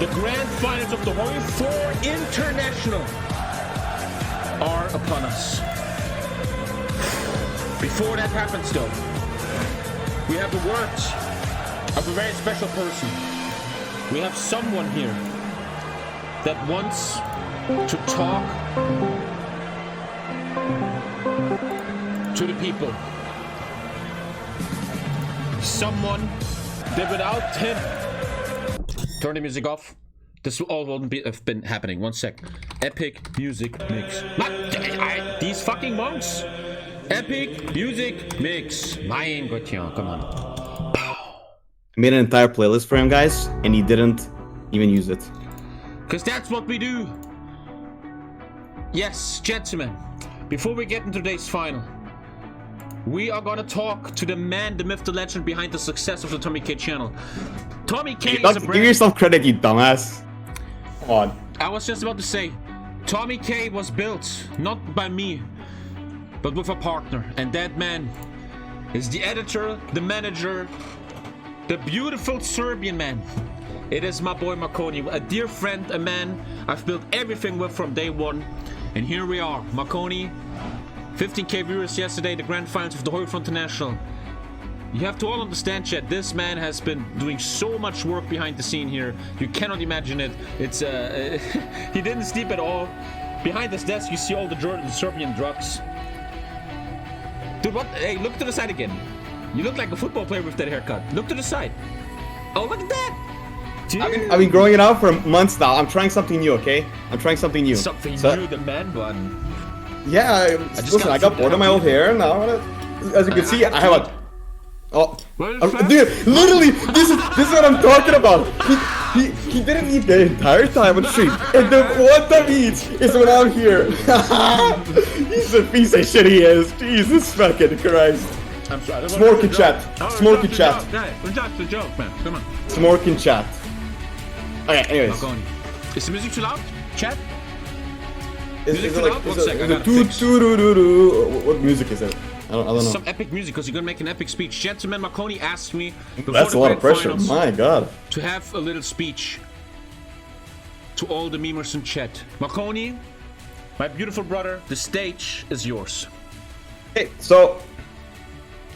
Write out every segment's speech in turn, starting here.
The grand finals of the HOI4 International are upon us. Before that happens though, we have the words of a very special person. We have someone here that wants to talk to the people. Someone that without him... Turn the music off. This all wouldn't have been happening. One sec. Epic music mix. These fucking monks. Epic music mix. Mein Gott, yeah, come on. I made an entire playlist for him, guys, and he didn't even use it. Because that's what we do. Yes, gentlemen. Before we get into today's final, we are gonna talk to the man, the myth, the legend behind the success of the Tommy K channel. Tommy K is a brand... Give yourself credit, you dumbass. Come on. I was just about to say, Tommy K was built not by me, but with a partner, and that man is the editor, the manager, the beautiful Serbian man. It is my boy Marconi, a dear friend, a man I've built everything with from day one, and here we are, Marconi. 15k viewers yesterday, the grand finals of the HOI4 International. You have to all understand, chat, this man has been doing so much work behind the scene here. You cannot imagine it. It's he didn't sleep at all. Behind his desk, you see all the Serbian drugs. Dude, what? Hey, look to the side again. You look like a football player with that haircut. Look to the side. Oh, look at that. Dude. I've been growing it out for months now. I'm trying something new, okay? I'm trying something new. Something new, the man bun. Yeah, listen, I got bored of my old hair now. As you can see, I have a... Oh, dude, literally, this is what I'm talking about. He didn't eat the entire time on stream, and the one time he eats is when I'm here. He's a piece of shit, he is. Jesus fucking Christ. I'm sorry. Smoking chat. Smoking chat. That's the joke, man. Come on. Smoking chat. Okay, anyways. Is the music too loud? Chat? Is it like, what music is it? I don't know. Some epic music, because you're gonna make an epic speech. Gentleman Marconi asked me before That's a lot of pressure. My God. To have a little speech to all the memers in chat. Marconi, my beautiful brother, the stage is yours. Hey, so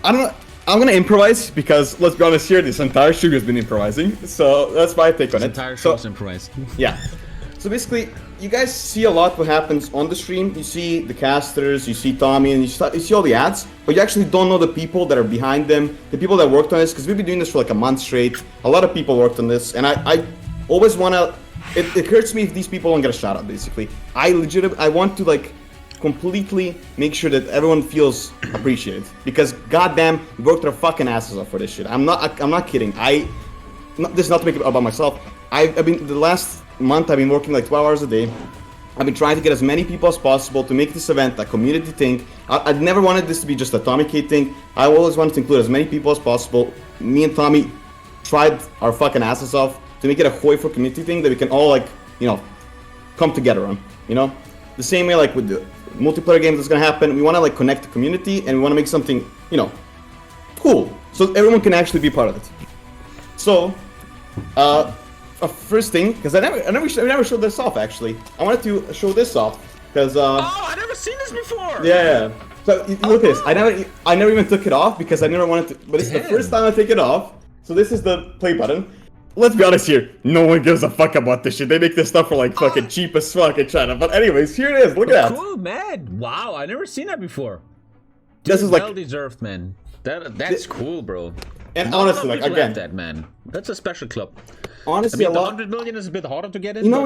I don't know. I'm gonna improvise because let's be honest here, this entire show has been improvising. So that's my take on it. This entire show is improvised. Yeah. So basically, you guys see a lot what happens on the stream. You see the casters, you see Tommy, and you see all the ads, but you actually don't know the people that are behind them, the people that worked on this, because we've been doing this for like a month straight. A lot of people worked on this, and I always want to... It hurts me if these people don't get a shout out, basically. I want to like completely make sure that everyone feels appreciated, because goddamn, we worked our fucking asses off for this shit. I'm not kidding. This is not to make it about myself. I've been the last month I've been working like 12 hours a day. I've been trying to get as many people as possible to make this event a community thing. I never wanted this to be just a Tommy K thing. I always wanted to include as many people as possible. Me and Tommy tried our fucking asses off to make it a HOI4 community thing that we can all like, you know, come together on, you know? The same way like with the multiplayer games that's gonna happen, we wanna like connect the community and we wanna make something, you know, cool. So everyone can actually be part of it. So, first thing, because I never showed this off actually. I wanted to show this off because oh, I never seen this before. Yeah. So look at this. I never even took it off because I never wanted to. But this is the first time I take it off. So this is the play button. Let's be honest here. No one gives a fuck about this shit. They make this stuff for like fucking cheap as fuck in China. But anyways, here it is. Look at that. Cool, man. Wow, I never seen that before. Dude, this is like well deserved, man. That's cool, bro. And honestly, like again, that man. That's a special club. Honestly, I mean, 100 million is a bit harder to get in. You know,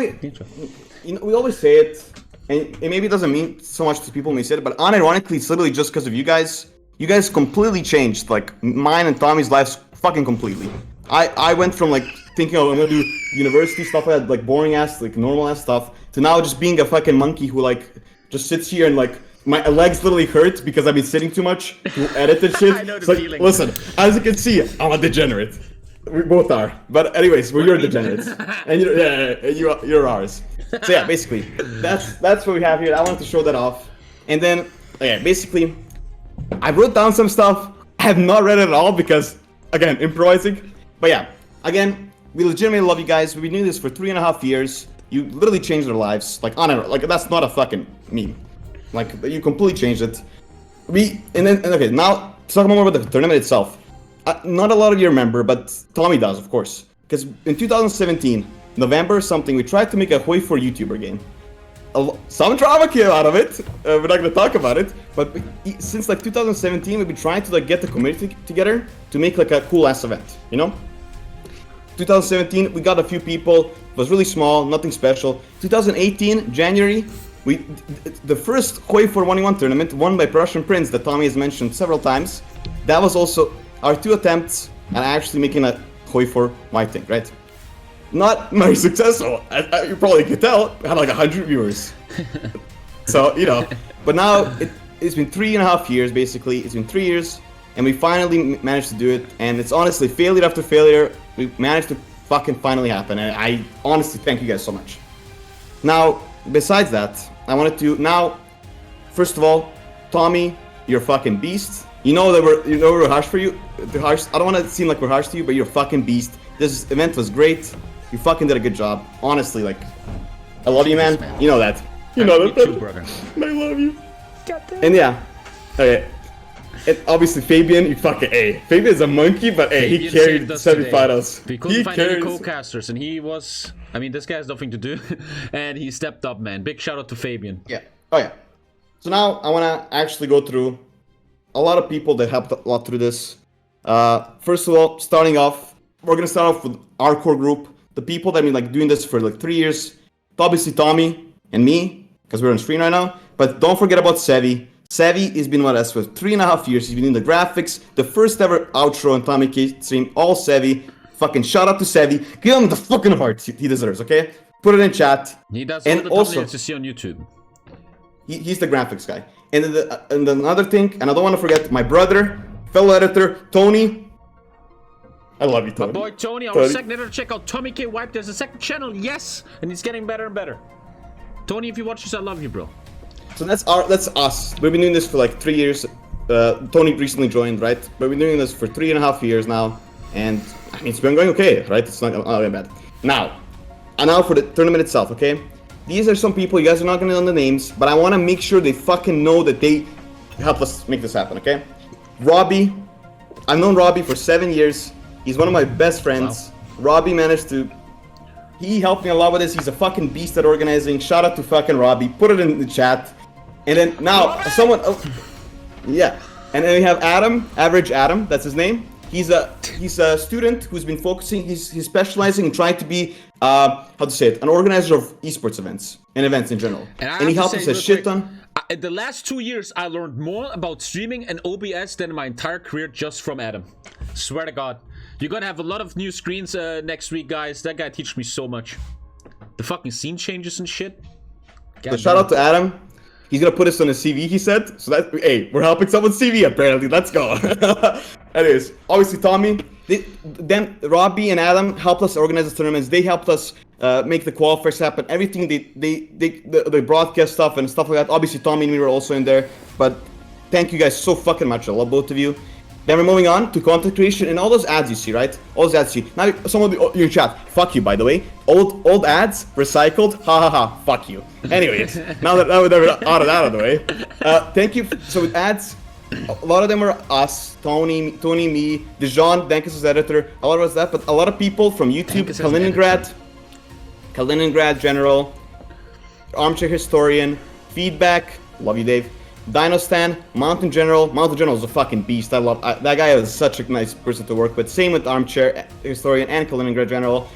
we always say it, and it maybe doesn't mean so much to people when we say it, but unironically, it's literally just because of you guys. You guys completely changed, like, mine and Tommy's lives fucking completely. I went from, like, thinking, oh, I'm gonna do university stuff, I had, like, boring-ass, like, normal-ass stuff, to now just being a fucking monkey who, like, just sits here and, like, my legs literally hurt because I've been sitting too much to edit this shit. I know the so, feeling. Listen, as you can see, I'm a degenerate. We both are. But anyways, you're degenerates. And you're ours. So yeah, basically, that's what we have here. I wanted to show that off. And then, yeah, basically, I wrote down some stuff. I have not read it at all because, again, improvising. But yeah, again, we legitimately love you guys. We've been doing this for 3.5 years. You literally changed our lives. Like, on it. Like, that's not a fucking meme. Like, you completely changed it. Okay, now, to talk more about the tournament itself. Not a lot of you remember, but Tommy does, of course. Because in 2017, November or something, we tried to make a HOI4 YouTuber game. Some drama came out of it. We're not going to talk about it. But since like 2017, we've been trying to like get the community together to make like a cool ass event, you know? 2017, we got a few people. It was really small, nothing special. 2018, January, the first HOI4 1v1 tournament won by Prussian Prince that Tommy has mentioned several times. That was also our 2 attempts at actually making a HOI4 white thing, right? Not very successful. You probably could tell. I had like 100 viewers. So, you know. But now, it's been 3.5 years, basically. It's been 3 years. And we finally managed to do it. And it's honestly, failure after failure, we managed to fucking finally happen. And I honestly thank you guys so much. Now, besides that, I wanted to... Now, first of all, Tommy, you're a fucking beast. You know that we're harsh for you. I don't want to seem like we're harsh to you, but you're a fucking beast. This event was great. You fucking did a good job. Honestly, like, I love you, man. You know that. You know that. Too, brother. I love you. And yeah, okay. And obviously, Fabian, you fucking Fabian is a monkey, but he carried semifinals. We couldn't find any co-casters, and he was. I mean, this guy has nothing to do, and he stepped up, man. Big shout out to Fabian. Yeah. Oh yeah. So now I want to actually go through a lot of people that helped a lot through this. First of all, starting off, we're gonna start off with our core group, the people that have been like doing this for like 3 years. Obviously, Tommy and me, because we're on screen right now. But don't forget about Sevi. Sevi has been with us for 3.5 years. He's been doing the graphics, the first ever outro on TommyKay stream, all Sevi. Fucking shout out to Sevi. Give him the fucking heart he deserves, okay? Put it in chat. He does all the thumbnails you see on YouTube. He's the graphics guy. And then another thing, and I don't want to forget my brother, fellow editor, Tony. I love you, Tony. My boy Tony, our second editor. Check out TommyKayVIBE. There's a second channel, yes, and it's getting better and better. Tony, if you watch this, I love you, bro. So that's us. We've been doing this for like 3 years. Tony recently joined, right? But we've been doing this for 3.5 years now, and I mean it's been going okay, right? It's not going bad. Now for the tournament itself, okay? These are some people, you guys are not gonna know the names, but I wanna make sure they fucking know that they helped us make this happen, okay? Robbie, I've known Robbie for 7 years. He's one of my best friends. Wow. Robbie he helped me a lot with this. He's a fucking beast at organizing. Shout out to fucking Robbie. Put it in the chat. And then now, yeah. And then we have Adam, Average Adam, that's his name. He's a student who's been focusing, he's specializing in trying to be, an organizer of esports events and events in general. And he helped us a shit ton. In the last 2 years, I learned more about streaming and OBS than my entire career just from Adam. Swear to God. You're gonna have a lot of new screens next week, guys. That guy teaches me so much. The fucking scene changes and shit. So shout out to Adam. He's gonna put us on his CV, he said. So that, we're helping someone's CV apparently. Let's go. Anyways, obviously Tommy. Then Robbie and Adam helped us organize the tournaments. They helped us make the qualifiers happen. Everything they broadcast stuff and stuff like that. Obviously Tommy and me were also in there. But thank you guys so fucking much. I love both of you. Then we're moving on to content creation and all those ads you see, right? All those ads you see. Now, some of you in chat, fuck you, by the way. Old ads, recycled, ha ha ha, fuck you. Anyways, now that we're out of the way. Thank you. So with ads, a lot of them were us, Tony, me, Dijon, Dankus' editor, a lot of us that, but a lot of people from YouTube, Kaliningrad General, Armchair Historian, Feedback, love you, Dave. Dinostan, Mountain General is a fucking beast. I love that guy. Is such a nice person to work with. Same with Armchair Historian and Kaliningrad General.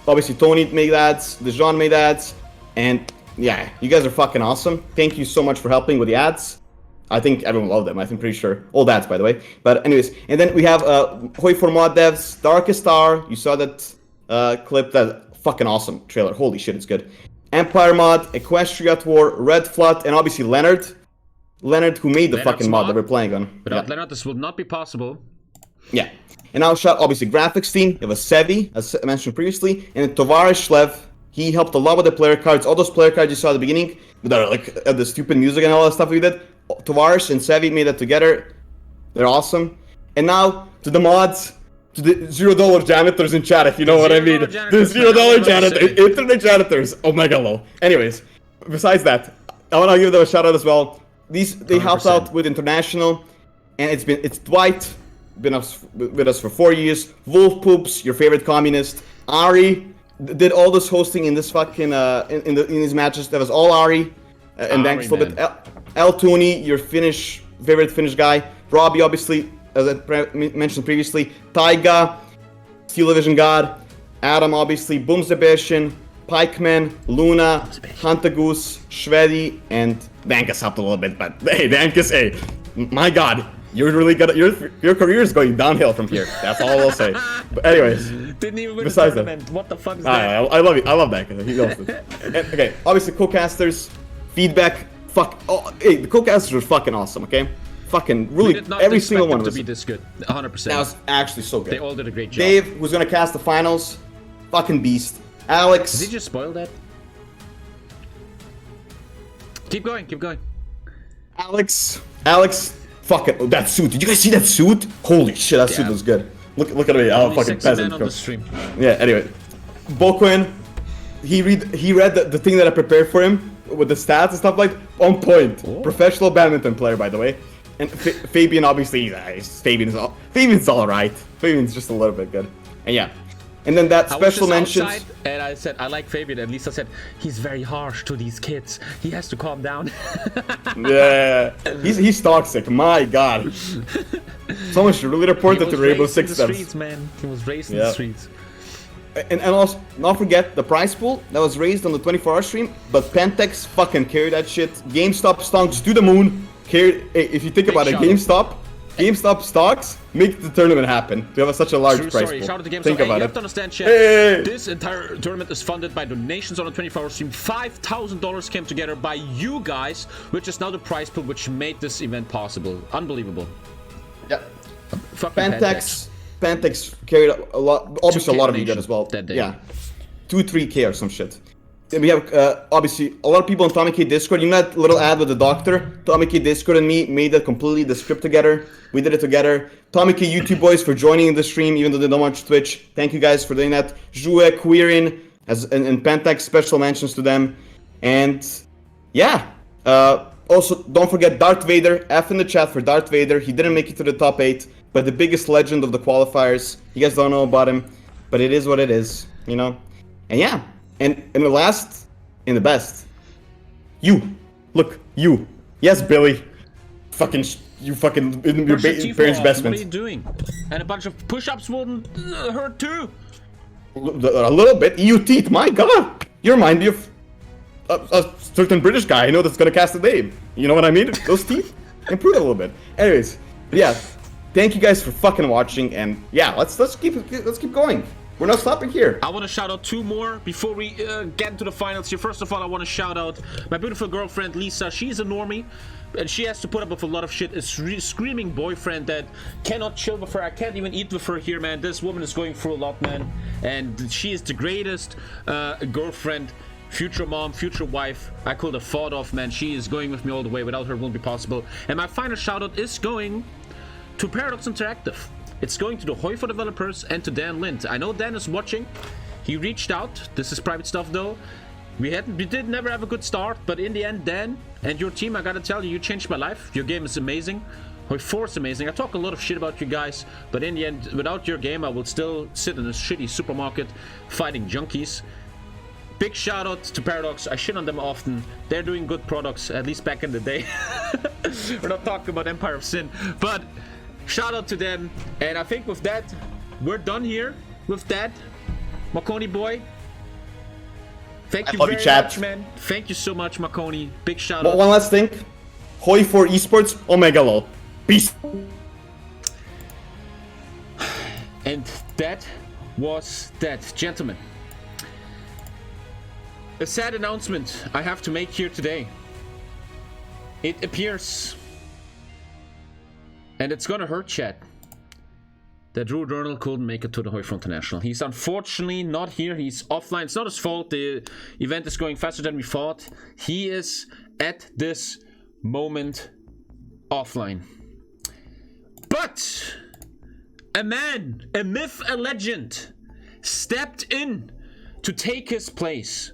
Obviously Tony made ads, Dijon made ads, and yeah, you guys are fucking awesome. Thank you so much for helping with the ads. I think everyone loved them. I'm pretty sure. Old ads, by the way. But anyways, and then we have HOI4 Mod Devs, Darkest Star. You saw that clip, that fucking awesome trailer. Holy shit, it's good. Empire Mod, Equestria War, Red Flood, and obviously Leonard, who made the fucking mod that we're playing on. Without Leonard, this would not be possible. Yeah. And now, obviously, graphics team. You have a Sevi, as I mentioned previously, and Tovaris Shlev. He helped a lot with the player cards. All those player cards you saw at the beginning, that are like the stupid music and all that stuff we did. Tovaris and Sevi made that together. They're awesome. And now, to the mods. to the $0 janitors in chat, if you know what I mean. The $0 janitors, internet janitors. Omega low. Anyways, besides that, I want to give them a shout out as well. They helped out with International, and it's Dwight, been with us for 4 years. Wolf Poops, your favorite communist. Ari did all this hosting in this fucking in these matches. That was all Ari, and thanks for it. El Tony, your favorite Finnish guy. Robbie, obviously, as I mentioned previously. Taiga, Steel Division God. Adam, obviously. Boom Sebastian, Pikeman, Luna, Hunter Goose, Shreddy, and Dankus helped a little bit, but hey, Dankus, hey, my God, you're really good. Your career is going downhill from here. That's all I'll say. But anyways, didn't even win besides the tournament. What the fuck is that? I love it. I love Dankus. He knows it. Okay, obviously, co-casters, feedback. Fuck. Oh, hey, the co-casters were fucking awesome. Okay, fucking really every single one to was be this good. 100%. That was actually so good. They all did a great job. Dave, who's gonna cast the finals, fucking beast. Alex. Did he just spoil that? Keep going, keep going. Alex, fuck it. Oh, that suit. Did you guys see that suit? Holy shit, that suit was good. Look at me. I'm a fucking peasant. On the stream. Yeah. Anyway, Boquin, he read the thing that I prepared for him with the stats and stuff like on point. Oh. Professional badminton player, by the way. And Fabian, obviously, Fabian's all right. Fabian's just a little bit good. And yeah. And then that special mentions. And I said, I like Fabian. At least I said, he's very harsh to these kids. He has to calm down. Yeah, he's toxic. My God. Someone should really report that to Rainbow Six Steps. Streets, man. He was raised in the streets. And also, not forget the prize pool that was raised on the 24-hour stream. But Pentex fucking carried that shit. GameStop stocks to the moon. Carried. Hey, if you think about it, GameStop stocks make the tournament happen. To have such a large prize pool. Shout out to GameStop. Think about you it. have to understand, chat. This entire tournament is funded by donations on the 24-hour stream. $5,000 came together by you guys, which is now the prize pool which made this event possible. Unbelievable. Yeah. Pentex carried a lot. Obviously, a lot of you did as well. That day. Yeah. 2-3K or some shit. Then we have, obviously, a lot of people on TommyK Discord. You know that little ad with the doctor? TommyK Discord and me made that completely, the script together. We did it together. TommyK YouTube boys for joining the stream, even though they don't watch Twitch. Thank you guys for doing that. G.O.A.T, Queerin, and Pentax, special mentions to them. And, yeah. Also, don't forget Darth Vader. F in the chat for Darth Vader. He didn't make it to the top 8, but the biggest legend of the qualifiers. You guys don't know about him, but it is what it is, you know? And yeah. And the last, and the best, you. Look, you. Yes, Billy. You fucking in your parents' basement. What are you doing? And a bunch of push-ups wouldn't hurt too. A little bit. EU teeth. My God, you remind me of a certain British guy I know that's gonna cast a name. You know what I mean? Those teeth improve a little bit. Anyways, yeah. Thank you guys for fucking watching, and yeah, let's keep going. We're not stopping here. I want to shout out 2 more before we get into the finals here. First of all, I want to shout out my beautiful girlfriend, Lisa. She's a normie, and she has to put up with a lot of shit. A screaming boyfriend that cannot chill with her. I can't even eat with her here, man. This woman is going through a lot, man. And she is the greatest girlfriend, future mom, future wife I could have thought of, man. She is going with me all the way. Without her, it won't be possible. And my final shout out is going to Paradox Interactive. It's going to the HOI4 developers and to Dan Lind. I know Dan is watching. He reached out. This is private stuff though. We did never have a good start, but in the end, Dan and your team, I gotta tell you, you changed my life. Your game is amazing. HOI4 is amazing. I talk a lot of shit about you guys, but in the end, without your game, I will still sit in a shitty supermarket fighting junkies. Big shout out to Paradox. I shit on them often. They're doing good products, at least back in the day. We're not talking about Empire of Sin, but shout out to them. And I think with that, we're done here. With that, Makoni boy, thank you very much, man. Thank you so much, Makoni. Big shout out. One last thing. HOI4 Esports, Omega lol. Peace. And that was that, gentlemen. A sad announcement I have to make here today. It appears, and it's gonna hurt, chat, that Drew Durnall couldn't make it to the HOI4 International. He's unfortunately not here. He's offline. It's not his fault. The event is going faster than we thought. He is at this moment offline. But A man, a myth, a legend, stepped in to take his place.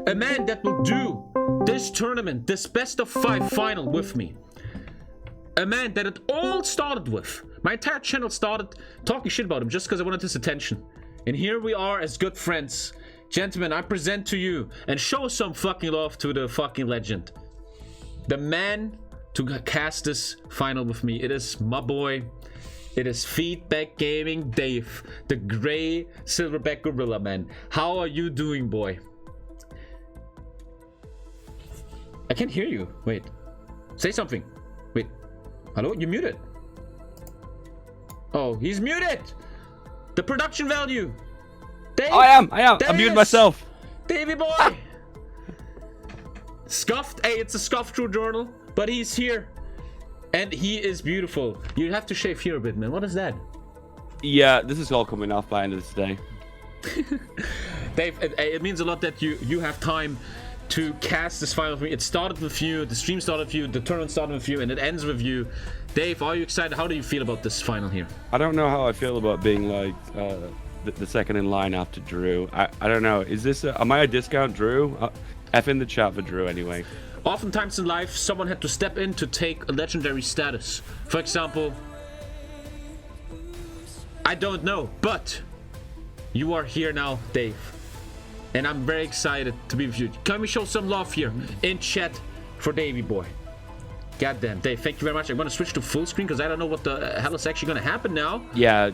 A man that will do this tournament, this best of 5 final with me. A man that it all started with. My entire channel started talking shit about him just because I wanted his attention. And here we are as good friends. Gentlemen, I present to you and show some fucking love to the fucking legend. The man to cast this final with me. It is my boy. It is Feedback Gaming Dave, the gray silverback gorilla, man. How are you doing, boy? I can't hear you. Wait. Say something. Wait. Hello? You're muted. Oh, he's muted. The production value. Dave, I am. I muted myself. Davey boy. Scuffed. Hey, it's a scuffed true journal, but he's here. And he is beautiful. You have to shave here a bit, man. What is that? Yeah, this is all coming off by the end of today. Dave, it means a lot that you have time to cast this final for me. It started with you, the stream started with you, the tournament started with you, and it ends with you. Dave, are you excited? How do you feel about this final here? I don't know how I feel about being like the second in line after Drew. I don't know. Is this am I a discount Drew? F in the chat for Drew anyway. Oftentimes in life, someone had to step in to take a legendary status. For example, I don't know, but you are here now, Dave. And I'm very excited to be with you. Can we show some love here in chat for Davey boy? Goddamn, Dave, thank you very much. I'm going to switch to full screen because I don't know what the hell is actually going to happen now. Yeah.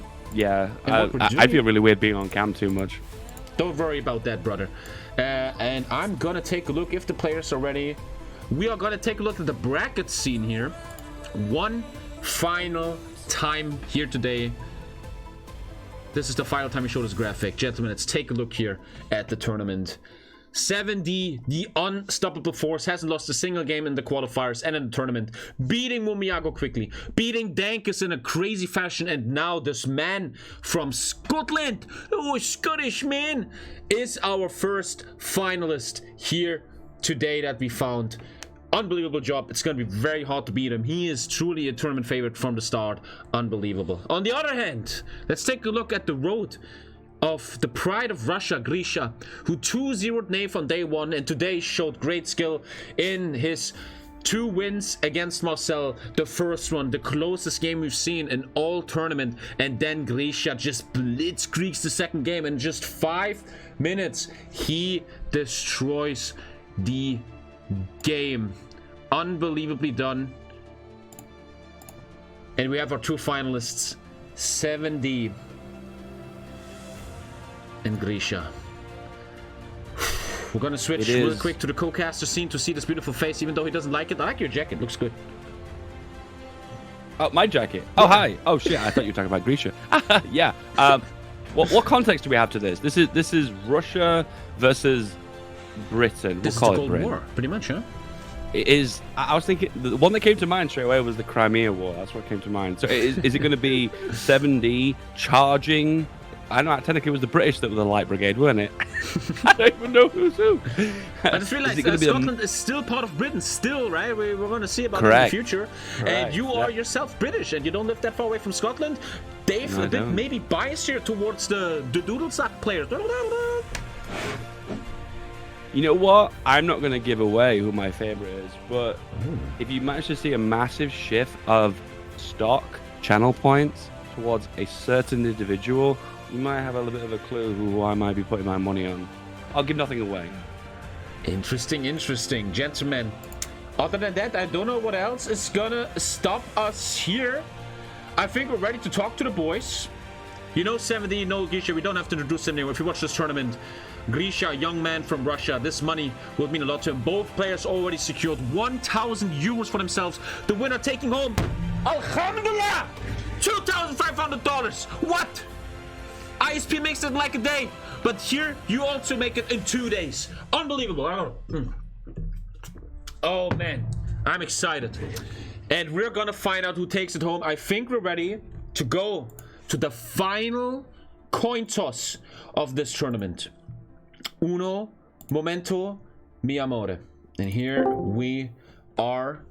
I feel really weird being on cam too much. Don't worry about that, brother. And I'm going to take a look if the players are ready. We are going to take a look at the bracket scene here. One final time here today. This is the final time we show this graphic. Gentlemen, let's take a look here at the tournament. 7D, the unstoppable force, hasn't lost a single game in the qualifiers and in the tournament. Beating Mumiago quickly. Beating Dankus in a crazy fashion. And now this man from Scotland, oh, Scottish man, is our first finalist here today that we found. Unbelievable job. It's going to be very hard to beat him. He is truly a tournament favorite from the start. Unbelievable. On the other hand, let's take a look at the road of the pride of Russia, Grisha, who 2-0'd Nave on day 1 and today showed great skill in his 2 wins against Marcel. The first one, the closest game we've seen in all tournament, and then Grisha just blitzkrieks the second game. In just 5 minutes, he destroys the game. Unbelievably done. And we have our 2 finalists, 7D and Grisha. We're gonna switch real quick to the co-caster scene to see this beautiful face, even though he doesn't like it. I like your jacket, looks good. Oh, my jacket. Oh, hi. Oh shit, I thought you were talking about Grisha. Yeah. What context do we have to this? This is Russia versus Britain. This we'll is call the it Cold Britain. War, pretty much, huh? It is. I was thinking the one that came to mind straight away was the Crimea War. That's what came to mind. So is it going to be 7D charging? I don't know. Technically, it was the British that were the Light Brigade, weren't it? I don't even know who's who. I just realized Scotland is still part of Britain, still, right? We're going to see about it in the future. Correct. And you are yourself British, and you don't live that far away from Scotland. Dave, No, a bit maybe biased here towards the Doodlesack players. You know what? I'm not going to give away who my favorite is, but if you manage to see a massive shift of stock channel points towards a certain individual, you might have a little bit of a clue who I might be putting my money on. I'll give nothing away. Interesting, gentlemen. Other than that, I don't know what else is gonna stop us here. I think we're ready to talk to the boys. You know 7D, you know Grisha, we don't have to introduce him anymore. If you watch this tournament, Grisha, a young man from Russia, this money will mean a lot to him. Both players already secured 1,000 euros for themselves. The winner taking home, Alhamdulillah, $2,500. What? ISP makes it like a day, but here you also make it in 2 days. Unbelievable. Oh man, I'm excited. And we're gonna find out who takes it home. I think we're ready to go to the final coin toss of this tournament. Uno momento, mi amore. And here we are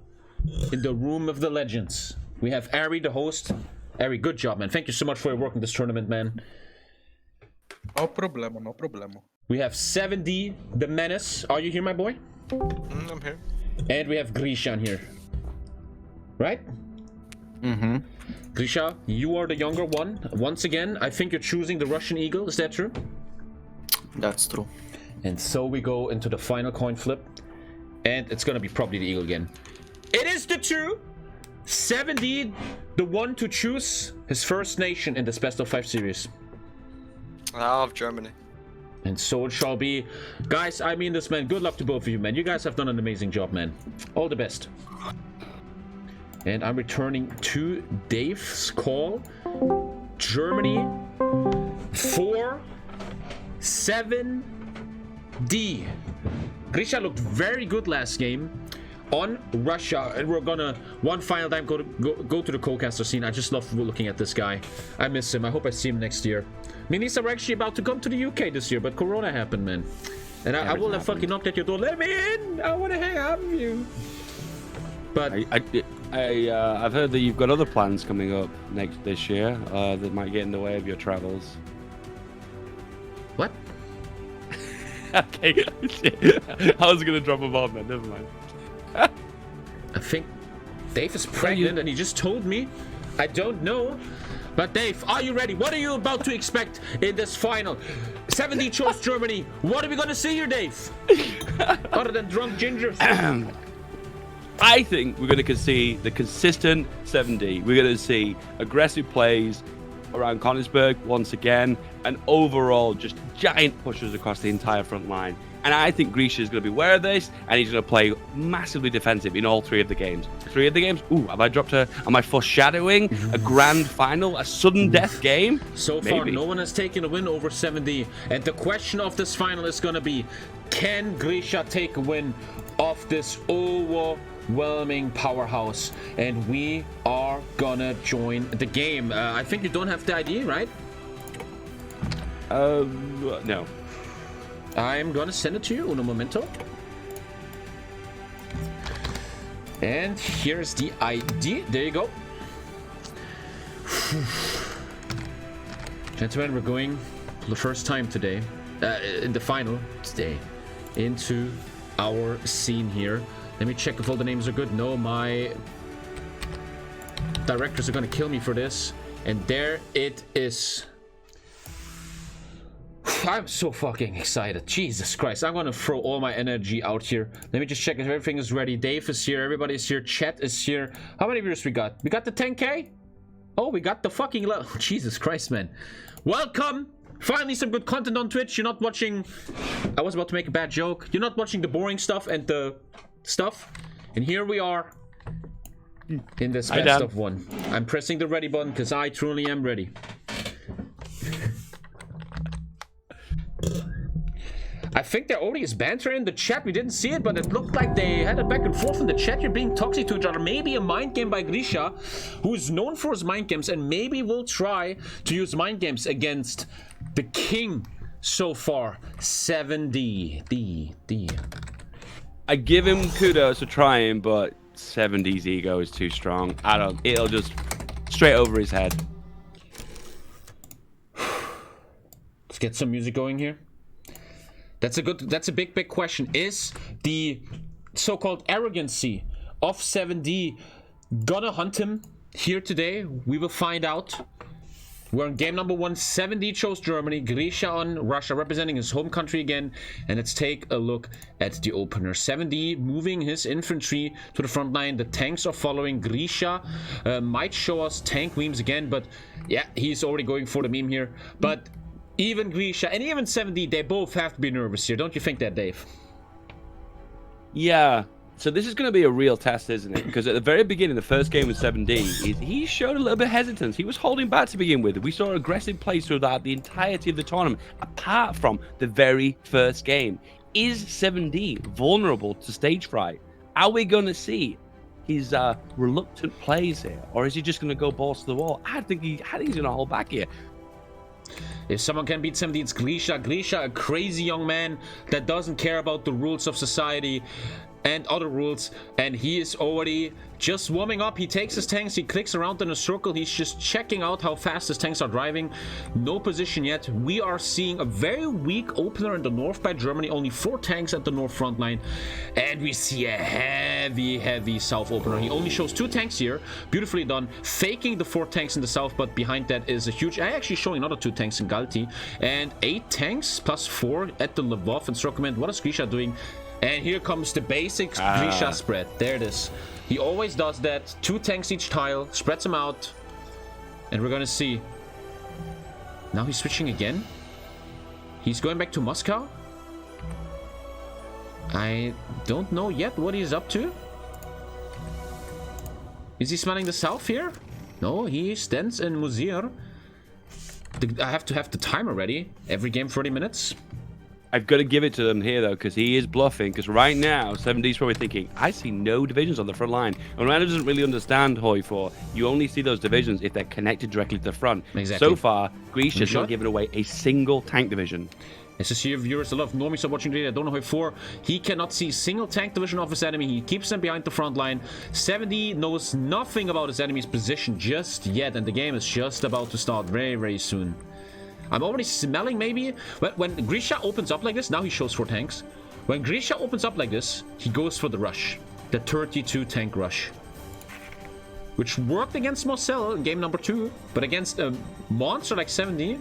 in the room of the legends. We have Ari, the host, Harry, good job, man. Thank you so much for your work in this tournament, man. No problemo, no problemo. We have 7D, the Menace. Are you here, my boy? I'm here. And we have Grisha here. Right? Mm-hmm. Grisha, you are the younger one. Once again, I think you're choosing the Russian Eagle. Is that true? That's true. And so we go into the final coin flip. And it's gonna be probably the Eagle again. It is the 2! 7D, the one to choose his first nation in this best of 5 series. I love Germany. And so it shall be. Guys, I mean this, man. Good luck to both of you, man. You guys have done an amazing job, man. All the best. And I'm returning to Dave's call. Germany 4 7D. Grisha looked very good last game on Russia, and we're gonna one final time go to the co-caster scene. I just love looking at this guy. I miss him. I hope I see him next year. Minisa, we're actually about to come to the UK this year, but Corona happened, man. And I will have fucking knocked at your door. Let me in! I want to hang out with you. But I've heard that you've got other plans coming up this year that might get in the way of your travels. What? Okay, I was gonna drop a bomb, man. Never mind. I think Dave is pregnant, and he just told me. I don't know. But Dave, are you ready? What are you about to expect in this final? 7D chose Germany. What are we gonna see here, Dave? Other than drunk gingers. I think we're going to see the consistent 7D. We're going to see aggressive plays around Königsberg once again, and overall just giant pushes across the entire front line. And I think Grisha is going to be aware of this, and he's going to play massively defensive in all 3 of the games. 3 of the games? Ooh, have I dropped a... Am I foreshadowing a grand final, a sudden death game? So far, no one has taken a win over 7D. And the question of this final is going to be, can Grisha take a win off this overwhelming powerhouse? And we are gonna join the game. I think you don't have the ID, right? No. I'm gonna send it to you, uno momento. And here's the ID. There you go. Gentlemen, we're going for the first time today, in the final today, into our scene here. Let me check if all the names are good. No, my directors are gonna kill me for this. And there it is. I'm so fucking excited. Jesus Christ. I'm gonna throw all my energy out here. Let me just check if everything is ready. Dave is here. Everybody's here. Chat is here. How many viewers we got? We got the 10K? Oh, we got the fucking... Jesus Christ, man. Welcome. Finally some good content on Twitch. You're not watching... I was about to make a bad joke. You're not watching the boring stuff and the stuff. And here we are in this best of 1. I'm pressing the ready button because I truly am ready. I think there already is banter in the chat. We didn't see it, but it looked like they had a back and forth in the chat. You're being toxic to each other. Maybe a mind game by Grisha, who is known for his mind games, and maybe will try to use mind games against the king so far. 7D. D. I give him kudos for trying, but 7D's ego is too strong. It'll just straight over his head. Let's get some music going here. That's a big question. Is the so-called arrogancy of 7D gonna hunt him here today? We will find out. We're in game number 1. 7D chose Germany. Grisha on Russia, representing his home country again. And let's take a look at the opener. 7D moving his infantry to the front line. The tanks are following. Grisha might show us tank memes again, but yeah, he's already going for the meme here. But even Grisha and even 7D, they both have to be nervous here. Don't you think that, Dave? Yeah. So this is going to be a real test, isn't it? Because at the very beginning, the first game with 7D, he showed a little bit of hesitance. He was holding back to begin with. We saw aggressive plays throughout the entirety of the tournament, apart from the very first game. Is 7D vulnerable to stage fright? Are we going to see his reluctant plays here, or is he just going to go balls to the wall? I think he's going to hold back here. If someone can beat 7D, it's Grisha. Grisha, a crazy young man that doesn't care about the rules of society. and other rules, and he is already just warming up. He takes his tanks, he clicks around in a circle, he's just checking out how fast his tanks are driving. No position yet. We are seeing a very weak opener in the north by Germany, only 4 tanks at the north front line, and we see a heavy south opener. He only shows 2 tanks here, beautifully done, faking the 4 tanks in the south, but behind that is a huge, actually showing another 2 tanks in G.O.A.T, and 8 tanks plus 4 at the Lvov encirclement. What is Grisha doing? And here comes the basic Grisha spread. There it is. He always does that. 2 tanks each tile, spreads them out. And we're gonna see. Now he's switching again. He's going back to Moscow. I don't know yet what he's up to. Is he smelling the south here? No, he stands in Muzir. I have to have the timer ready. Every game 30 minutes. I've got to give it to them here, though, because he is bluffing. Because right now, 7D's probably thinking, I see no divisions on the front line. And Ryan doesn't really understand HOI4. You only see those divisions if they're connected directly to the front. Exactly. So far, Grisha's not given away a single tank division. As you see, viewers, a lot of normies are watching today. I don't know HOI4. He cannot see a single tank division of his enemy. He keeps them behind the front line. 7D knows nothing about his enemy's position just yet. And the game is just about to start very soon. I'm already smelling maybe when Grisha opens up like this. Now he shows 4 tanks. When Grisha opens up like this, he goes for the rush, the 32 tank rush, which worked against Marcel in game number 2, but against a monster like 7D,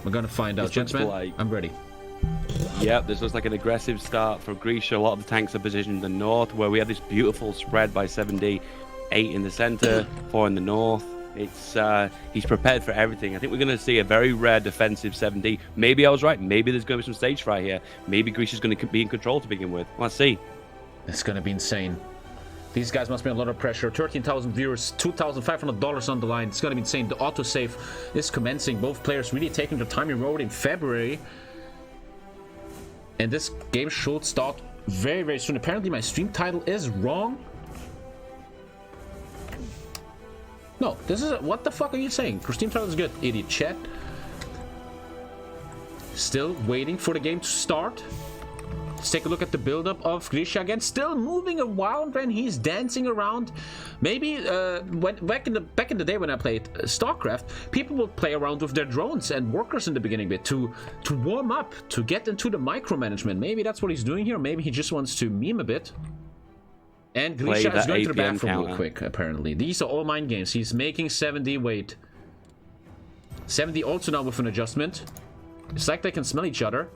we're gonna find out. Gentlemen, like, I'm ready. Yep, this looks like an aggressive start for Grisha. A lot of the tanks are positioned in the north, where we have this beautiful spread by 7D. 8 in the center, 4 in the north. It's he's prepared for everything. I think we're going to see a very rare defensive 7D. Maybe I was right. Maybe there's going to be some stage fright here. Maybe Grisha's going to be in control to begin with. Let's see. It's going to be insane. These guys must be under a lot of pressure. 13,000 viewers, $2,500 on the line. It's going to be insane. The autosave is commencing. Both players really taking their time. We wrote in February. And this game should start very soon. Apparently my stream title is wrong. No, this is what the fuck are you saying? Stream title is good, idiot. Chat. Still waiting for the game to start. Let's take a look at the build-up of Grisha again. Still moving around when he's dancing around. Maybe back in the day when I played StarCraft, people would play around with their drones and workers in the beginning bit to warm up, to get into the micromanagement. Maybe that's what he's doing here. Maybe he just wants to meme a bit. And Grisha is going to the bathroom real quick, apparently. These are all mind games. He's making 7D wait. 7D also now with an adjustment. It's like they can smell each other.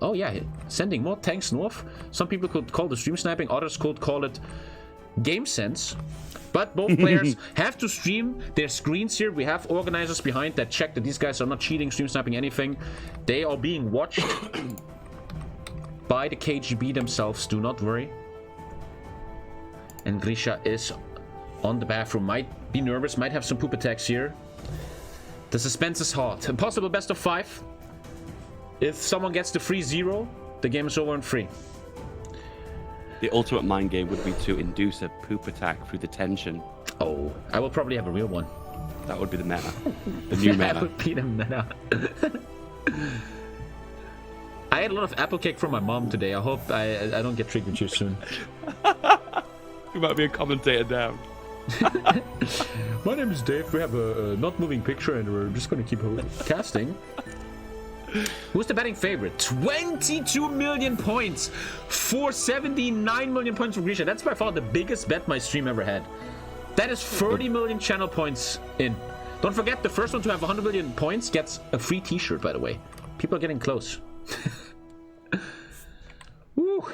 Oh yeah, sending more tanks north. Some people could call the stream sniping, others could call it game sense. But both players have to stream their screens here. We have organizers behind that check that these guys are not cheating, stream sniping, anything. They are being watched by the KGB themselves, do not worry. And Grisha is on the bathroom. Might be nervous, might have some poop attacks here. The suspense is hot. A possible best of 5. If someone gets the 3-0, the game is over in 3. The ultimate mind game would be to induce a poop attack through the tension. Oh, I will probably have a real one. That would be the meta. The new meta. That would be the meta. I had a lot of apple cake from my mom today. I hope I don't get triggered too soon. You might be a commentator down. My name is Dave. We have a not moving picture and we're just going to keep casting. Who's the betting favorite? 22 million points for 79 million points for Grisha. That's by far the biggest bet my stream ever had. That is 30 million channel points in. Don't forget, the first one to have 100 million points gets a free t-shirt, by the way. People are getting close. Woo.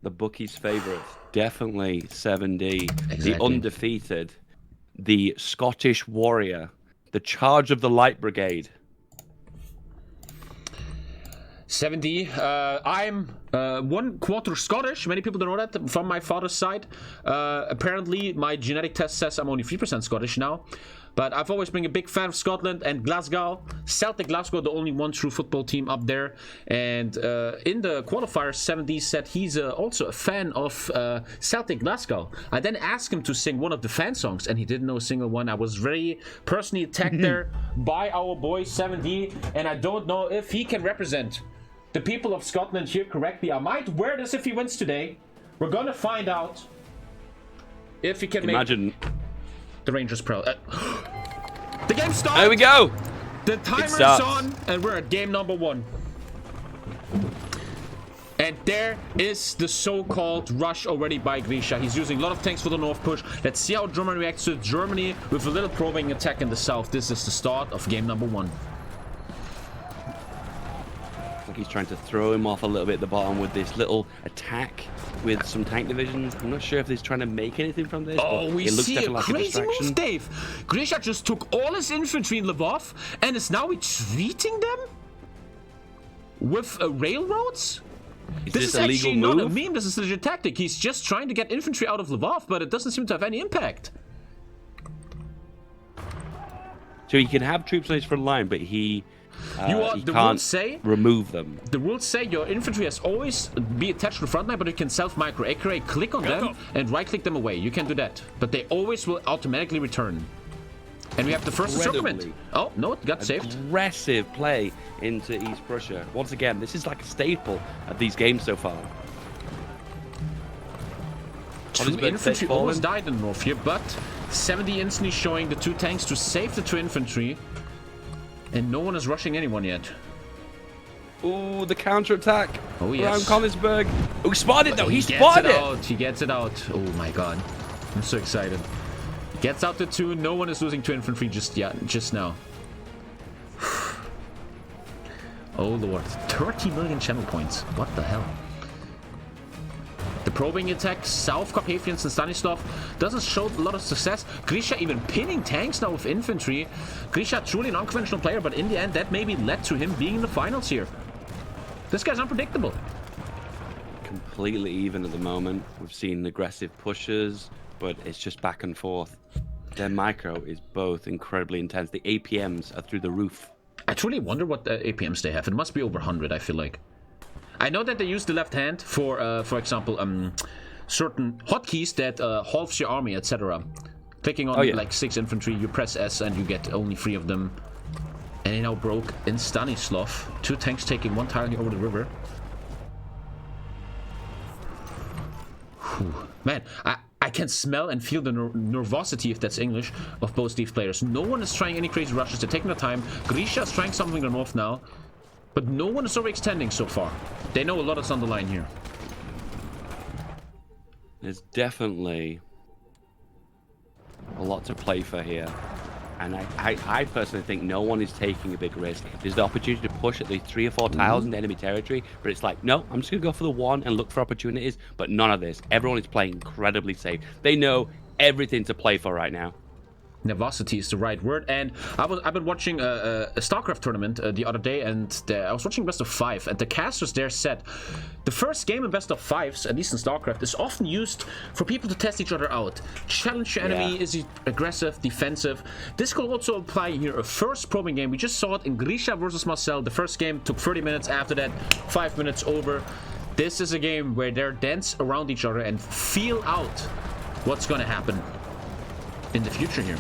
The bookies' favorite, definitely 7D. Exactly. The undefeated, the Scottish warrior, the charge of the Light Brigade. 7D. I'm 1/4 Scottish. Many people don't know that from my father's side. Apparently, my genetic test says I'm only 3% Scottish now. But I've always been a big fan of Scotland and Glasgow. Celtic Glasgow, the only one true football team up there. And in the qualifiers, 7D said he's also a fan of Celtic Glasgow. I then asked him to sing one of the fan songs, and he didn't know a single one. I was very personally attacked there by our boy 7D, and I don't know if he can represent the people of Scotland here correctly. I might wear this if he wins today. We're gonna find out if he can Imagine. make the Rangers proud. The game starts! There we go! The timer's starts. on, and we're at game number 1. And there is the so-called rush already by Grisha. He's using a lot of tanks for the north push. Let's see how Germany reacts to Germany with a little probing attack in the south. This is the start of game number 1. I think he's trying to throw him off a little bit at the bottom with this little attack with some tank divisions. I'm not sure if he's trying to make anything from this. Oh, but we it looks see a definitely like a crazy distraction. move, Dave. Grisha just took all his infantry in Lvov and is now retreating them with Is railroads? This this is a legal actually move? not a meme, this is a legit tactic. He's just trying to get infantry out of Lvov, but it doesn't seem to have any impact. So he can have troops on his front line, but he The can't rules say remove them. the rules say your infantry has always be attached to the front line, but you can self-micro. AKA click on them and right-click them away. You can do that, but they always will automatically return. And we have the first encirclement. Incredibly. Oh no, it got saved. Aggressive play into East Prussia. Once again, this is like a staple of these games so far. 2 infantry almost died in the north here, but 70 instantly showing the 2 tanks to save the 2 infantry. And no one is rushing anyone yet. Ooh, the counterattack Oh, around yes. Königsberg. Oh, he spotted it though. He gets spotted it it. out. He gets it out. Oh my god. I'm so excited. Gets out the 2. No one is losing 2 infantry just now. Oh lord. 30 million channel points. What the hell? The probing attack south Carpathians and Stanislav doesn't show a lot of success. Grisha even pinning tanks now with infantry. Grisha truly an unconventional player, but in the end that maybe led to him being in the finals here. This guy's unpredictable. Completely even at the moment. We've seen aggressive pushes, but it's just back and forth. Their micro is both incredibly intense. The APMs are through the roof. I truly wonder what APMs they have. It must be over 100, I feel like. I know that they use the left hand for example, certain hotkeys that halves your army, etc. Clicking on like 6 infantry, you press S and you get only 3 of them. And he now broke in Stanislav. 2 tanks taking 1 tile over the river. Whew. Man, I can smell and feel the nervosity, if that's English, of both these players. No one is trying any crazy rushes. They're taking their time. Grisha is trying something in the north now. But no one is overextending so far. They know a lot is on the line here. There's definitely a lot to play for here. And I personally think no one is taking a big risk. There's the opportunity to push at least 3 or 4 tiles in enemy territory, but it's like, no, I'm just going to go for the 1 and look for opportunities, but none of this. Everyone is playing incredibly safe. They know everything to play for right now. Nervosity is the right word. And I've been watching a StarCraft tournament the other day, and I was watching best of 5, and the casters there said the first game in best of 5s, at least in StarCraft, is often used for people to test each other out. Challenge your enemy. Is he aggressive, defensive? This could also apply here. A first probing game. We just saw it in Grisha versus Marcel. The first game took 30 minutes. After that, 5 minutes over. This is a game where they're dense around each other and feel out what's going to happen in the future here.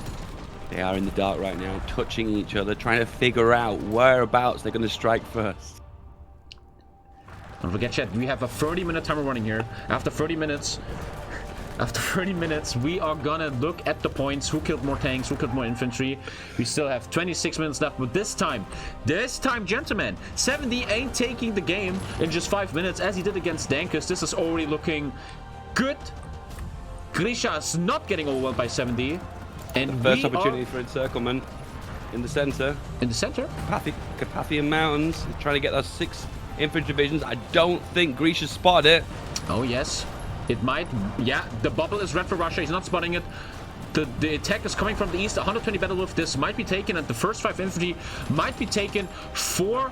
They are in the dark right now, touching each other, trying to figure out whereabouts they're going to strike first. Don't forget, chat, we have a 30-minute timer running here. After 30 minutes, we are gonna look at the points. Who killed more tanks? Who killed more infantry? We still have 26 minutes left, but this time, gentlemen, 70 ain't taking the game in just 5 minutes as he did against Dankus. This is already looking good. Grisha is not getting overwhelmed by 70. And the first opportunity for encirclement in the center. In the center? Carpathian Mountains, trying to get those 6 infantry divisions. I don't think Grisha spotted it. Oh, yes. It might. Yeah, the bubble is red for Russia. He's not spotting it. The attack is coming from the east. 120 battle wolf. This might be taken, and the first 5 infantry might be taken for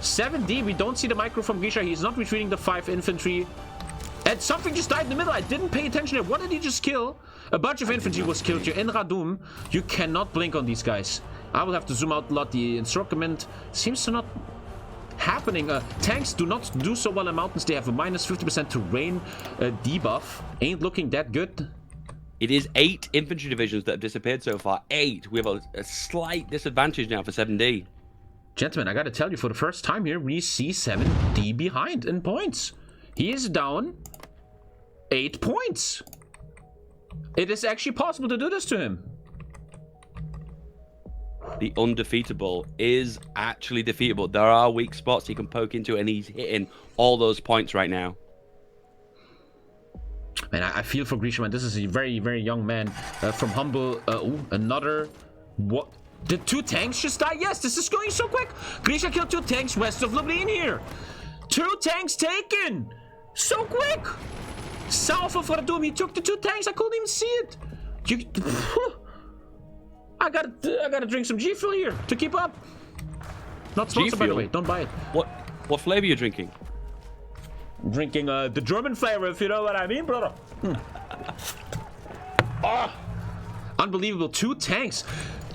7D. We don't see the micro from Grisha. He's not retreating the 5 infantry. And something just died in the middle. I didn't pay attention to it. What did he just kill? A bunch of infantry was killed here in Radum. You cannot blink on these guys. I will have to zoom out a lot. The encirclement seems to not happening. Tanks do not do so well in mountains. They have a minus 50% terrain debuff. Ain't looking that good. It is 8 infantry divisions that have disappeared so far. 8. We have a slight disadvantage now for 7D. Gentlemen, I gotta tell you, for the first time here, we see 7D behind in points. He is down 8 points. It is actually possible to do this to him. The undefeatable is actually defeatable. There are weak spots he can poke into, and he's hitting all those points right now. Man, I feel for Grisha, man. This is a very, very young man from humble. Ooh, another. What? Did 2 tanks just die? Yes, this is going so quick. Grisha killed 2 tanks west of Lublin here. 2 tanks taken. So quick. South of Radom, he took the 2 tanks. I couldn't even see it. I gotta drink some G Fuel here to keep up. Not sponsored, by the way. Don't buy it. What flavor are you drinking? Drinking the German flavor, if you know what I mean, brother. Unbelievable. 2 tanks.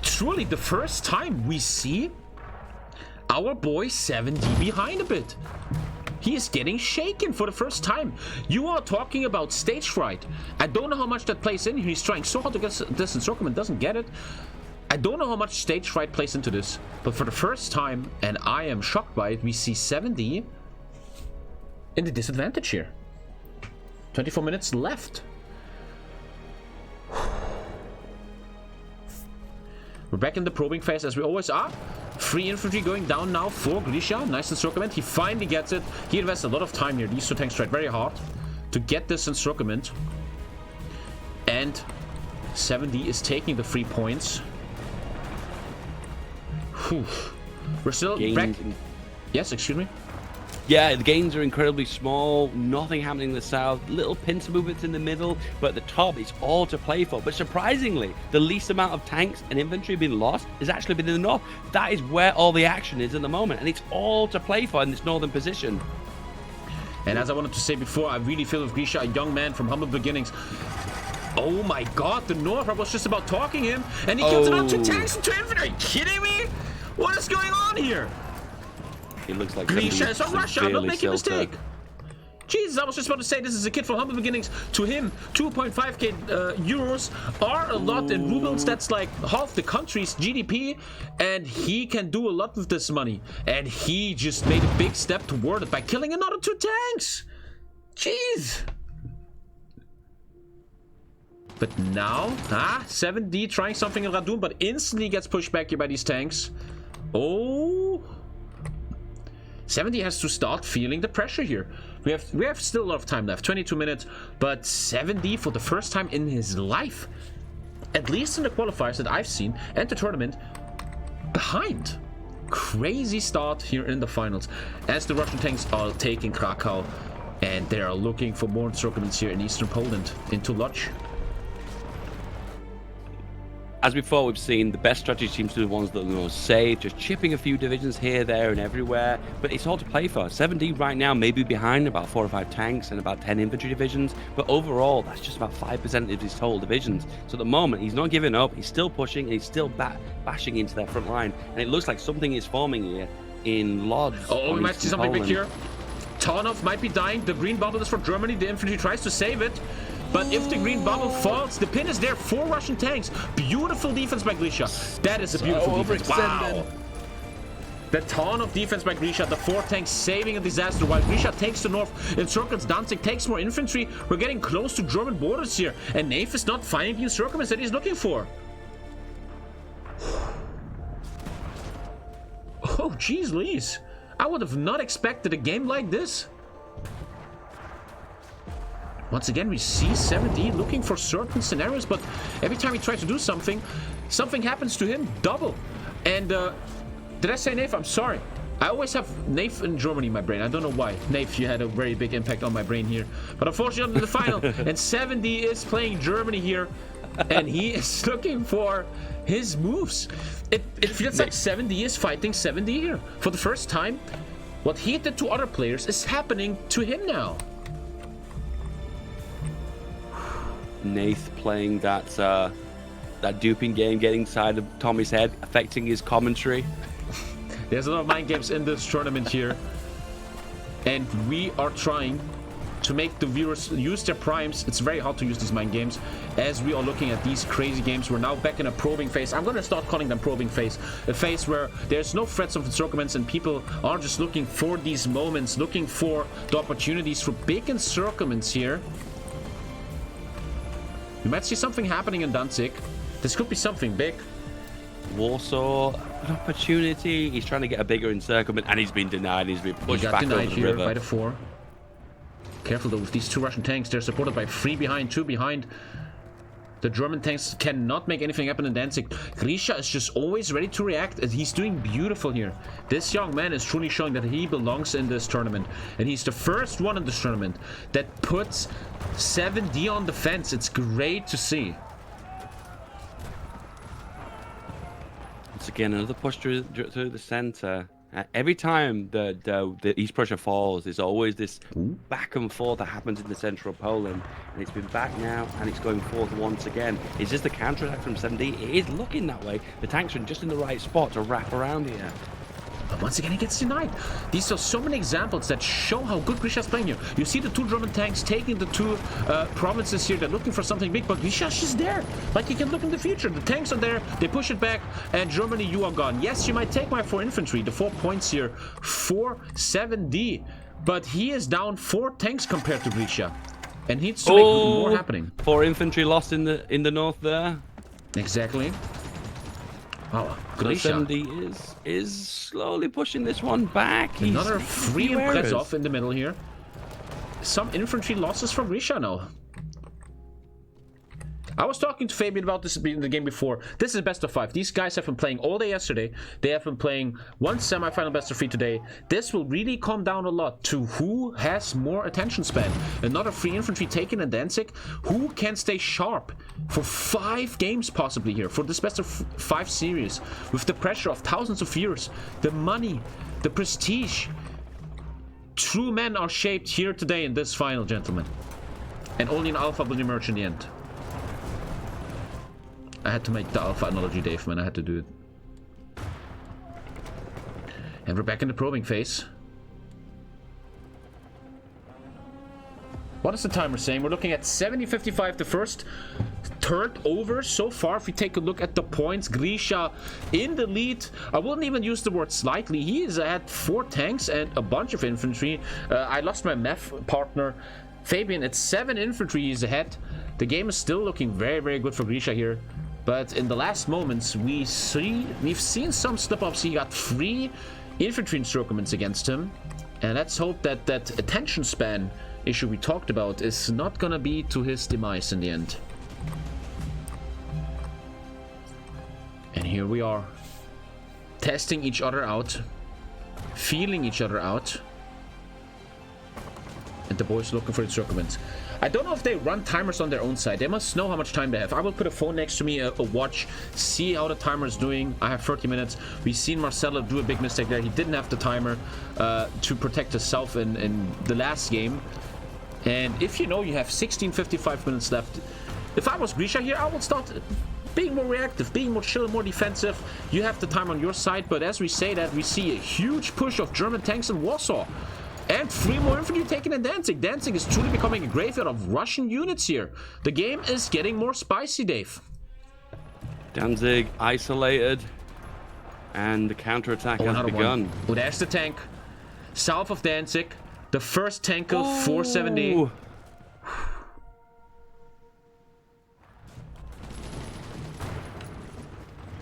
Truly the first time we see our boy 7D behind a bit. He is getting shaken for the first time. You are talking about stage fright. I don't know how much that plays in here. He's trying so hard to get this encirclement, doesn't get it. I don't know how much stage fright plays into this, but for the first time, and I am shocked by it, we see 7D in the disadvantage here. 24 minutes left. We're back in the probing phase as we always are. Free infantry going down now for Grisha. Nice encirclement. He finally gets it. He invests a lot of time here. These 2 tanks tried very hard to get this encirclement. And 7D is taking the 3 points. Whew. We're still back. Yes, excuse me. Yeah, the gains are incredibly small. Nothing happening in the south. Little pincer movements in the middle, but at the top, it's all to play for. But surprisingly, the least amount of tanks and infantry being lost has actually been in the north. That is where all the action is at the moment, and it's all to play for in this northern position. And as I wanted to say before, I really feel with Grisha, a young man from humble beginnings. Oh my god, the north, I was just about talking him, and he kills about 2 tanks and 2 infantry. Are you kidding me? What is going on here? It looks like Grisha is on Russia. I'm not making a mistake. Jesus, I was just about to say this is a kid from humble beginnings. To him, 2.5k euros are a lot in rubles. That's like half the country's GDP, and he can do a lot with this money. And he just made a big step toward it by killing another 2 tanks. Jeez. But now, 7D trying something in Radom, but instantly gets pushed back here by these tanks. Oh. 7D has to start feeling the pressure here. We have still a lot of time left, 22 minutes, but 7D for the first time in his life, at least in the qualifiers that I've seen, and the tournament, behind. Crazy start here in the finals, as the Russian tanks are taking Krakow, and they are looking for more encirclements here in eastern Poland, into Lodz. As before, we've seen the best strategy seems to be the ones that are the most safe, just chipping a few divisions here, there, and everywhere. But it's all to play for. 7D right now may be behind about 4 or 5 tanks and about 10 infantry divisions, but overall, that's just about 5% of his total divisions. So at the moment, he's not giving up. He's still pushing, and he's still bashing into their front line. And it looks like something is forming here in Lodz. Oh, we might see something big here. Tarnov might be dying. The green bubble is for Germany. The infantry tries to save it. But if the green bubble falls, the pin is there. 4 Russian tanks. Beautiful defense by Grisha. That is a beautiful defense. Wow. The ton of defense by Grisha. The 4 tanks saving a disaster while Grisha takes the north. Encircles Danzig, takes more infantry. We're getting close to German borders here. And Nave is not finding the encirclements that he's looking for. Oh, jeez, Lees. I would have not expected a game like this. Once again, we see 7D looking for certain scenarios, but every time he tries to do something, something happens to him double. And did I say Nave? I'm sorry. I always have Nave in Germany in my brain. I don't know why. Nave, you had a very big impact on my brain here. But unfortunately, in the final, and 7D is playing Germany here, and he is looking for his moves. It feels like 7D is fighting 7D here. For the first time, what he did to other players is happening to him now. Nath playing that duping game, getting inside of Tommy's head, affecting his commentary. There's a lot of mind games in this tournament here, and we are trying to make the viewers use their primes. It's very hard to use these mind games as we are looking at these crazy games. We're now back in a probing phase. I'm going to start calling them probing phase. A phase where there's no threats of encirclements and people are just looking for these moments, looking for the opportunities for big encirclements here. You might see something happening in Danzig. This could be something big. Warsaw, an opportunity. He's trying to get a bigger encirclement, and he's been denied. He's been pushed back over the here river. by the 4. Careful though with these 2 Russian tanks. They're supported by 3 behind, 2 behind. The German tanks cannot make anything happen in Danzig. Grisha is just always ready to react, and he's doing beautiful here. This young man is truly showing that he belongs in this tournament. And he's the first one in this tournament that puts 7D on defense. It's great to see. Once again, another push through the center. Every time the East Prussia falls, there's always this back and forth that happens in the center of Poland. And it's been back now, and it's going forth once again. Is this the counterattack from 7D? It is looking that way. The tanks are just in the right spot to wrap around here. But once again, he gets denied. These are so many examples that show how good Grisha is playing here. You see the 2 German tanks taking the 2 provinces here. They're looking for something big, but Grisha's just there. Like he can look in the future. The tanks are there. They push it back, and Germany, you are gone. Yes, you might take my 4 infantry. The 4 points here for 7D. But he is down 4 tanks compared to Grisha. And he needs to make more happening. 4 infantry lost in the north there. Exactly. Oh, Grisha 7D is slowly pushing this one back. Another free press off in the middle here. Some infantry losses for Grisha now. I was talking to Fabian about this in the game before. This is best of 5. These guys have been playing all day yesterday. They have been playing 1 semi-final best of 3 today. This will really come down a lot to who has more attention span. Another free infantry taken in Danzig. Who can stay sharp for 5 games possibly here for this best of 5 series with the pressure of thousands of viewers, the money, the prestige. True men are shaped here today in this final, gentlemen. And only an alpha will emerge in the end. I had to make the alpha analogy, Dave, man. I had to do it. And we're back in the probing phase. What is the timer saying? We're looking at 70-55, the first third over so far. If we take a look at the points, Grisha in the lead. I wouldn't even use the word slightly. He is at 4 tanks and a bunch of infantry. I lost my math partner, Fabian, at 7 infantry. He's ahead. The game is still looking very, very good for Grisha here. But in the last moments, we've seen some slip-ups. He got 3 infantry encirclements against him. And let's hope that that attention span issue we talked about is not gonna be to his demise in the end. And here we are, testing each other out, feeling each other out. And the boys looking for encirclements. I don't know if they run timers on their own side. They must know how much time they have. I will put a phone next to me, a watch, see how the timer is doing. I have 30 minutes. We've seen Marcelo do a big mistake there. He didn't have the timer to protect himself in the last game. And if you know you have 16:55 minutes left, if I was Grisha here, I would start being more reactive, being more chill, more defensive. You have the time on your side, but as we say that, we see a huge push of German tanks in Warsaw. And 3 more infantry taken in Danzig. Danzig is truly becoming a graveyard of Russian units here. The game is getting more spicy, Dave. Danzig isolated. And the counterattack has begun. Oh, there's the tank. South of Danzig. The first tank of 470.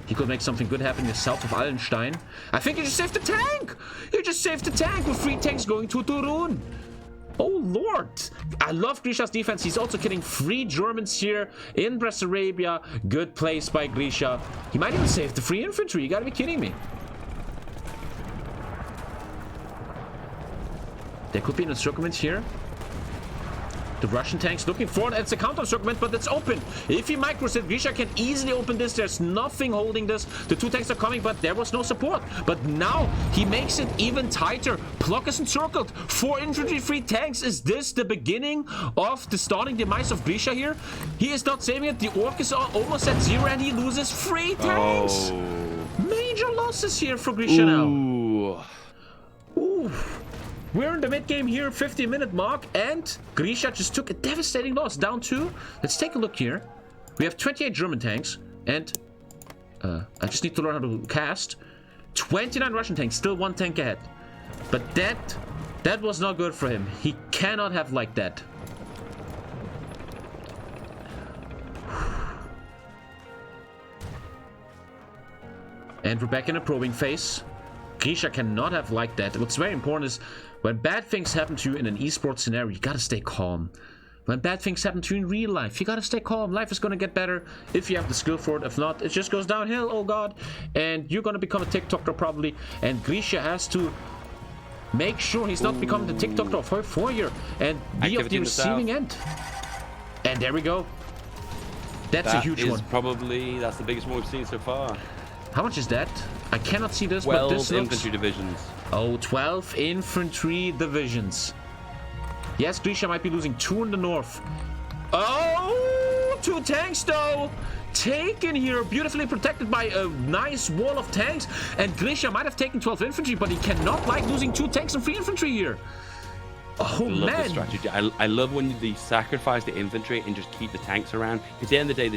He could make something good happen in the south of Allenstein. I think he just saved the tank! He just saved the tank with 3 tanks going to Turun. Oh lord! I love Grisha's defense. He's also killing 3 Germans here in Bessarabia. Good place by Grisha. He might even save the free infantry. You gotta be kidding me. There could be an encirclement here. The Russian tanks looking for it. It's a counter encirclement, but it's open. If he micros it, Grisha can easily open this. There's nothing holding this. The 2 tanks are coming, but there was no support. But now he makes it even tighter. Plock is encircled. 4 infantry, 3 tanks. Is this the beginning of the starting demise of Grisha here? He is not saving it. The orc is almost at 0, and he loses 3 tanks. Major losses here for Grisha now. Ooh. We're in the mid-game here, 50-minute mark, and Grisha just took a devastating loss, down 2. Let's take a look here. We have 28 German tanks, and I just need to learn how to cast. 29 Russian tanks, still 1 tank ahead. But that was not good for him. He cannot have liked that. And we're back in a probing phase. Grisha cannot have liked that. What's very important is when bad things happen to you in an esports scenario, you gotta stay calm. When bad things happen to you in real life, you gotta stay calm. Life is gonna get better if you have the skill for it. If not, it just goes downhill, oh god. And you're gonna become a TikToker probably. And Grisha has to make sure he's not becoming the TikToker of HOI4 here and be of the receiving end. And there we go. That's a huge one. That's the biggest one we've seen so far. How much is that? I cannot see this, but this 12 infantry divisions. Oh, 12 infantry divisions. Yes, Grisha might be losing 2 in the north. Oh, 2 tanks though. Taken here, beautifully protected by a nice wall of tanks. And Grisha might have taken 12 infantry, but he cannot like losing 2 tanks and 3 infantry here. Oh, I love man. the strategy. I love when they sacrifice the infantry and just keep the tanks around. Because at the end of the day, the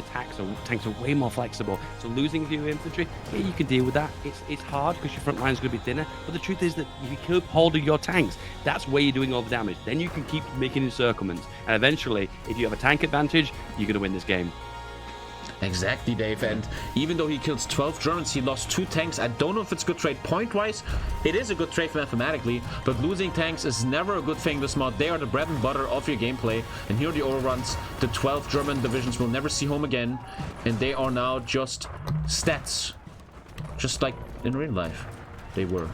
tanks are way more flexible. So losing a few infantry, yeah, you can deal with that. It's hard because your front line is going to be thinner. But the truth is that if you keep holding your tanks, that's where you're doing all the damage. Then you can keep making encirclements. And eventually, if you have a tank advantage, you're going to win this game. Exactly, Dave. And even though he kills 12 Germans, he lost 2 tanks. I don't know if it's a good trade point-wise. It is a good trade mathematically, but losing tanks is never a good thing this mod. They are the bread and butter of your gameplay. And here are the overruns. The 12 German divisions will never see home again. And they are now just stats. Just like in real life, they were.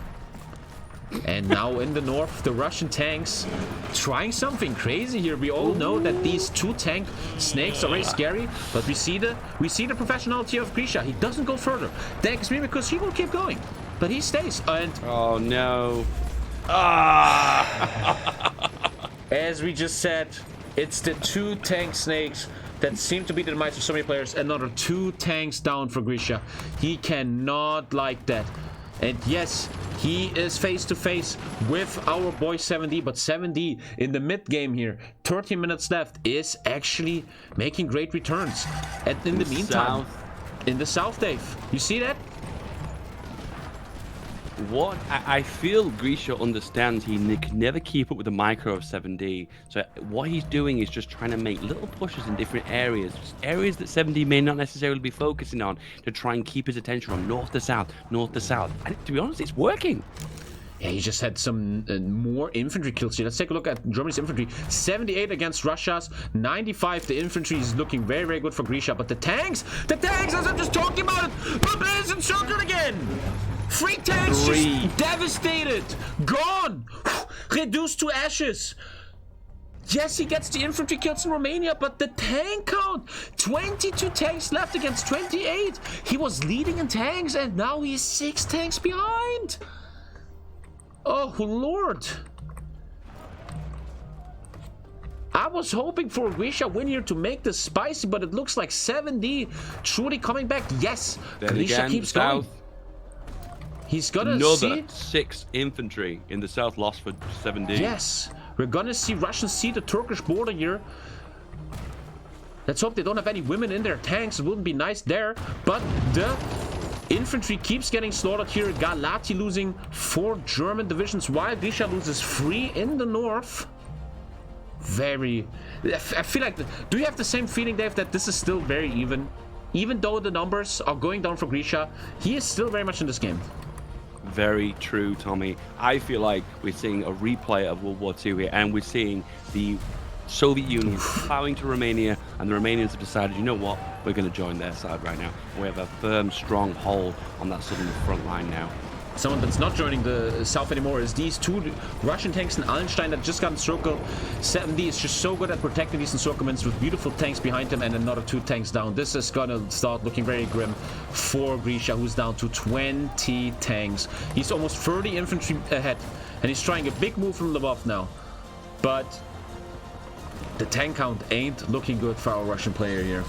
And now in the north, the Russian tanks trying something crazy here. We all know that these 2 tank snakes are very scary, but we see the professionality of Grisha. He doesn't go further. Thanks me, because he will keep going, but he stays. And oh no! As we just said, it's the 2 tank snakes that seem to be the demise of so many players. Another 2 tanks down for Grisha. He cannot like that. And yes, he is face to face with our boy 7D, but 7D in the mid game here, 13 minutes left, is actually making great returns. And in the meantime, in the south, Dave, you see that? What I feel Grisha understands, he can never keep up with the micro of 7D. So what he's doing is just trying to make little pushes in different areas, areas that 7D may not necessarily be focusing on, to try and keep his attention from north to south, north to south. And to be honest, it's working. Yeah, he just had some more infantry kills here. Let's take a look at Germany's infantry. 78 against Russia's 95. The infantry is looking very, very good for Grisha. But the tanks, as I'm just talking about it, the is encircled again. 3 tanks just devastated, gone, reduced to ashes. Yes, he gets the infantry kills in Romania, but the tank count, 22 tanks left against 28. He was leading in tanks, and now he's 6 tanks behind. Oh, Lord. I was hoping for a Grisha win here to make this spicy, but it looks like 7D truly coming back. Yes, Grisha keeps going. He's gonna another 6 infantry in the south lost for 7D. Yes, we're gonna see Russians see the Turkish border here. Let's hope they don't have any women in their tanks. It wouldn't be nice there. But the infantry keeps getting slaughtered here. G.O.A.T losing 4 German divisions, while Grisha loses 3 in the north. I feel like... Do you have the same feeling, Dave, that this is still very even? Even though the numbers are going down for Grisha, he is still very much in this game. Very true, Tommy. I feel like we're seeing a replay of World War II here, and we're seeing the Soviet Union plowing to Romania, and the Romanians have decided, you know what, we're going to join their side right now. We have a firm, strong hold on that southern front line now. Someone that's not joining the south anymore is these 2 Russian tanks in Allenstein that just got encircled. 7D is just so good at protecting these encirclements with beautiful tanks behind him, and another 2 tanks down. This is gonna start looking very grim for Grisha, who's down to 20 tanks. He's almost 30 infantry ahead, and he's trying a big move from Lvov now. But the tank count ain't looking good for our Russian player here.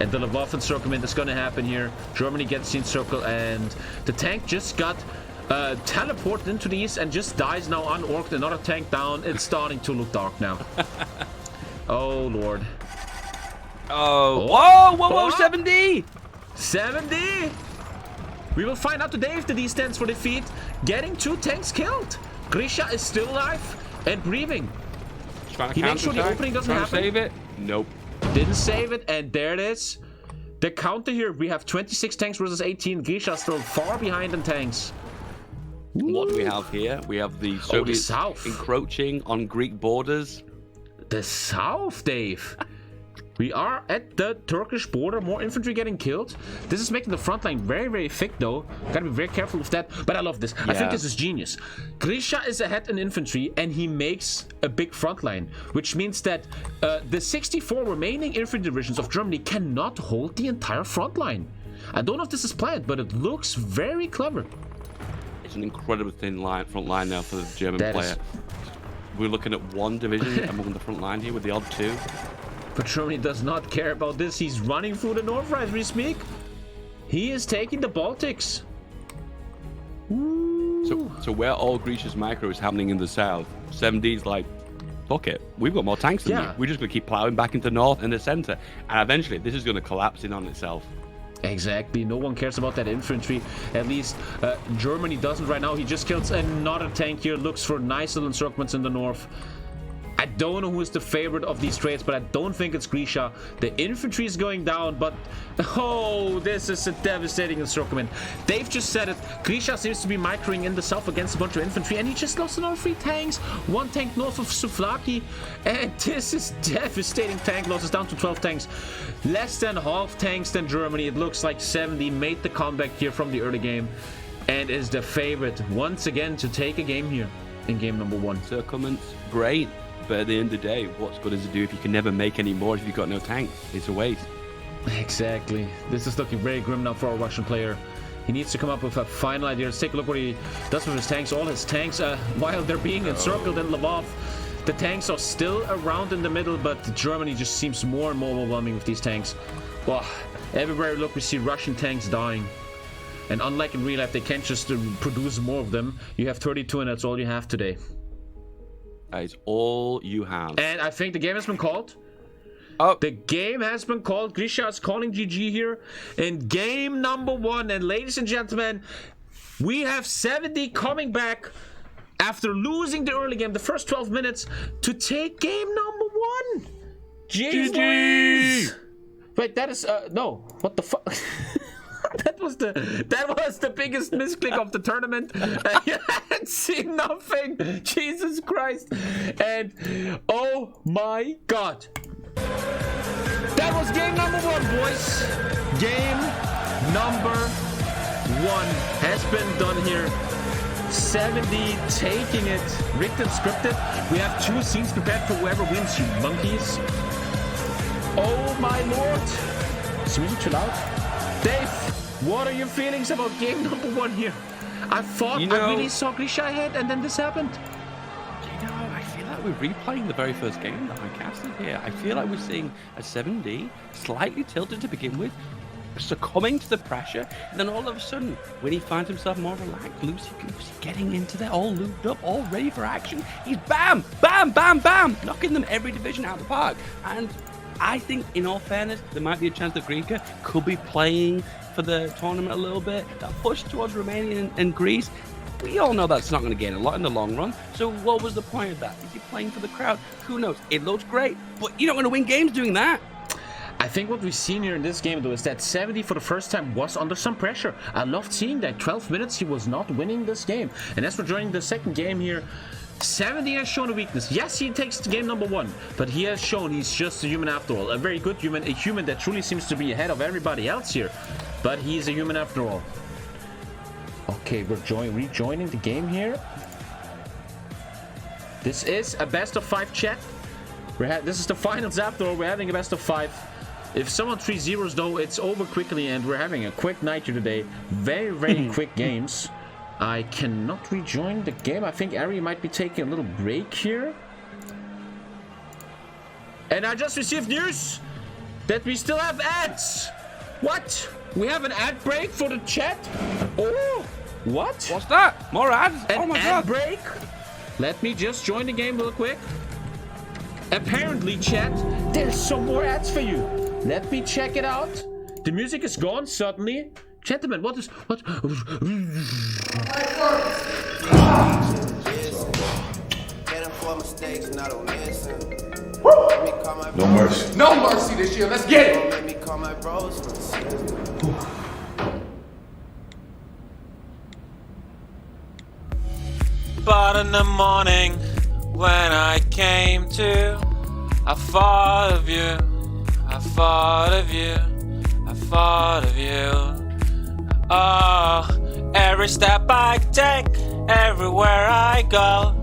And the Lvov encirclement is going to happen here. Germany gets the encircle, and the tank just got teleported into these and just dies now unorked. Another tank down. It's starting to look dark now. Oh, Lord. Oh. Whoa, 70! 70! We will find out today if the D stands for defeat. Getting 2 tanks killed. Grisha is still alive and breathing. Trying to He makes sure the opening doesn't happen. Save it? Nope. Didn't save it, and there it is. The counter here, we have 26 tanks versus 18. Grisha still far behind in tanks. What do we have here? We have the Soviets south. encroaching on Greek borders. The south, Dave. We are at the Turkish border. More infantry getting killed. This is making the front line very, very thick, though. Gotta be very careful with that. But I love this. I think this is genius. Grisha is ahead in infantry, and he makes a big front line, which means that the 64 remaining infantry divisions of Germany cannot hold the entire front line. I don't know if this is planned, but it looks very clever. It's an incredibly thin front line now for the German player. We're looking at 1 division among the front line here with the odd 2. But Germany does not care about this. He's running through the north as we speak. He is taking the Baltics. So where all Grisha's micro is happening in the south, 7D's like, fuck it. We've got more tanks than you. We're just going to keep plowing back into north and the center. And eventually, this is going to collapse in on itself. Exactly. No one cares about that infantry. At least Germany doesn't right now. He just kills another tank here. Looks for nice little encirclements in the north. I don't know who is the favorite of these trades, but I don't think it's Grisha. The infantry is going down, but oh, this is a devastating encirclement. They've just said it. Grisha seems to be microing in the south against a bunch of infantry, and he just lost another 3 tanks. 1 tank north of Souvlaki, and this is devastating tank losses, down to 12 tanks. Less than half tanks than Germany. It looks like 70 made the comeback here from the early game and is the favorite once again to take a game here in game number 1. Encirclements, great. But at the end of the day, what's good is to do if you can never make any more if you've got no tanks? It's a waste. Exactly. This is looking very grim now for our Russian player. He needs to come up with a final idea. Let's take a look what he does with his tanks. All his tanks, while they're being encircled in Lvov, the tanks are still around in the middle, but Germany just seems more and more overwhelming with these tanks. Well, everywhere we look, we see Russian tanks dying. And unlike in real life, they can't just produce more of them. You have 32, and that's all you have today. That is all you have. And I think the game has been called. Oh. The game has been called. Grisha is calling GG here in game number 1. And ladies and gentlemen, we have 70 coming back after losing the early game, the first 12 minutes, to take game number 1. GG! Wait, that is no. What the fuck? That was the biggest misclick of the tournament. I had seen nothing. Jesus Christ. And oh my god. That was game number 1, boys. Game number 1 has been done here. 70 taking it. Rigged and scripted. We have 2 scenes prepared for whoever wins, you monkeys. Oh my lord. Is music too loud? Dave, what are your feelings about game number 1 here? I thought I really saw Grisha ahead, and then this happened. I feel like we're replaying the very first game that I casted here. I feel like we're seeing a 7D slightly tilted to begin with, succumbing to the pressure, and then all of a sudden, when he finds himself more relaxed, Lucy getting into there, all lubed up, all ready for action. He's bam, bam, bam, bam, knocking them every division out of the park. And I think, in all fairness, there might be a chance that Grisha could be playing for the tournament a little bit. That push towards Romania and Greece, we all know that's not going to gain a lot in the long run. So what was the point of that? Is he playing for the crowd? Who knows? It looks great, but you're not going to win games doing that. I think what we've seen here in this game, though, is that 70 for the first time was under some pressure. I loved seeing that. 12 minutes, he was not winning this game. And as we're joining the second game here, 70 has shown a weakness. Yes, he takes game number 1, but he has shown he's just a human after all. A very good human, a human that truly seems to be ahead of everybody else here. But he's a human after all. Okay, we're rejoining the game here. This is a best of 5 chat. This is the finals after all. We're having a best of 5. If someone 3-0s though, it's over quickly, and we're having a quick night here today. Very, very quick games. I cannot rejoin the game. I think Ari might be taking a little break here. And I just received news that we still have ads. What? We have an ad break for the chat? Oh, What? What's that? More ads? An Oh my ad god. break? Let me just join the game real quick. Apparently, chat, there's some more ads for you. Let me check it out. The music is gone suddenly. Gentlemen, what? No mercy. No mercy this year. Let's get it. But in the morning, when I came to, I thought of you. I thought of you. I thought of you. Oh, every step I take, everywhere I go,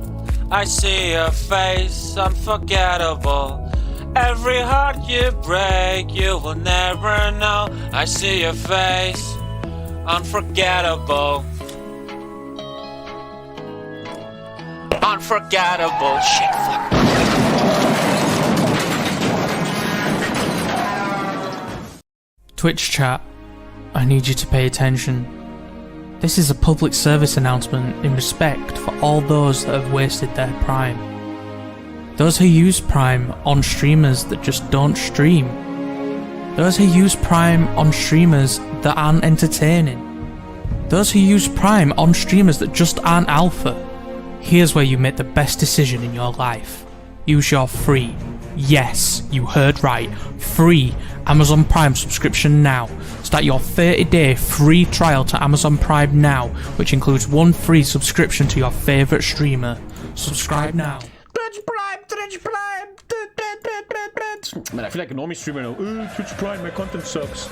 I see your face, unforgettable. Every heart you break, you will never know. I see your face, unforgettable. Unforgettable. Shit, fuck. Twitch chat, I need you to pay attention. This is a public service announcement in respect for all those that have wasted their Prime. Those who use Prime on streamers that just don't stream. Those who use Prime on streamers that aren't entertaining. Those who use Prime on streamers that just aren't alpha. Here's where you make the best decision in your life. Use your free, yes, you heard right, free Amazon Prime subscription now. Start your 30-day free trial to Amazon Prime now, which includes one free subscription to your favourite streamer. Subscribe now. Twitch Prime. Man, I feel like a normie streamer now. Twitch Prime, my content sucks.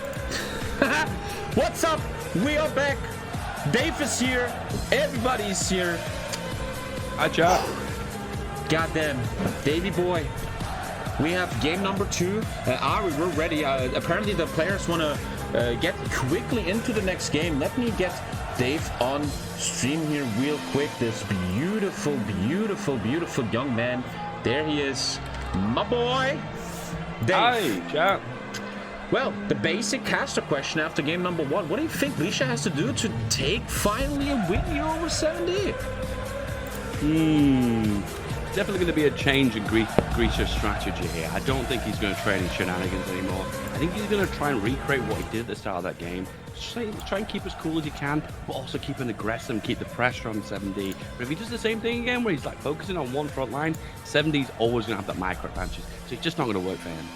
What's up? We are back. Dave is here. Everybody's here. Hi, chat. Goddamn, Davey boy. We have game number 2. Ari, we're ready. Apparently the players want to get quickly into the next game. Let me get Dave on stream here real quick. This beautiful, beautiful, beautiful young man. There he is. My boy, Dave. Hi, chat. Well, the basic caster question after game number 1. What do you think Grisha has to do to take finally a win here over 70? Definitely going to be a change in Grisha's strategy here. I don't think he's going to try any shenanigans anymore. I think he's going to try and recreate what he did at the start of that game. Just try and keep as cool as he can, but also keep an aggressive and keep the pressure on 7D. But if he does the same thing again, where he's like focusing on one front line, 7D's always going to have that micro advantage. So it's just not going to work for him.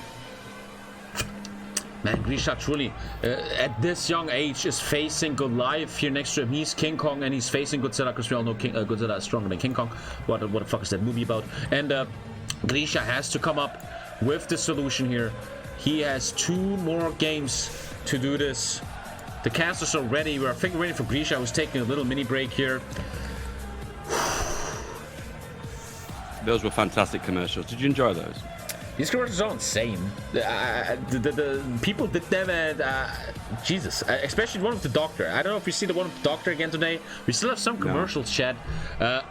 Man, Grisha truly, at this young age, is facing Goliath here next to him. He's King Kong and he's facing Godzilla, because we all know Godzilla is stronger than King Kong. What the fuck is that movie about? And Grisha has to come up with the solution here. He has 2 more games to do this. The casters are ready. We're ready for Grisha, who's taking a little mini break here. Those were fantastic commercials. Did you enjoy those? These commercials are insane. The people did them at Jesus, especially the one with the doctor. I don't know if you see the one with the doctor again today. We still have some commercials, chat.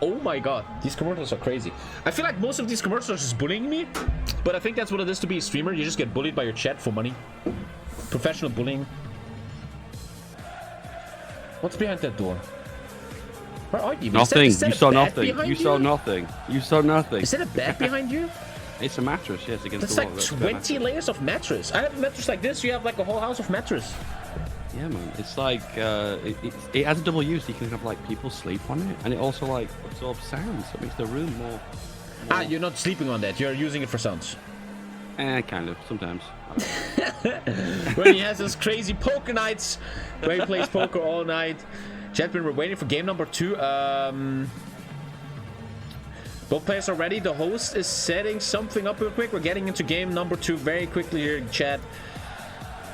Oh my god, these commercials are crazy. I feel like most of these commercials are just bullying me, but I think that's what it is to be a streamer. You just get bullied by your chat for money. Professional bullying. What's behind that door? Where are you? Nothing. Is that You saw a bat nothing. behind You saw nothing. You saw nothing. Is that a bat behind you? It's a mattress, yes, against That's the like wall. 20 layers of mattress. I have a mattress like this. You have like a whole house of mattress. Yeah, man. It's like it has a double use. You can have like people sleep on it, and it also like absorbs sound, so it makes the room more. Ah, you're not sleeping on that. You're using it for sounds. Kind of sometimes. When he has his crazy poker nights, where he plays poker all night. Gentlemen, we're waiting for game number 2. Both players are ready. The host is setting something up real quick. We're getting into game number 2 very quickly here in chat.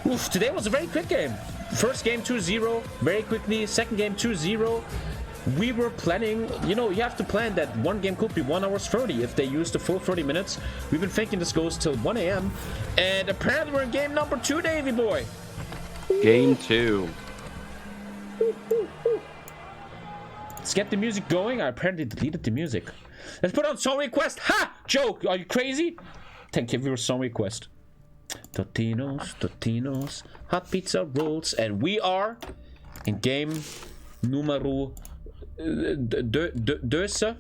Oof, today was a very quick game. First game 2-0 very quickly. Second game 2-0. We were planning, you know, you have to plan that one game could be 1 hour 30 if they use the full 30 minutes. We've been thinking this goes till 1 a.m. And apparently we're in game number 2, Davey boy. Game 2. Let's get the music going. I apparently deleted the music. Let's put on song request. Ha! Joke. Are you crazy? Thank you for your song request. Totinos, hot pizza rolls, and we are in game Numero Döse.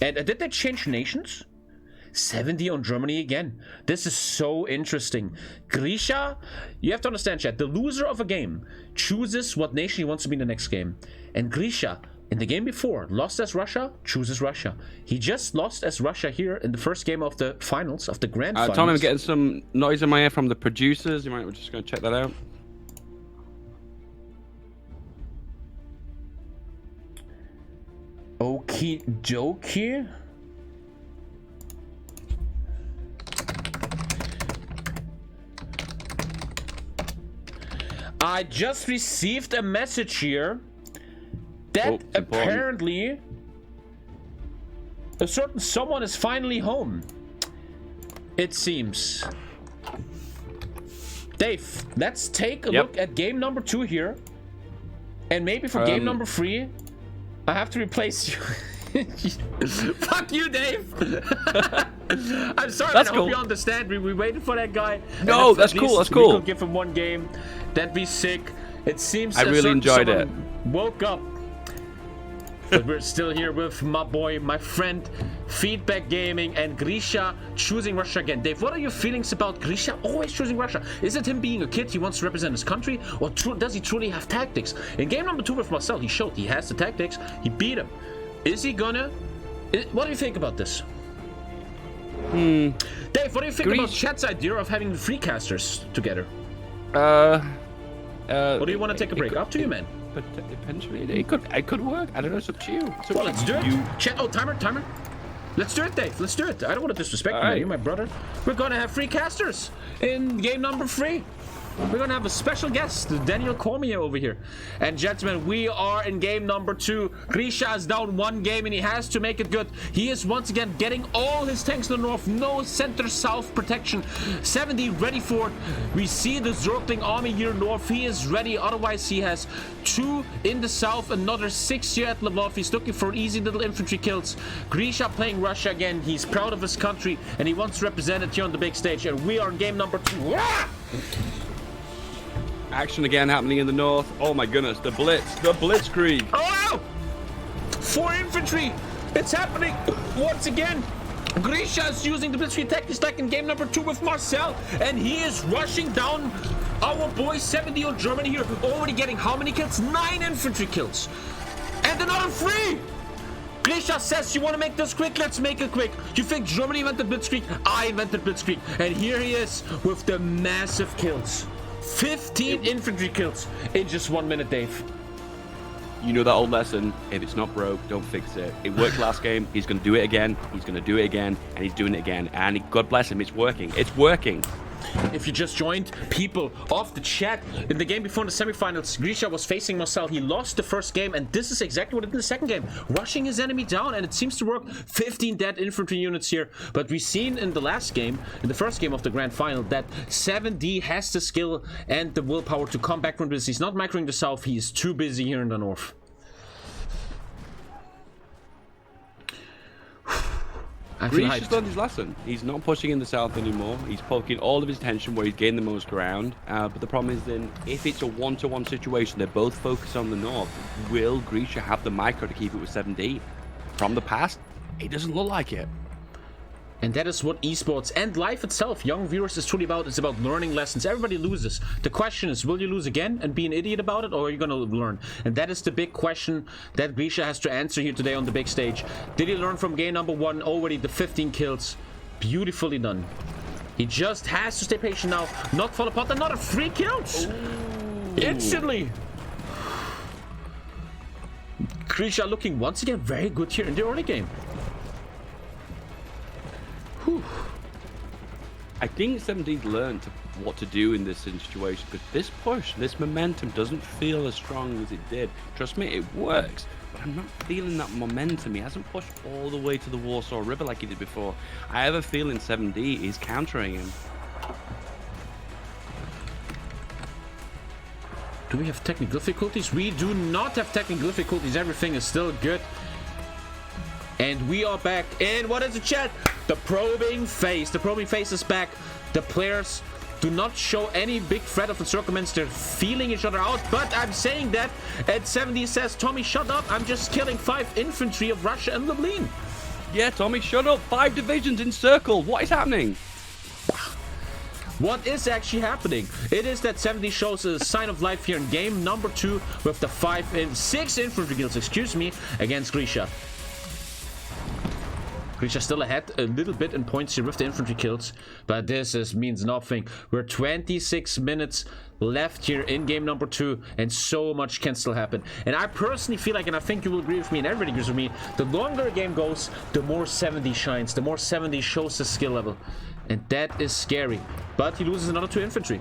And did they change nations? 70 on Germany again. This is so interesting. Grisha, you have to understand, chat, the loser of a game chooses what nation he wants to be in the next game. And Grisha, in the game before, lost as Russia, chooses Russia. He just lost as Russia here in the first game of the finals, of the grand finals. Tommy, I'm getting some noise in my ear from the producers. You might just go check that out. Okie dokie. I just received a message here that apparently a certain someone is finally home. It seems. Dave, let's take a look at game number 2 here. And maybe for game number 3, I have to replace you. Fuck you, Dave. I'm sorry, I hope you understand. We waited for that guy. No, that's cool. That's cool. We could give him one game. That'd be sick. It seems I really enjoyed it. Woke up. But we're still here with my boy, my friend, Feedback Gaming, and Grisha choosing Russia again. Dave, what are your feelings about Grisha always choosing Russia? Is it him being a kid, he wants to represent his country, or does he truly have tactics? In game number 2 with Marcel, he showed he has the tactics. He beat him. Is he gonna? What do you think about this? Dave, what do you think about chat's idea of having the free casters together? Or do you want to take a break? Up to you, man. But eventually, it could work. I don't know. It's up to you. Well, let's do it. Chat. Oh, timer. Let's do it, Dave. Let's do it. I don't want to disrespect you, man. You're my brother. We're gonna have free casters in game number 3. We're gonna have a special guest, Daniel Cormier over here. And gentlemen, we are in game number 2. Grisha is down 1 game and he has to make it good. He is once again getting all his tanks in the north. No center-south protection. 70 ready for it. We see the Zergling army here north. He is ready. Otherwise, he has 2 in the south. Another 6 here at Lvov. He's looking for easy little infantry kills. Grisha playing Russia again. He's proud of his country and he wants to represent it here on the big stage. And we are in game number 2. Action again happening in the north. Oh my goodness, the blitzkrieg. Oh! 4 infantry. It's happening once again. Grisha is using the blitzkrieg tactics like in game number 2 with Marcel, and he is rushing down our boy 70 on Germany here, already getting how many kills? 9 infantry kills. And another 3. Grisha says, you want to make this quick? Let's make it quick. You think Germany invented blitzkrieg? I invented blitzkrieg. And here he is with the massive kills. 15 infantry kills in just 1 minute, Dave. You know that old lesson, if it's not broke, don't fix it. It worked last game, he's going to do it again, he's going to do it again, and he's doing it again. And God bless him, it's working. It's working. If you just joined, people off the chat, in the game before the semifinals, Grisha was facing Marcel. He lost the first game, and this is exactly what he did in the second game. Rushing his enemy down, and it seems to work. 15 dead infantry units here. But we've seen in the last game, in the first game of the grand final, that 7D has the skill and the willpower to come back from this. He's not microing the south. He is too busy here in the north. Grisha's learned his lesson. He's not pushing in the south anymore. He's poking all of his attention where he's gained the most ground. But the problem is then, if it's a 1-to-1 situation, they're both focused on the north. Will Grisha have the micro to keep it with 7D? From the past, it doesn't look like it. And that is what esports and life itself, young viewers, is truly about. It's about learning lessons. Everybody loses. The question is, will you lose again and be an idiot about it, or are you going to learn? And that is the big question that Grisha has to answer here today on the big stage. Did he learn from game number 1? Already the 15 kills. Beautifully done. He just has to stay patient now. Not fall apart. Another 3 kills. Instantly. Grisha looking once again very good here in the early game. Whew. I think 7D's learned what to do in this situation, because this push, this momentum doesn't feel as strong as it did. Trust me, it works, but I'm not feeling that momentum. He hasn't pushed all the way to the Warsaw River like he did before. I have a feeling 7D is countering him. Do we have technical difficulties? We do not have technical difficulties. Everything is still good. And we are back. And what is the chat? The probing phase. The probing phase is back. The players do not show any big threat of encirclements. They're feeling each other out. But I'm saying that, and 70 says, Tommy, shut up. I'm just killing 5 infantry of Russia and Lublin. Yeah, Tommy, shut up. 5 divisions encircled. What is happening? What is actually happening? It is that 70 shows a sign of life here in game number 2 with the 6 infantry kills, excuse me, against Grisha. Grisha still ahead a little bit in points here with the infantry kills, but this means nothing. We're 26 minutes left here in game number 2, and so much can still happen. And I personally feel like, and I think you will agree with me, and everybody agrees with me, the longer a game goes, the more 70 shines, the more 70 shows the skill level. And that is scary. But he loses another 2 infantry.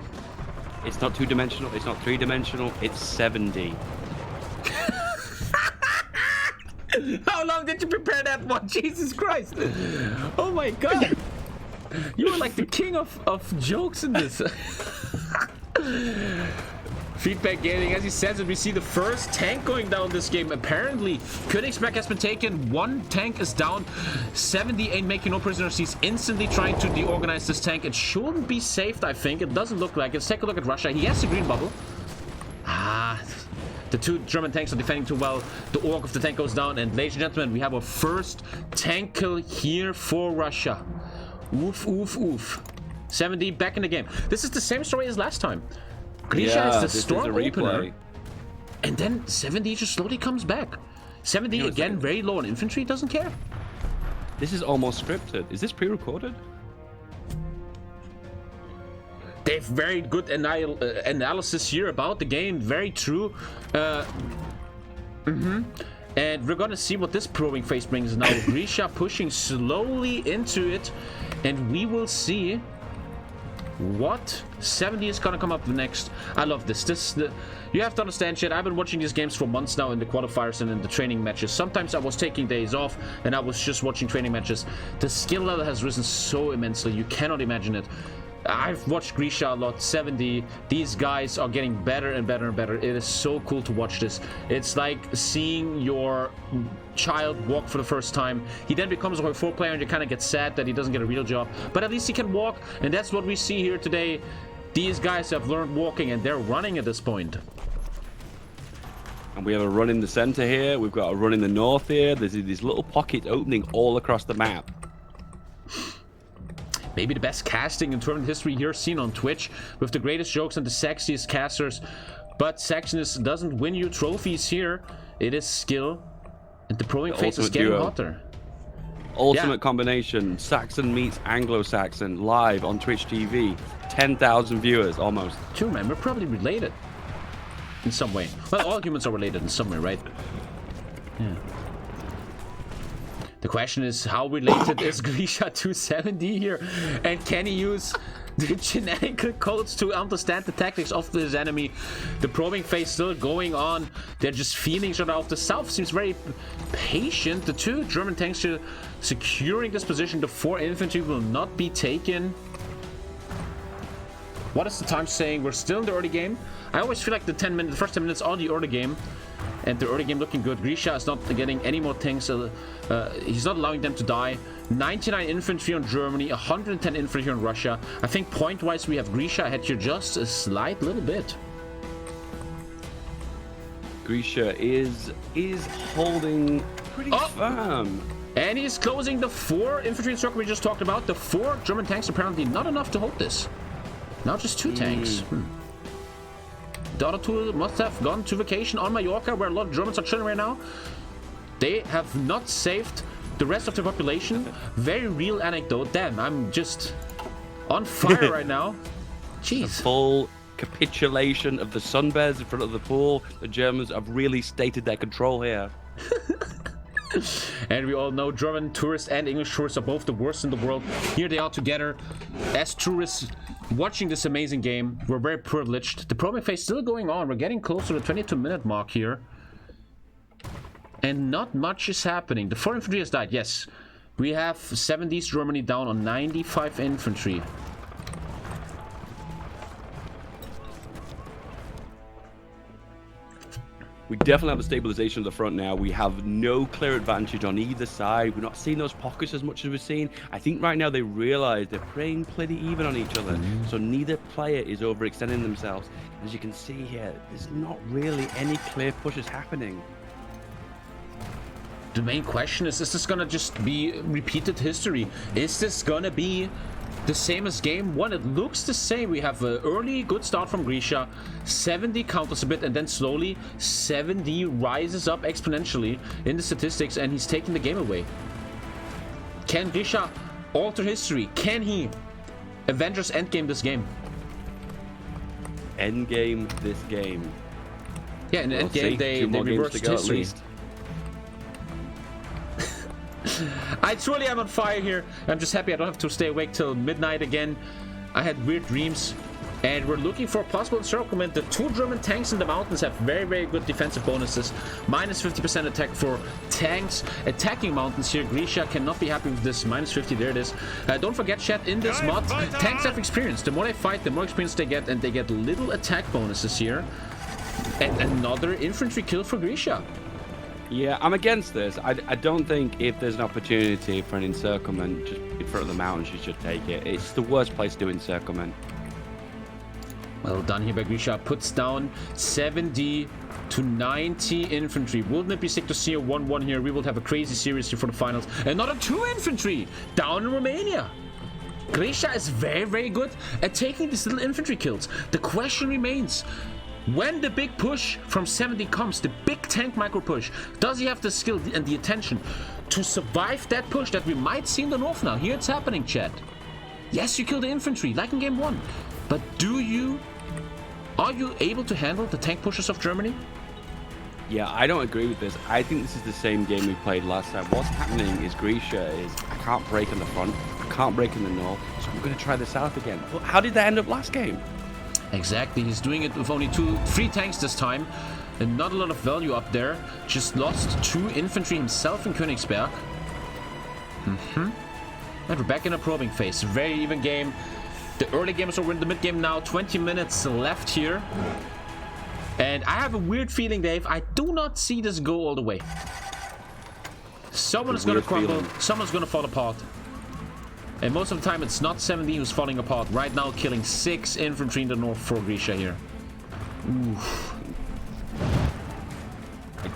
It's not 2-dimensional, it's not 3-dimensional, it's 70. How long did you prepare that one? Jesus Christ. Oh my god. You were like the king of jokes in this. Feedback gaming, as he says it, we see the first tank going down this game. Apparently, Königsberg has been taken. 1 tank is down. 70 ain't making no prisoners. He's instantly trying to deorganize this tank. It shouldn't be saved, I think. It doesn't look like it. Let's take a look at Russia. He has the green bubble. The 2 German tanks are defending too well. The orc of the tank goes down. And ladies and gentlemen, we have our first tank kill here for Russia. Oof, oof, oof. 70 back in the game. This is the same story as last time. Grisha has the strong opener, and then 70 just slowly comes back. 70 again, very low on infantry, doesn't care. This is almost scripted. Is this pre-recorded? They have very good analysis here about the game, very true. And we're gonna see what this probing phase brings now. Grisha pushing slowly into it, and we will see what 70 is gonna come up next. I love this. You have to understand, shit. I've been watching these games for months now in the qualifiers and in the training matches. Sometimes I was taking days off and I was just watching training matches. The skill level has risen so immensely. You cannot imagine it. I've watched Grisha a lot. 70. These guys are getting better and better and better. It is so cool to watch this. It's like seeing your child walk for the first time. He then becomes a HOI4 player and you kind of get sad that he doesn't get a real job. But at least he can walk, and that's what we see here today. These guys have learned walking and they're running at this point. And we have a run in the center here. We've got a run in the north here. There's these little pockets opening all across the map. Maybe the best casting in tournament history here seen on Twitch, with the greatest jokes and the sexiest casters. But sexiness doesn't win you trophies here. It is skill. And the probing phase is getting hotter. Ultimate combination. Saxon meets Anglo-Saxon live on Twitch TV. 10,000 viewers almost. True, man. We're probably related in some way. Well, all humans are related in some way, right? Yeah. The question is, how related is Grisha to 70 here? And can he use the genetic codes to understand the tactics of his enemy? The probing phase still going on. They're just feeling each other out. The south seems very patient. The 2 German tanks are securing this position. The 4 infantry will not be taken. What is the time saying? We're still in the early game. I always feel like the first 10 minutes are the early game. And the early game looking good. Grisha is not getting any more tanks. He's not allowing them to die. 99 infantry on Germany, 110 infantry on Russia. I think point-wise we have Grisha ahead here just a slight little bit. Grisha is holding pretty firm. And he's closing the 4 infantry circle we just talked about. The 4 German tanks apparently not enough to hold this. Now just 2 tanks. The other 2 must have gone to vacation on Mallorca, where a lot of Germans are chilling right now. They have not saved the rest of the population. Very real anecdote. Damn, I'm just on fire right now. Jeez. A full capitulation of the sunbears in front of the pool. The Germans have really stated their control here. And we all know German tourists and English tourists are both the worst in the world. Here they are together as tourists watching this amazing game. We're very privileged. The probing phase still going on. We're getting close to the 22-minute mark here. And not much is happening. The 4 infantry has died, yes. We have 70s Germany down on 95 infantry. We definitely have the stabilization of the front now. We have no clear advantage on either side. We're not seeing those pockets as much as we're seeing. I think right now they realize they're playing pretty even on each other. So neither player is overextending themselves. As you can see here, there's not really any clear pushes happening. The main question is this gonna just be repeated history? Is this gonna be the same as game one? It looks the same. We have an early good start from Grisha. 70 counters a bit, and then slowly 70 rises up exponentially in the statistics, and he's taking the game away. Can Grisha alter history? Can he Avengers endgame this game? Endgame this game. Yeah, in the We'll endgame see. they Two more games reversed to go at history. least. I truly am on fire here. I'm just happy I don't have to stay awake till midnight again. I had weird dreams. And we're looking for a possible encirclement. The 2 German tanks in the mountains have very, very good defensive bonuses. Minus 50% attack for tanks attacking mountains here. Grisha cannot be happy with this. Minus 50, there it is. Don't forget, chat, in this mod, tanks have experience. The more they fight, the more experience they get, and they get little attack bonuses here. And another infantry kill for Grisha. Yeah, I'm against this. I don't think if there's an opportunity for an encirclement just in front of the mountains, you should take it. It's the worst place to do encirclement. Well done here by Grisha. Puts down 70 to 90 infantry. Wouldn't it be sick to see a 1-1 here? We will have a crazy series here for the finals. Another 2 infantry down in Romania. Grisha is very, very good at taking these little infantry kills. The question remains, when the big push from 70 comes, the big tank micro push, does he have the skill and the attention to survive that push that we might see in the north now? Here it's happening, chat. Yes, you kill the infantry, like in game 1. But are you able to handle the tank pushes of Germany? Yeah, I don't agree with this. I think this is the same game we played last time. What's happening is Grisha is, I can't break in the front, I can't break in the north, so I'm going to try the south again. Well, how did that end up last game? Exactly, he's doing it with only 3 tanks this time, and not a lot of value up there. Just lost 2 infantry himself in Königsberg. And we're back in a probing phase. Very even game. The early game is over in the mid game now. 20 minutes left here. And I have a weird feeling, Dave. I do not see this go all the way. Someone is going to crumble. Someone's going to fall apart. And most of the time, it's not 70 who's falling apart. Right now, killing 6 infantry in the north for Grisha here. Oof. I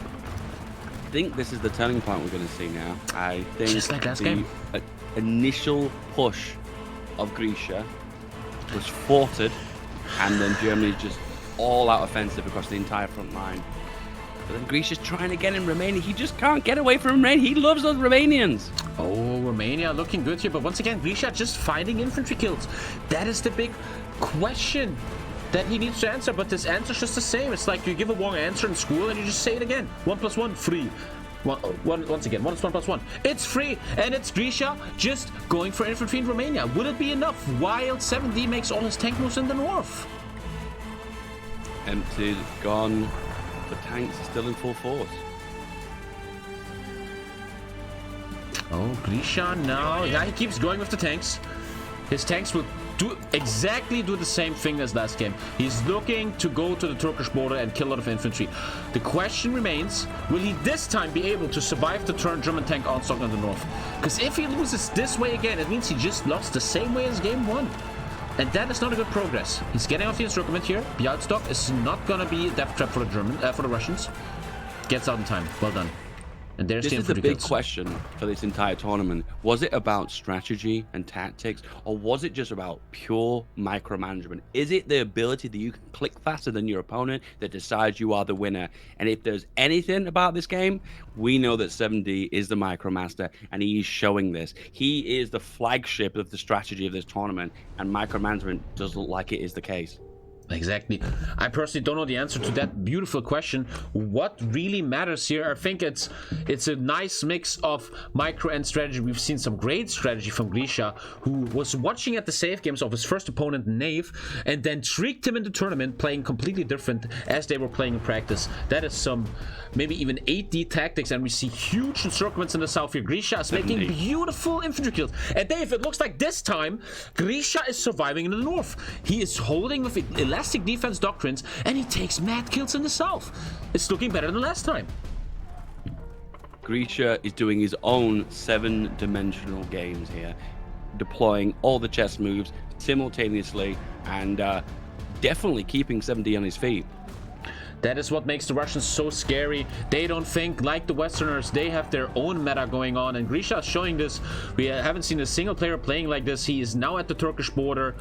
think this is the turning point we're going to see now. I think just like last game. Initial push of Grisha was thwarted, and then Germany just all out offensive across the entire front line. But then Grisha's trying again in Romania. He just can't get away from Romania. He loves those Romanians. Oh, Romania looking good here, but once again, Grisha just finding infantry kills. That is the big question that he needs to answer, but this answer's just the same. It's like you give a wrong answer in school and you just say it again. 1 + 1, 3. Once again, 1 is 1 + 1. It's free, and it's Grisha just going for infantry in Romania. Would it be enough while 7D makes all his tank moves in the north? Emptied, gone. The tanks are still in full force. Oh, Grisha now. Yeah, he keeps going with the tanks. His tanks will do the same thing as last game. He's looking to go to the Turkish border and kill a lot of infantry. The question remains, will he this time be able to survive the turn German tank onslaught in the north? Because if he loses this way again, it means he just lost the same way as game 1. And that is not a good progress. He's getting off the encirclement here. Bialystok is not going to be a death trap for the Russians. Gets out in time. Well done. And there's this is the big question for this entire tournament. Was it about strategy and tactics, or was it just about pure micromanagement? Is it the ability that you can click faster than your opponent that decides you are the winner? And if there's anything about this game, we know that 7D is the micromaster, and he is showing this. He is the flagship of the strategy of this tournament, and micromanagement doesn't look like it is the case. Exactly. I personally don't know the answer to that beautiful question. What really matters here? I think it's a nice mix of micro and strategy. We've seen some great strategy from Grisha, who was watching at the save games of his first opponent, Knave, and then tricked him in the tournament, playing completely different as they were playing in practice. That is some maybe even 8D tactics, and we see huge encirclements in the south here. Grisha is making beautiful infantry kills. And Dave, it looks like this time Grisha is surviving in the north. He is holding with 11 classic defense doctrines, and he takes mad kills in the south. It's looking better than last time. Grisha is doing his own 7-dimensional games here, deploying all the chess moves simultaneously and definitely keeping 7D on his feet. That is what makes the Russians so scary. They don't think like the Westerners. They have their own meta going on, and Grisha is showing this. We haven't seen a single player playing like this. He is now at the Turkish border,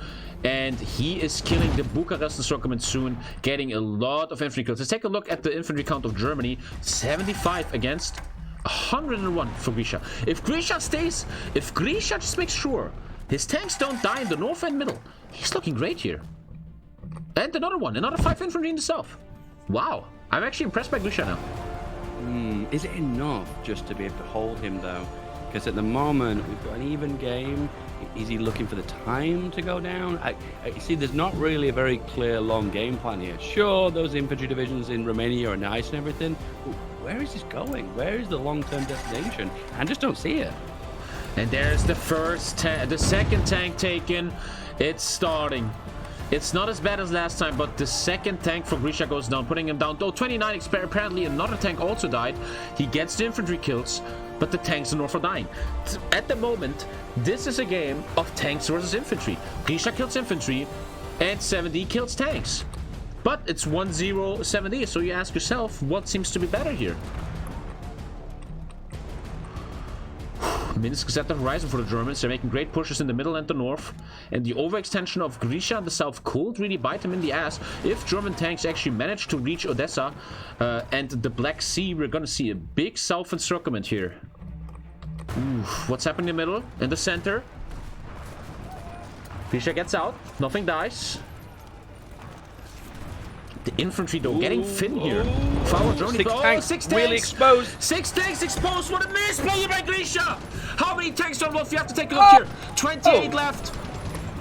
and he is killing the Bucharest encirclement soon, getting a lot of infantry kills. Let's take a look at the infantry count of Germany. 75 against 101 for Grisha. If Grisha stays, if Grisha just makes sure his tanks don't die in the north and middle, he's looking great here. And another 5 infantry in the south. Wow, I'm actually impressed by Grisha now. Is it enough just to be able to hold him though? Because at the moment we've got an even game. Is he looking for the time to go down? I see there's not really a very clear long game plan here. Sure, those infantry divisions in Romania are nice and everything. But where is this going? Where is the long-term destination? I just don't see it. And there's the second tank taken. It's starting. It's not as bad as last time, but the second tank for Grisha goes down, putting him down. Oh, 29 apparently another tank also died. He gets the infantry kills, but the tanks in north are dying. At the moment, this is a game of tanks versus infantry. Grisha kills infantry, and 7D kills tanks. But it's 1-0 7D, so you ask yourself, what seems to be better here? Minsk is at the horizon for the Germans. They're making great pushes in the middle and the north. And the overextension of Grisha in the south could really bite them in the ass. If German tanks actually manage to reach Odessa and the Black Sea, we're going to see a big south encirclement here. Ooh, what's happening in the middle? In the center? Grisha gets out. Nothing dies. The infantry, though, getting thin here. Follow Germany. Six tanks really exposed. 6 tanks exposed. What a misplay by Grisha! How many tanks on Wolf? You have to take a look here. 28 left.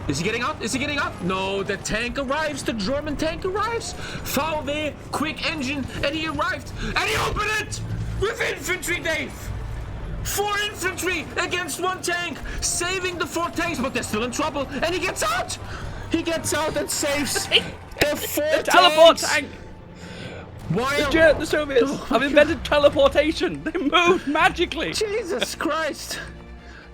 Is he getting out? Is he getting out? No, the tank arrives. The German tank arrives. VW, quick engine, and he arrived. And he opened it with infantry, Dave. 4 infantry against 1 tank, saving the 4 tanks, but they're still in trouble. And he gets out. He gets out and saves the 4 teleport tanks. tank. Why The Soviets have invented teleportation. They move magically. Jesus Christ.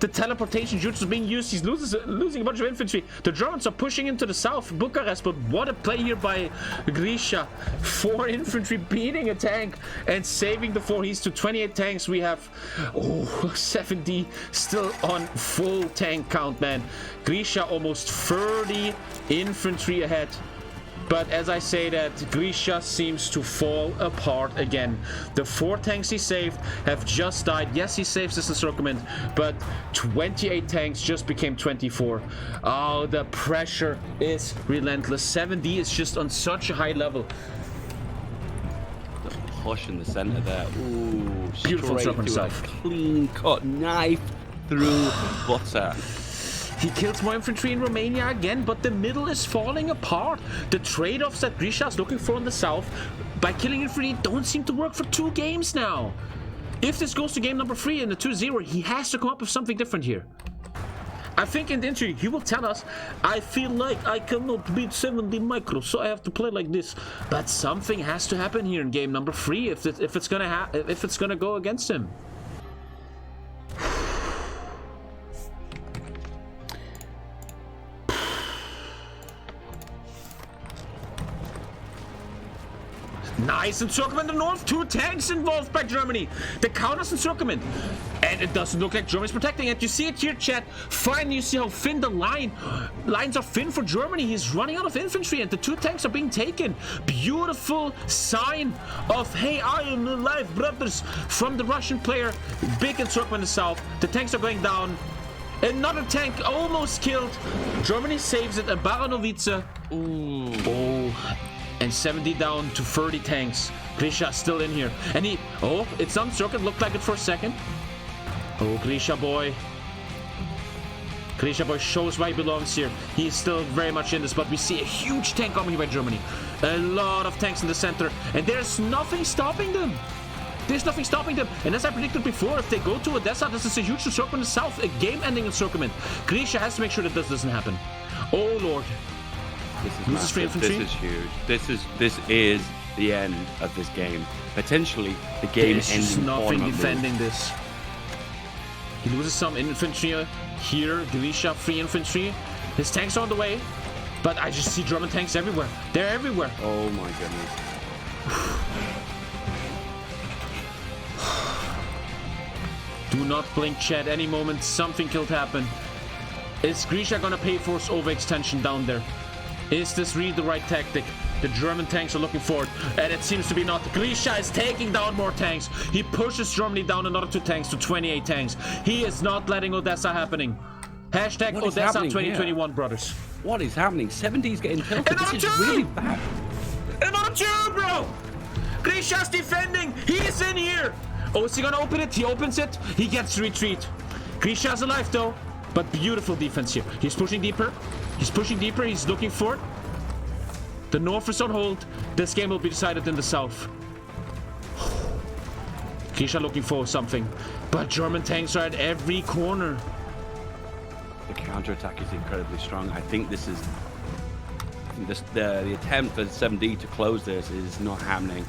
The teleportation jutsu is being used. He's losing a bunch of infantry. The Germans are pushing into the south, Bucharest, but what a play here by Grisha. 4 infantry beating a tank and saving the 4. He's to 28 tanks. We have 7D still on full tank count, man. Grisha almost 30 infantry ahead. But as I say that, Grisha seems to fall apart again. The 4 tanks he saved have just died. Yes, he saves this encirclement, but 28 tanks just became 24. Oh, the pressure is relentless. 7D is just on such a high level. The push in the center there. Ooh, beautiful straight through a clean-cut knife through butter. He kills more infantry in Romania again, but the middle is falling apart. The trade-offs that Grisha is looking for in the south by killing infantry don't seem to work for 2 games now. If this goes to game number 3 in the 2-0, he has to come up with something different here. I think in the interview he will tell us, I feel like I cannot beat 7D micro, so I have to play like this. But something has to happen here in game number 3 if it's gonna go against him. Nice encirclement in the north. 2 tanks involved by Germany. The counters encirclement. And it doesn't look like Germany's protecting it. You see it here, chat. Finally, you see how thin the lines are thin for Germany. He's running out of infantry and the 2 tanks are being taken. Beautiful sign of, hey, I am alive, brothers, from the Russian player. Big encirclement in the south. The tanks are going down. Another tank almost killed. Germany saves it. A Baranovice. Ooh. Oh. And 70 down to 30 tanks. Grisha still in here. And he... Oh, it's on circuit. Looked like it for a second. Oh, Grisha boy. Grisha boy shows why he belongs here. He's still very much in this, but we see a huge tank coming by Germany. A lot of tanks in the center. And there's nothing stopping them. There's nothing stopping them. And as I predicted before, if they go to Odessa, this is a huge encirclement in the south. A game-ending encirclement. Grisha has to make sure that this doesn't happen. Oh, Lord. This is Loses free massive. This infantry. is huge. This is the end of this game. Potentially the game There's just ending nothing tournament move. defending this. He loses some infantry here. Grisha, free infantry. His tanks are on the way. But I just see German tanks everywhere. They're everywhere. Oh my goodness. Do not blink, chat. Any moment, something could happen. Is Grisha gonna pay for his overextension down there? Is this really the right tactic? The German tanks are looking for it, and it seems to be not. Grisha is taking down more tanks. He pushes Germany down another 2 tanks to 28 tanks. He is not letting Odessa happening. Hashtag What is Odessa happening 2021, brothers. What is happening? 70's getting tilted. This is really bad. Another 2, bro! Grisha's defending. He is in here. Oh, is he gonna open it? He opens it. He gets retreat. Grisha's alive though, but beautiful defense here. He's pushing deeper. He's pushing deeper. He's looking for it. The north is on hold. This game will be decided in the south. Grisha looking for something, but German tanks are at every corner. The counterattack is incredibly strong. I think this is the attempt for 7D to close this is not happening.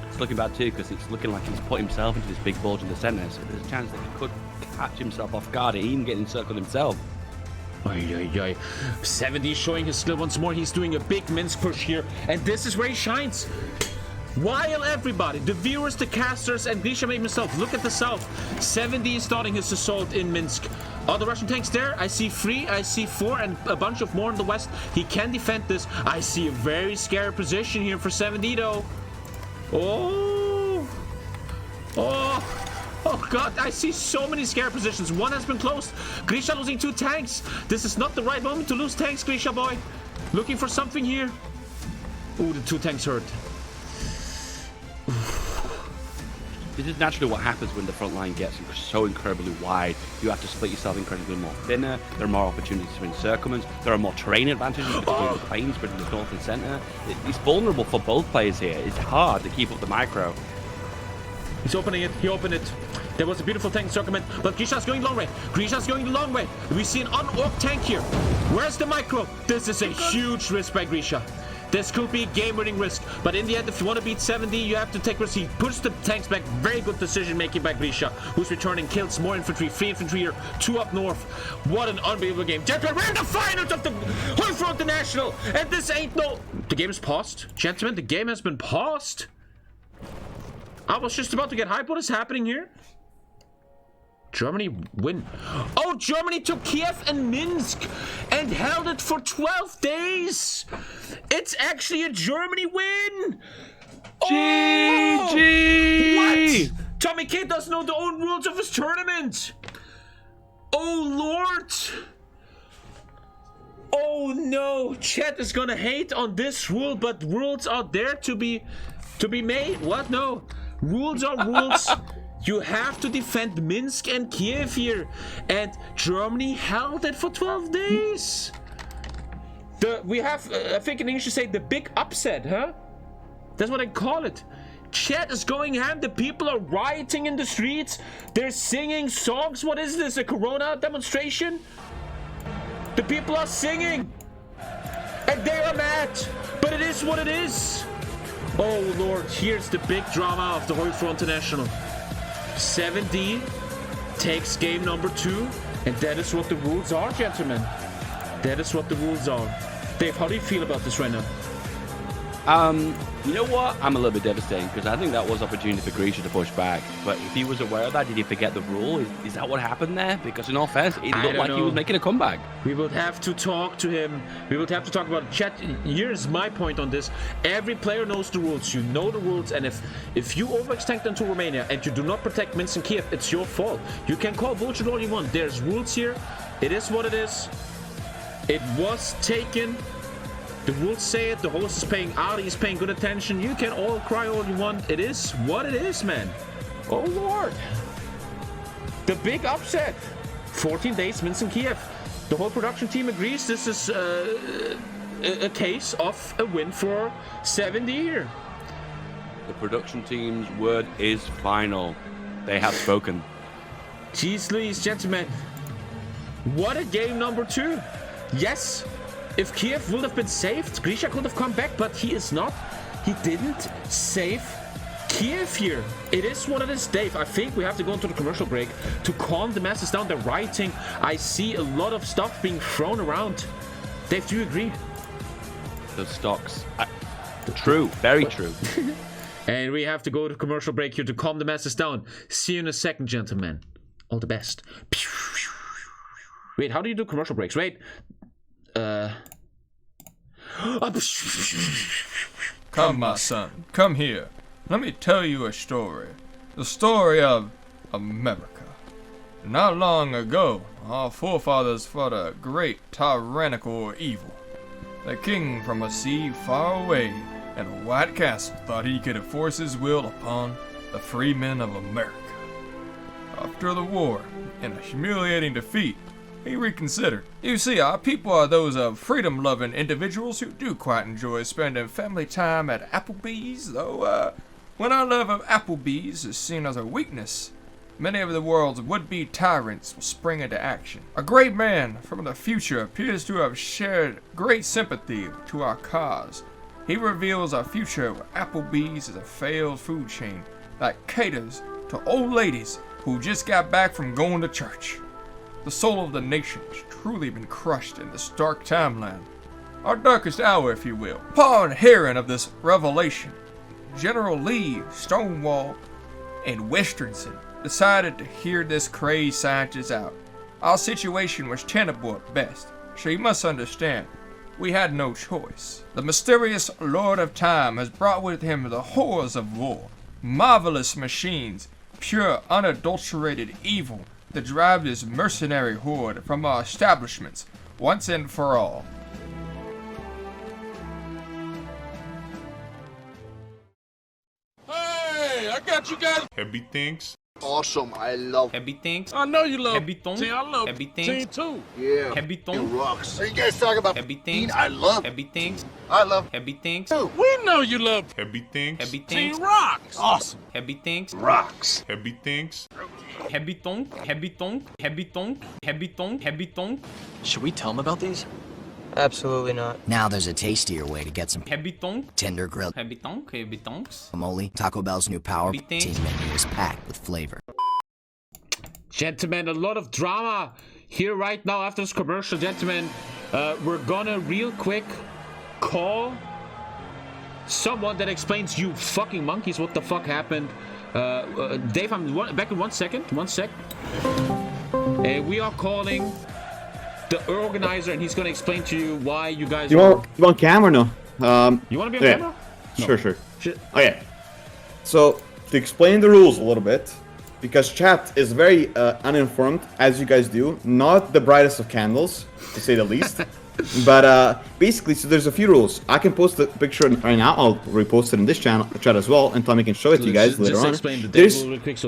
It's looking bad too because it's looking like he's put himself into this big bulge in the center. So there's a chance that he could catch himself off guard and even get encircled himself. 70 showing his skill once more. He's doing a big Minsk push here, and this is where he shines. While everybody, the viewers, the casters, and Grisha made himself look at the south. 70 is starting his assault in Minsk. Are the Russian tanks there? I see 3, I see 4, and a bunch of more in the west. He can defend this. I see a very scary position here for 70 though. Oh god, I see so many scare positions. One has been closed. Grisha losing 2 tanks. This is not the right moment to lose tanks, Grisha boy. Looking for something here. Ooh, the 2 tanks hurt. This is naturally what happens when the front line gets so incredibly wide. You have to split yourself incredibly more thinner. There are more opportunities for encirclements. There are more terrain advantages between the plains, between the north and center. It's vulnerable for both players here. It's hard to keep up the micro. He's opening it. He opened it. There was a beautiful tank encirclement, but Grisha's going long way. Grisha's going the long way. We see an unorked tank here. Where's the micro? This is a huge risk by Grisha. This could be a game-winning risk, but in the end, if you want to beat 70, you have to take risk. He pushed the tanks back. Very good decision-making by Grisha, who's returning kills, more infantry, 3 infantry here, 2 up north. What an unbelievable game. Gentlemen, we're in the finals of the HOI4 International, and this ain't no... The game is paused. Gentlemen, the game has been paused. I was just about to get hype. What is happening here? Germany win. Oh, Germany took Kiev and Minsk and held it for 12 days. It's actually a Germany win. GG! What? TommyKay doesn't know the own rules of his tournament. Oh, Lord. Oh, no. Chat is gonna hate on this rule, but rules are there to be made. What? No. Rules are rules. You have to defend Minsk and Kiev here. And Germany held it for 12 days. We have, I think in English you say the big upset, huh? That's what I call it. Chat is going ham. The people are rioting in the streets. They're singing songs. What is this, a Corona demonstration? The people are singing. And they are mad. But it is what it is. Oh, Lord. Here's the big drama of the HOI4 International. 7D takes game number 2, and that is what the rules are, gentlemen. That is what the rules are. Dave, how do you feel about this right now? You know what? I'm a little bit devastated because I think that was opportunity for Grisha to push back. But if he was aware of that, did he forget the rule? Is that what happened there? Because in all fairness, it looked like he was making a comeback. We will have to talk to him. We will have to talk about chat. Here's my point on this. Every player knows the rules. You know the rules, and if you overextend into Romania and you do not protect Minsk and Kiev, it's your fault. You can call bullshit all you want. There's rules here. It is what it is. It was taken. The rules say it. The host is paying. Ali is paying good attention. You can all cry all you want. It is what it is, man. Oh, Lord. The big upset. 14 days, Minsk and Kiev. The whole production team agrees this is a case of a win for 70 here. The production team's word is final. They have spoken. Jeez Louise, gentlemen. What a game number 2. Yes, If Kiev would have been saved, Grisha could have come back, but he is not. He didn't save Kiev here. It is what it is, Dave. I think we have to go into the commercial break to calm the masses down. They're rioting. I see a lot of stuff being thrown around. Dave, do you agree? The stocks. True. Very true. And we have to go to commercial break here to calm the masses down. See you in a second, gentlemen. All the best. Wait, how do you do commercial breaks? Wait. Come, my son. Come here. Let me tell you a story. The story of America. Not long ago, our forefathers fought a great tyrannical evil. The king from a sea far away in a white castle thought he could enforce his will upon the free men of America. After the war, in a humiliating defeat, he reconsidered. You see, our people are those of freedom-loving individuals who do quite enjoy spending family time at Applebee's, though, when our love of Applebee's is seen as a weakness, many of the world's would-be tyrants will spring into action. A great man from the future appears to have shared great sympathy to our cause. He reveals our future where Applebee's is a failed food chain that caters to old ladies who just got back from going to church. The soul of the nation has truly been crushed in this dark timeline. Our darkest hour, if you will. Upon hearing of this revelation, General Lee, Stonewall, and Westernson decided to hear this crazed scientist out. Our situation was tenable at best, so you must understand, we had no choice. The mysterious Lord of Time has brought with him the horrors of war, marvelous machines, pure unadulterated evil that drive this mercenary horde from our establishments once and for all. Hey, I got you guys. Heavy things. Awesome, I love Heavy things. I know you love Heavy things. See, I love Heavy things. Teen too. Yeah. Heavy It things. rocks. So you guys talk about Heavy things. I love Heavy things. I love Heavy things. too. We know you love Heavy things. Heavy Teen things. rocks. Awesome. Heavy things. Rocks. Heavy things. Heavy tongue. Heavy tongue. Heavy tongue. Heavy tongue. Heavy tongue. Should we tell him about these? Absolutely not. Now there's a tastier way to get some Heavy tongue. tender grilled Heavy tongue. Heavy tongues. guacamole. Taco Bell's new power Heavy things. protein menu is packed with flavor. Gentlemen, a lot of drama here right now after this commercial, gentlemen. We're gonna real quick call someone that explains, you fucking monkeys, what the fuck happened. Dave, I'm back in 1 second. 1 sec. We are calling the organizer, and he's gonna explain to you why you guys. You want camera? No. You want to be on camera? No. Sure. Okay. So to explain the rules a little bit, because chat is very uninformed, as you guys do, not the brightest of candles, to say the least. But basically, so there's a few rules. I can post the picture right now. I'll repost it in this chat as well, and Tommy can show it to you guys later on.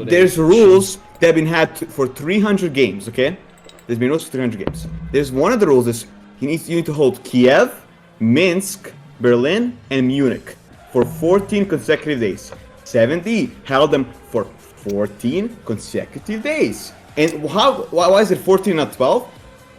There's rules that have been had for 300 games. Okay, there's been rules for 300 games. There's one of the rules is you need to hold Kiev, Minsk, Berlin, and Munich for 14 consecutive days. 70 held them for 14 consecutive days. And why is it 14 not 12?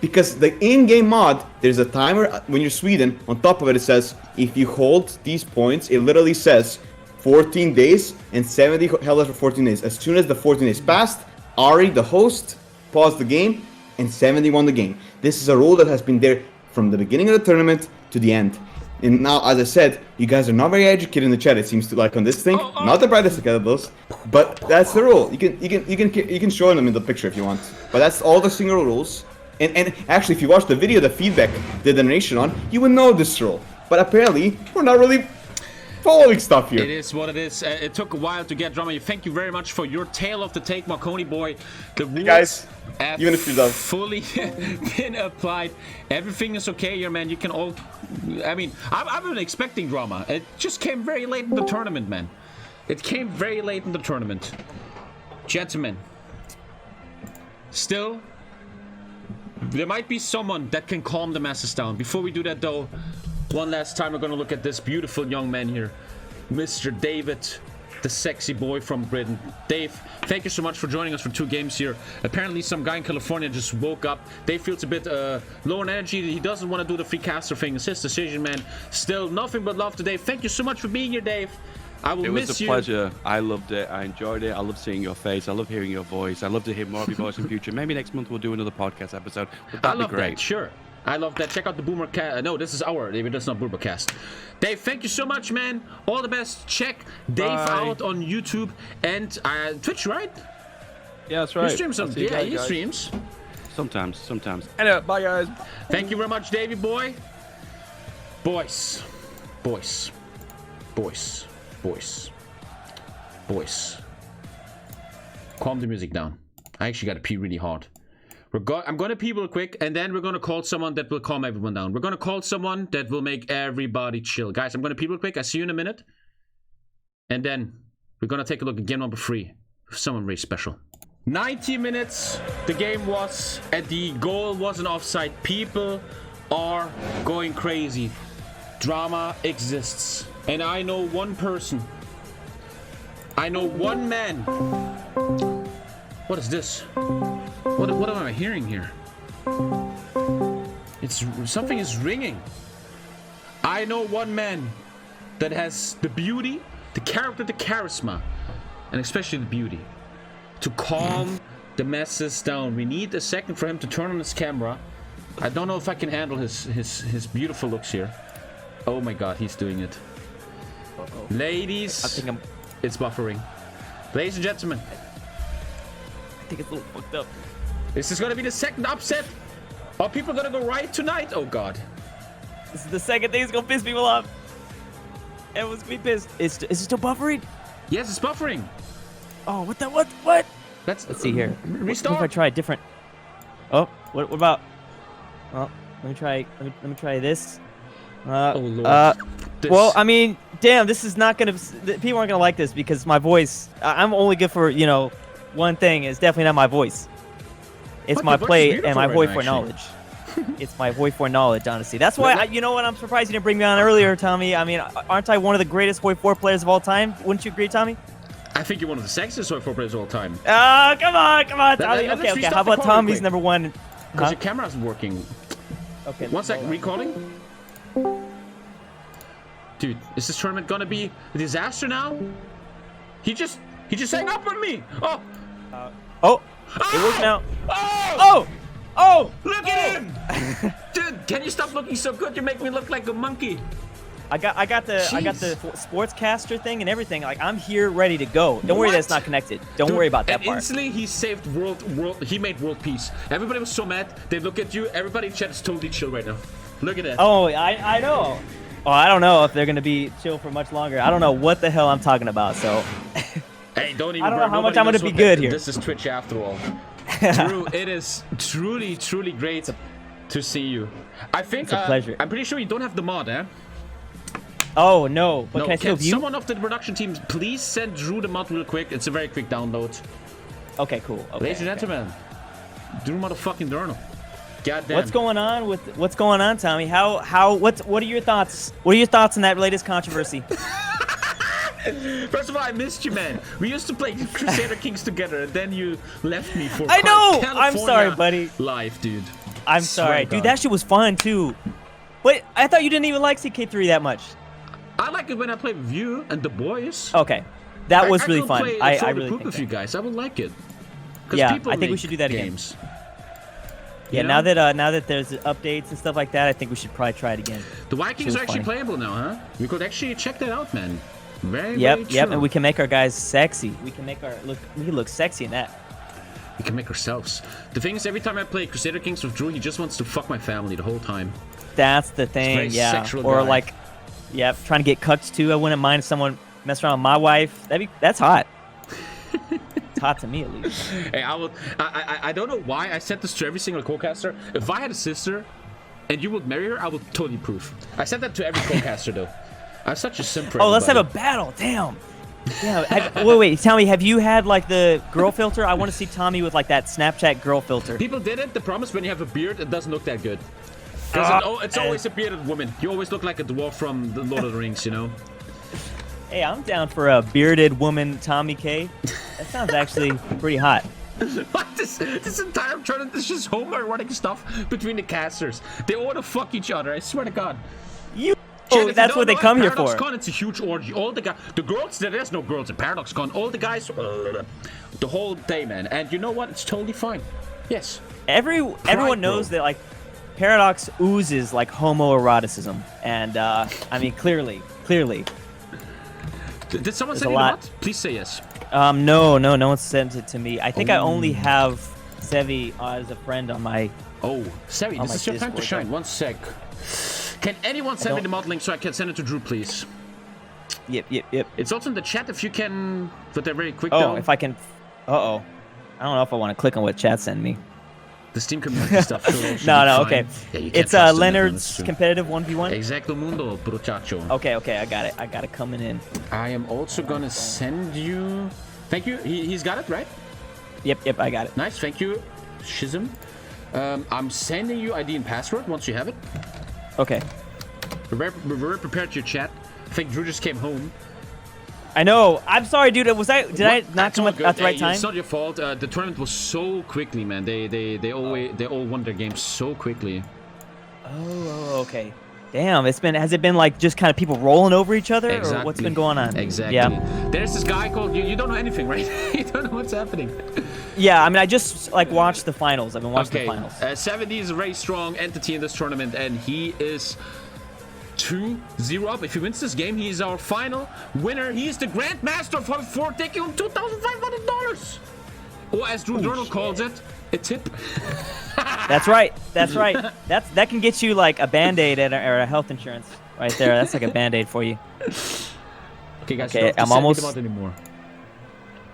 Because the in-game mod, there's a timer when you're Sweden. On top of it, it says if you hold these points, it literally says 14 days and 70 held us for 14 days. As soon as the 14 days passed, Ari, the host, paused the game and 70 won the game. This is a rule that has been there from the beginning of the tournament to the end. And now, as I said, you guys are not very educated in the chat. It seems to like on this thing, not the brightest of candles, but that's the rule. You can show them in the picture if you want. But that's all the single rules. And actually, if you watch the video, the feedback, the narration on, you would know this rule. But apparently, we're not really following stuff here. It is what it is. It took a while to get drama. Thank you very much for your tale of the take, Marconi boy. The rules guys, even if you're done, fully been applied. Everything is okay here, man. You can all. I mean, I've been expecting drama. It just came very late in the tournament, man. It came very late in the tournament, gentlemen. Still, there might be someone that can calm the masses down. Before we do that, though, one last time we're gonna look at this beautiful young man here, Mr. David the sexy boy from Britain. Dave, thank you so much for joining us for 2 games here. Apparently some guy in California just woke up. Dave feels a bit low on energy. He doesn't want to do the free caster thing. It's his decision, man. Still, nothing but love to Dave. Thank you so much for being here, Dave. I will miss you. It was a pleasure. I loved it. I enjoyed it. I love seeing your face. I love hearing your voice. I love to hear more of your voice in future. Maybe next month we'll do another podcast episode. That'd be great. That, sure. I love that. Check out the Boomer Cast. No, this is our David. That's not Boomer Cast. Dave, thank you so much, man. All the best. Check Dave out on YouTube and Twitch, right? Yeah, that's right. He streams some. Yeah, he streams. Sometimes. Anyway, bye, guys. Thank you very much, Davey boy. Boys. Calm the music down. I actually got to pee really hard. I'm going to pee real quick, and then we're going to call someone that will calm everyone down. We're going to call someone that will make everybody chill. Guys, I'm going to pee real quick. I'll see you in a minute. And then we're going to take a look at game number 3. Someone very special. 90 minutes the game was, and the goal was an offside. People are going crazy. Drama exists. And I know one person. I know one man. What is this? What am I hearing here? Something is ringing. I know one man that has the beauty, the character, the charisma, and especially the beauty to calm the masses down. We need a second for him to turn on his camera. I don't know if I can handle his beautiful looks here. Oh my god, he's doing it. Ladies, it's buffering. Ladies and gentlemen, I think it's a little fucked up. This is gonna be the second upset. Are people gonna go right tonight? Oh god. This is the second thing that's gonna piss people off. Everyone's gonna be pissed. Is it still buffering? Yes, it's buffering. Oh, what? Let's see here. Restart. What if I try a different? Oh, what about? Well, let me try this. Oh lord. Well, I mean, damn, this is not gonna. People aren't gonna like this because my voice. I'm only good for one thing. It's definitely not my voice. It's my play and my voice for knowledge. It's my voice for knowledge, honestly. That's why, you know what? I'm surprised you didn't bring me on earlier, Tommy. I mean, aren't I one of the greatest HOI4 players of all time? Wouldn't you agree, Tommy? I think you're one of the sexiest HOI4 players of all time. Oh, come on, Tommy. Okay. How about Tommy's number one? Because your camera's working. Okay. 1 second, recalling. Dude, is this tournament gonna be a disaster now? He just hang up on me. Oh. It works now. Oh! Look at him! Dude, can you stop looking so good? You make me look like a monkey. I got the sportscaster thing and everything. Like, I'm here ready to go. Don't worry that it's not connected. Don't worry about that part. Instantly he saved world. He made world peace. Everybody was so mad. They look at you. Everybody in chat is totally chill right now. Look at that. Oh, I know. Oh, I don't know if they're gonna be chill for much longer. I don't know what the hell I'm talking about. So. Hey, don't even. I don't know how much I'm gonna be good here. This is Twitch after all. Drew, it is truly great to see you. I think it's a pleasure. I'm pretty sure you don't have the mod, eh? Oh no, but can I still view? Someone of the production team please send Drew the mod real quick? It's a very quick download. Okay, cool. Okay, ladies and gentlemen, Drew motherfucking Durnal. Goddamn. What's going on, Tommy? What are your thoughts? What are your thoughts on that latest controversy? First of all, I missed you, man. We used to play Crusader Kings together, and then you left me for California. I'm sorry, buddy. Life, dude. I'm sorry, dude. That shit was fun too. But I thought you didn't even like CK3 that much. I like it when I play with you and the boys. Okay, that was really fun. I really think with you guys. I would like it. Yeah, I think we should do that again. Yeah, now that there's updates and stuff like that, I think we should probably try it again. The Vikings are actually playable now, huh? We could actually check that out, man. Very Yep, and we can make our guys sexy. We can look sexy in that. We can make ourselves. The thing is, every time I play Crusader Kings with Drew, he just wants to fuck my family the whole time. That's the thing, yeah. Or guy. Like, yeah, trying to get cucked too. I wouldn't mind if someone messed around with my wife. That's hot. It's hot to me, at least. Hey, I don't know why I said this to every single co-caster. If I had a sister and you would marry her, I would totally approve. I said that to every co-caster though. I'm such a simp. Oh, let's have a battle. Damn. Yeah. Wait. Tell me, have you had like the girl filter? I want to see Tommy with like that Snapchat girl filter. People did it. The problem is when you have a beard, it doesn't look that good. Because it's always a bearded woman. You always look like a dwarf from the Lord of the Rings, you know? Hey, I'm down for a bearded woman, Tommy K. That sounds actually pretty hot. What? This entire tournament is just homoerotic stuff between the casters. They all want to fuck each other, I swear to God. That's what they come here for. ParadoxCon, it's a huge orgy. All the guys, the girls, there's no girls at ParadoxCon. All the guys, the whole day, man. And you know what? It's totally fine. Yes. Everyone knows that like Paradox oozes like homoeroticism, and I mean clearly. Did someone send you the bot? Please say yes. No one sent it to me. I think I only have Sevi as a friend on my. Oh, Sevi, this is your time to shine. 1 sec. Can anyone send me the mod link so I can send it to Drew, please? Yep. It's also in the chat if you can. But they're very quick. Oh, if I can. I don't know if I want to click on what chat sent me. The Steam community stuff. No, okay. Yeah, it's Leonard's competitive 1v1. Exacto mundo, muchacho. Okay, I got it. I got it coming in. I am also gonna send you. Thank you. He's got it, right? Yep, I got it. Nice, thank you, Shizm. I'm sending you ID and password once you have it. Okay. We're very prepared to your chat. I think Drew just came home. I know. I'm sorry, dude. Did I not come at the right time? It's not your fault. The tournament was so quickly, man. They all won their games so quickly. Oh, okay. Damn, has it been like just kind of people rolling over each other, exactly. Or what's been going on? Exactly. Yeah. There's this guy called you don't know anything, right? You don't know what's happening. Yeah, I mean, I just like watched the finals. I've been watching the finals. 70 is a very strong entity in this tournament, and he is 2-0 up. If he wins this game, he is our final winner. He is the Grandmaster of HOI4, taking home $2,500. Or as Drew Journal calls it, a tip. That's right. That can get you like a Band-Aid or a health insurance right there. That's like a Band-Aid for you. Okay, guys. Okay, I'm almost. Anymore.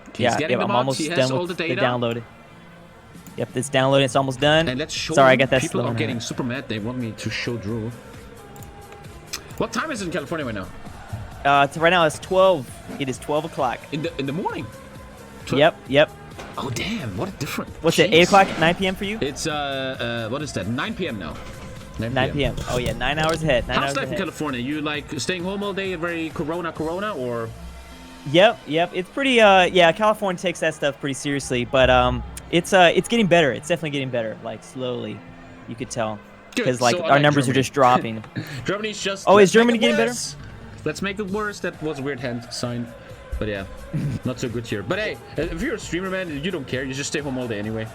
Okay, I'm almost done with the downloading. Yep, it's downloading. It's almost done. And let's show Sorry, I got that people slow. are getting super mad. They want me to show Drew. What time is it in California right now? Right now it's 12. It is 12 o'clock. In the morning? 12? Yep. Oh, damn. What a difference. What's it, 8 o'clock, 9 p.m. for you? It's, what is that? 9 p.m. now. 9 p.m. Oh, yeah, 9 hours ahead. How's life in California? You, like, staying home all day, very corona, or? Yep. It's pretty, yeah, California takes that stuff pretty seriously, but, it's getting better. It's definitely getting better, like, slowly. You could tell. Because, like, our numbers are just dropping. Germany's just... Oh, is Germany getting better? Let's make it worse. That was a weird hand sign. But yeah, not so good here. But hey, if you're a streamer, man, you don't care. You just stay home all day anyway.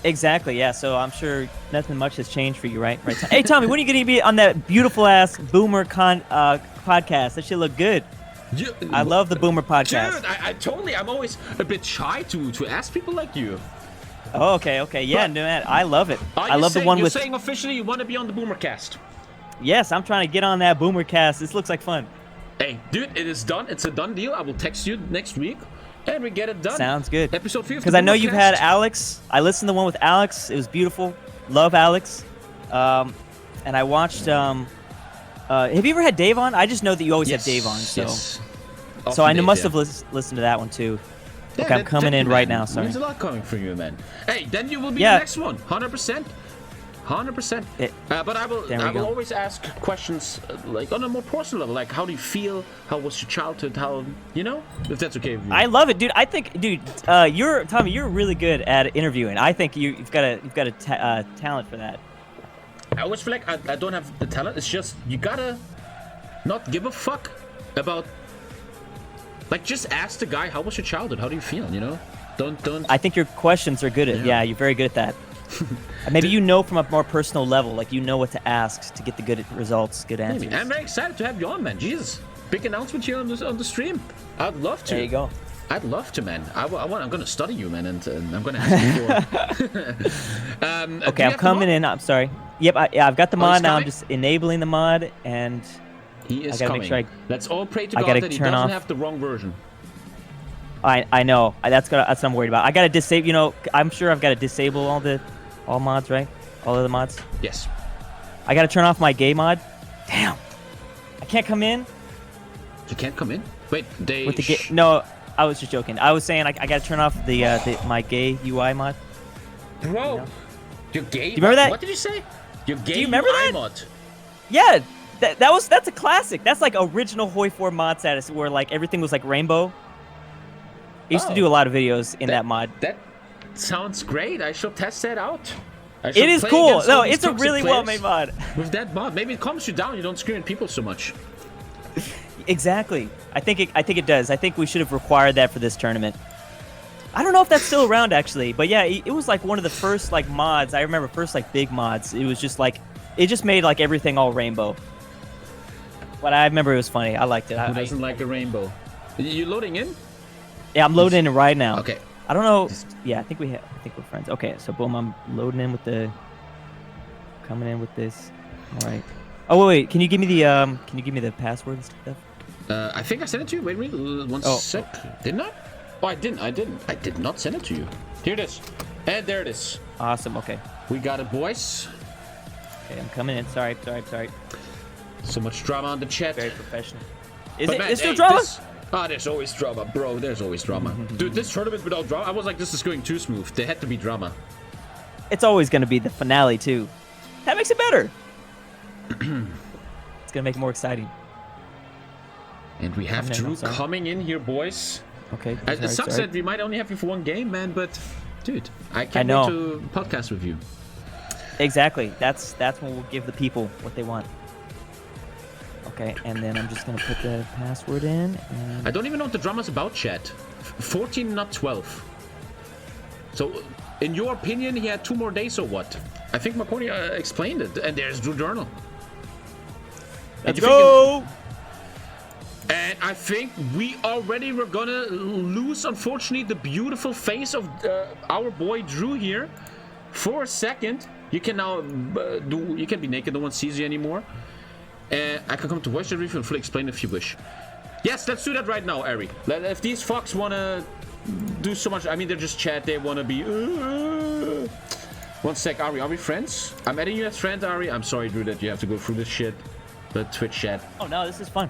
Exactly, yeah. So I'm sure nothing much has changed for you, right? Hey, Tommy, when are you going to be on that beautiful-ass Boomer podcast? That should look good. I love the Boomer podcast. Dude, I'm always a bit shy to ask people like you. Oh, okay. Yeah, no, man, I love it. I love the one with... You're saying officially you want to be on the Boomercast? Yes, I'm trying to get on that Boomercast. This looks like fun. Hey, dude, it is done. It's a done deal. I will text you next week, and we get it done. Sounds good. Episode 50. Because I know you've had Alex. I listened to the one with Alex. It was beautiful. Love Alex. And I watched... have you ever had Dave on? I just know that you always have Dave on. So, so I must have listened to that one, too. Yeah, okay, I'm coming in right now. Sorry. There's a lot coming for you, man. Hey, then you will be the next one. 100%. 100%. But I will always ask questions like on a more personal level, like how do you feel? How was your childhood? How, you know, if that's okay with you. I love it, dude. I think, dude, Tommy, you're really good at interviewing. I think you've got a talent for that. I always feel like I don't have the talent. It's just you gotta not give a fuck about. Like, just ask the guy, how was your childhood? How do you feel? You know, don't. I think your questions are good at. Yeah, you're very good at that. Maybe you know from a more personal level, like you know what to ask to get the good results, good answers. Maybe. I'm very excited to have you on, man. Jesus, big announcement here on the stream. I'd love to. There you go. I'd love to, man. I'm gonna study you, man, and I'm gonna ask you for. Okay, I'm coming in. I'm sorry. Yep, I've got the mod now. I'm just enabling the mod, and he is I gotta coming. Make sure Let's all pray to God that he doesn't have the wrong version. I know. That's what I'm worried about. I gotta disable. You know, I'm sure I've got to disable all mods, right? All of the mods. Yes. I gotta turn off my gay mod. Damn. I can't come in. You can't come in. Wait, they. With the no, I was just joking. I was saying I gotta turn off my gay UI mod. Bro, you know? you're gay. Do you remember that? What did you say? You're gay. Do you remember UI that? mod. Yeah. That's a classic. That's like original HOI4 mod status where like everything was like rainbow. I used to do a lot of videos in that mod. That sounds great. I should test that out. It is cool. No, it's a really well-made mod. With that mod, maybe it calms you down. You don't scream at people so much. Exactly. I think it does. I think we should have required that for this tournament. I don't know if that's still around actually, but yeah, it was like one of the first like mods. I remember first like big mods. It was just like it just made like everything all rainbow. But I remember it was funny. I liked it. Who doesn't like a rainbow? You loading in? Yeah, I'm loading in right now. Okay. I don't know. Yeah, I think we're friends. Okay, so boom, I'm loading in with coming in with this. All right. Oh wait, can you give me the password and stuff? I think I sent it to you. Wait, one sec. Didn't I? Oh, I didn't. I did not send it to you. Here it is. And there it is. Awesome. Okay. We got it, boys. Okay, I'm coming in. Sorry. So much drama on the chat. Very professional. Is there drama? There's always drama, bro. There's always drama. Dude, this tournament without drama, I was like, this is going too smooth. There had to be drama. It's always going to be the finale, too. That makes it better. It's going to make it more exciting. And we have Drew coming in here, boys. Okay. It sucks that we might only have you for one game, man, but, dude, I can't wait to podcast with you. Exactly. That's when we'll give the people what they want. Okay, and then I'm just gonna put the password in. And... I don't even know what the drama's about, chat. 14, not 12. So, in your opinion, he had 2 more days or what? I think Marconi explained it. And there's Drew Journal. Let's go! And I think we already were gonna lose, unfortunately, the beautiful face of our boy Drew here. For a second, you can now you can be naked. No one sees you anymore. I can come to voice chat review and fully explain if you wish. Yes, let's do that right now, Ari. If these fucks wanna do so much, I mean, they're just chat. They wanna be. One sec, Ari. Are we friends? I'm adding you as friend, Ari. I'm sorry, Drew, that you have to go through this shit. But Twitch chat. Oh no, this is fun.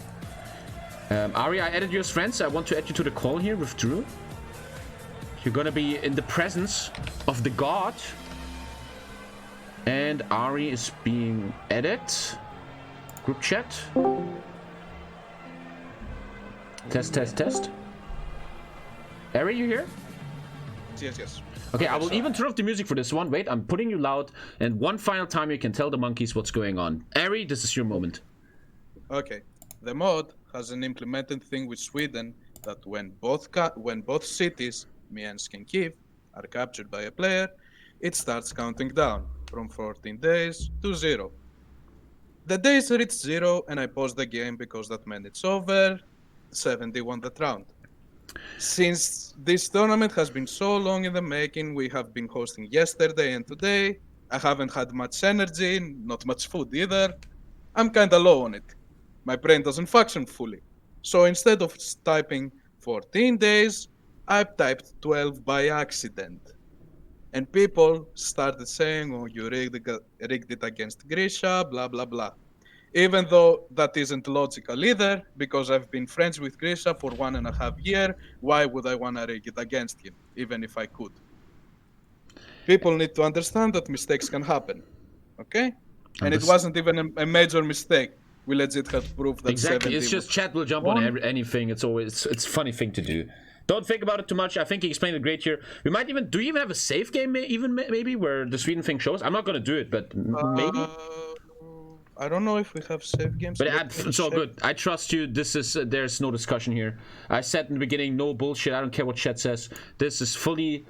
Ari, I added you as friends. I want to add you to the call here with Drew. You're gonna be in the presence of the god. And Ari is being added. Group chat. Test. Ari, you here? Yes. Okay, I will even turn off the music for this one. Wait, I'm putting you loud. And one final time you can tell the monkeys what's going on. Ari, this is your moment. Okay. The mod has an implemented thing with Sweden that when both cities, Minsk and Kiev, are captured by a player, it starts counting down from 14 days to 0. The days reach 0 and I pause the game because that meant it's over. 70 won that round. Since this tournament has been so long in the making, we have been hosting yesterday and today. I haven't had much energy, not much food either. I'm kinda low on it. My brain doesn't function fully. So instead of typing 14 days, I typed 12 by accident. And people started saying, oh, you rigged it against Grisha, blah, blah, blah. Even though that isn't logical either, because I've been friends with Grisha for 1.5 years, why would I want to rig it against him, even if I could? People need to understand that mistakes can happen, okay? And it wasn't even a major mistake. We legit have proved that. Exactly, it's just chat will jump on anything. It's a funny thing to do. Don't think about it too much. I think he explained it great here. We might even... Do you even have a save game maybe where the Sweden thing shows? I'm not going to do it, but maybe? I don't know if we have save games. But it's all good. I trust you. This is... there's no discussion here. I said in the beginning, no bullshit. I don't care what chat says. This is fully...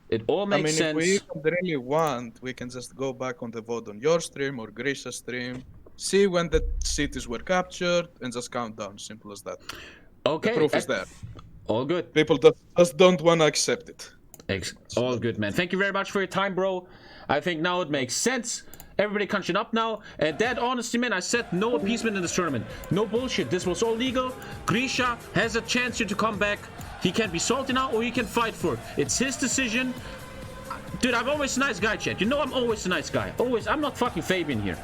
It all makes sense. If we really want, we can just go back on the vote on your stream or Grisha's stream. See when the cities were captured and just count down. Simple as that. Okay. The proof is there. All good. People just don't want to accept it. All good, man. Thank you very much for your time, bro. I think now it makes sense. Everybody catching up now. And that, honestly, man, I said no appeasement in this tournament. No bullshit. This was all legal. Grisha has a chance here to come back. He can be salty now or he can fight for it. It's his decision. Dude, I'm always a nice guy, chat. You know I'm always a nice guy. Always. I'm not fucking Fabian here.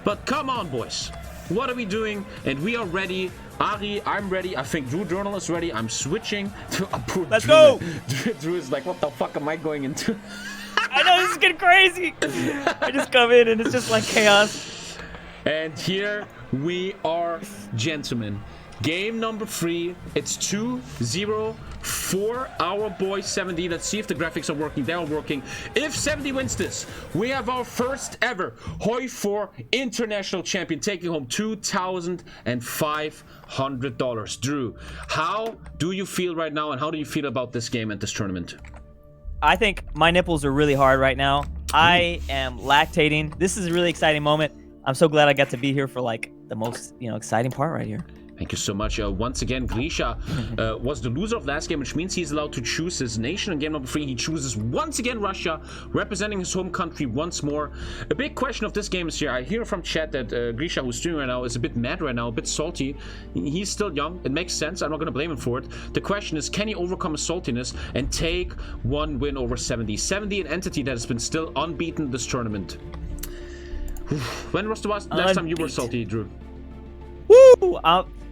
But come on, boys. What are we doing? And we are ready. Ari, I'm ready. I think Drew Journal is ready. I'm switching to Let's go! Drew is like, what the fuck am I going into? I know, this is getting crazy. I just come in and it's just like chaos. And here we are, gentlemen. Game number 3. It's 2-0 for our boy 70. Let's see if the graphics are working. They are working. If 70 wins this, we have our first ever HOI4 International champion taking home $2,500. Drew, how do you feel right now, and how do you feel about this game and this tournament? I think my nipples are really hard right now. I am lactating. This is a really exciting moment. I'm so glad I got to be here for like the most, exciting part right here. Thank you so much. Once again, Grisha was the loser of last game, which means he's allowed to choose his nation. In game number 3, he chooses once again Russia, representing his home country once more. A big question of this game is here. I hear from chat that Grisha, who's streaming right now, is a bit mad right now, a bit salty. He's still young. It makes sense. I'm not going to blame him for it. The question is, can he overcome his saltiness and take one win over 70? 70, an entity that has been still unbeaten this tournament. When was the last time you were salty, Drew? Woo!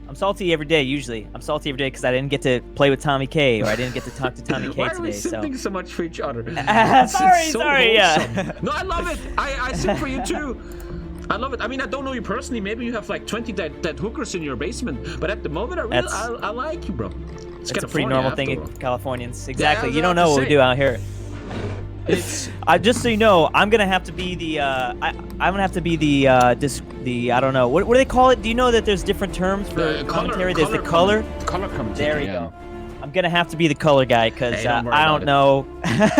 I'm salty every day, usually. I'm salty every day because I didn't get to play with Tommy K, or I didn't get to talk to Tommy K Why today. are we simping so much for each other? Sorry, yeah. No, I love it. I sim for you too. I love it. I mean, I don't know you personally. Maybe you have like 20 dead hookers in your basement. But at the moment, I like you, bro. It's a pretty normal thing in Californians. Exactly. Yeah, you don't know what we do out here. It's just so you know, I'm gonna have to be the I'm gonna have to be the I don't know, what do they call it? Do you know that there's different terms for commentary? There's the color commentary. There you go. I'm gonna have to be the color guy because I don't know. Hey,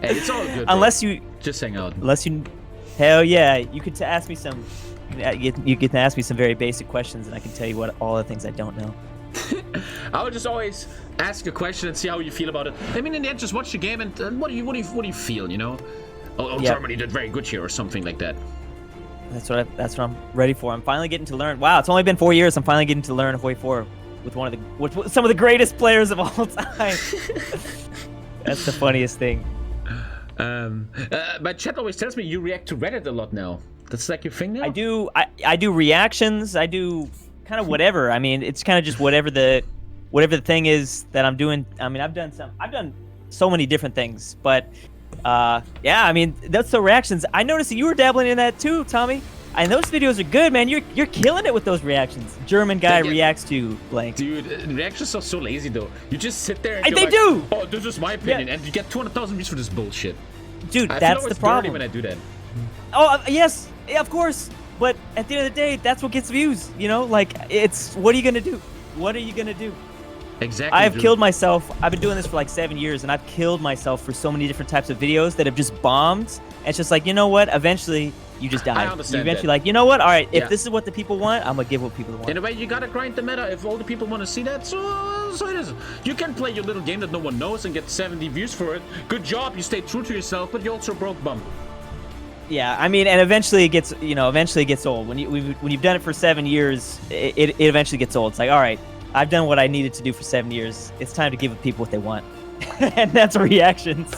it's all good. Unless you just hang out. Hell yeah, you could ask me some. You get to ask me some very basic questions, and I can tell you all the things I don't know. I would just always ask a question and see how you feel about it. I mean, in the end, just watch the game and what do you feel? Oh, yep. Germany did very good here, or something like that. That's what I'm ready for. I'm finally getting to learn. Wow, it's only been 4 years. I'm finally getting to learn HOI4 with some of the greatest players of all time. That's the funniest thing. My chat always tells me you react to Reddit a lot now. That's like your thing now. I do. I do reactions. I do kind of whatever. I mean, it's kind of just whatever the thing is that I'm doing. I mean, I've done so many different things, but yeah, I mean, that's the reactions. I noticed that you were dabbling in that too, Tommy. And those videos are good, man. You're killing it with those reactions. German guy reacts to blank. Dude, reactions are so lazy though. You just sit there and they do. Oh, this is my opinion, and you get 200,000 views for this bullshit. Dude, I that's feel the problem. When I do that. Oh yes, yeah, of course. But at the end of the day, that's what gets views. Like it's what are you gonna do? What are you gonna do? Exactly. I've killed myself. I've been doing this for like 7 years, and I've killed myself for so many different types of videos that have just bombed. And it's just like, you know what? Eventually, you just die. I understand. You eventually, you know what? All right, if this is what the people want, I'm gonna give what people want. In a way, you gotta grind the meta. If all the people want to see that, so it is. You can play your little game that no one knows and get 70 views for it. Good job. You stayed true to yourself, but you also broke bum. Yeah, I mean, and eventually it gets, old. When you've done it for 7 years, it eventually gets old. It's like, all right, I've done what I needed to do for 7 years. It's time to give people what they want, and that's reactions.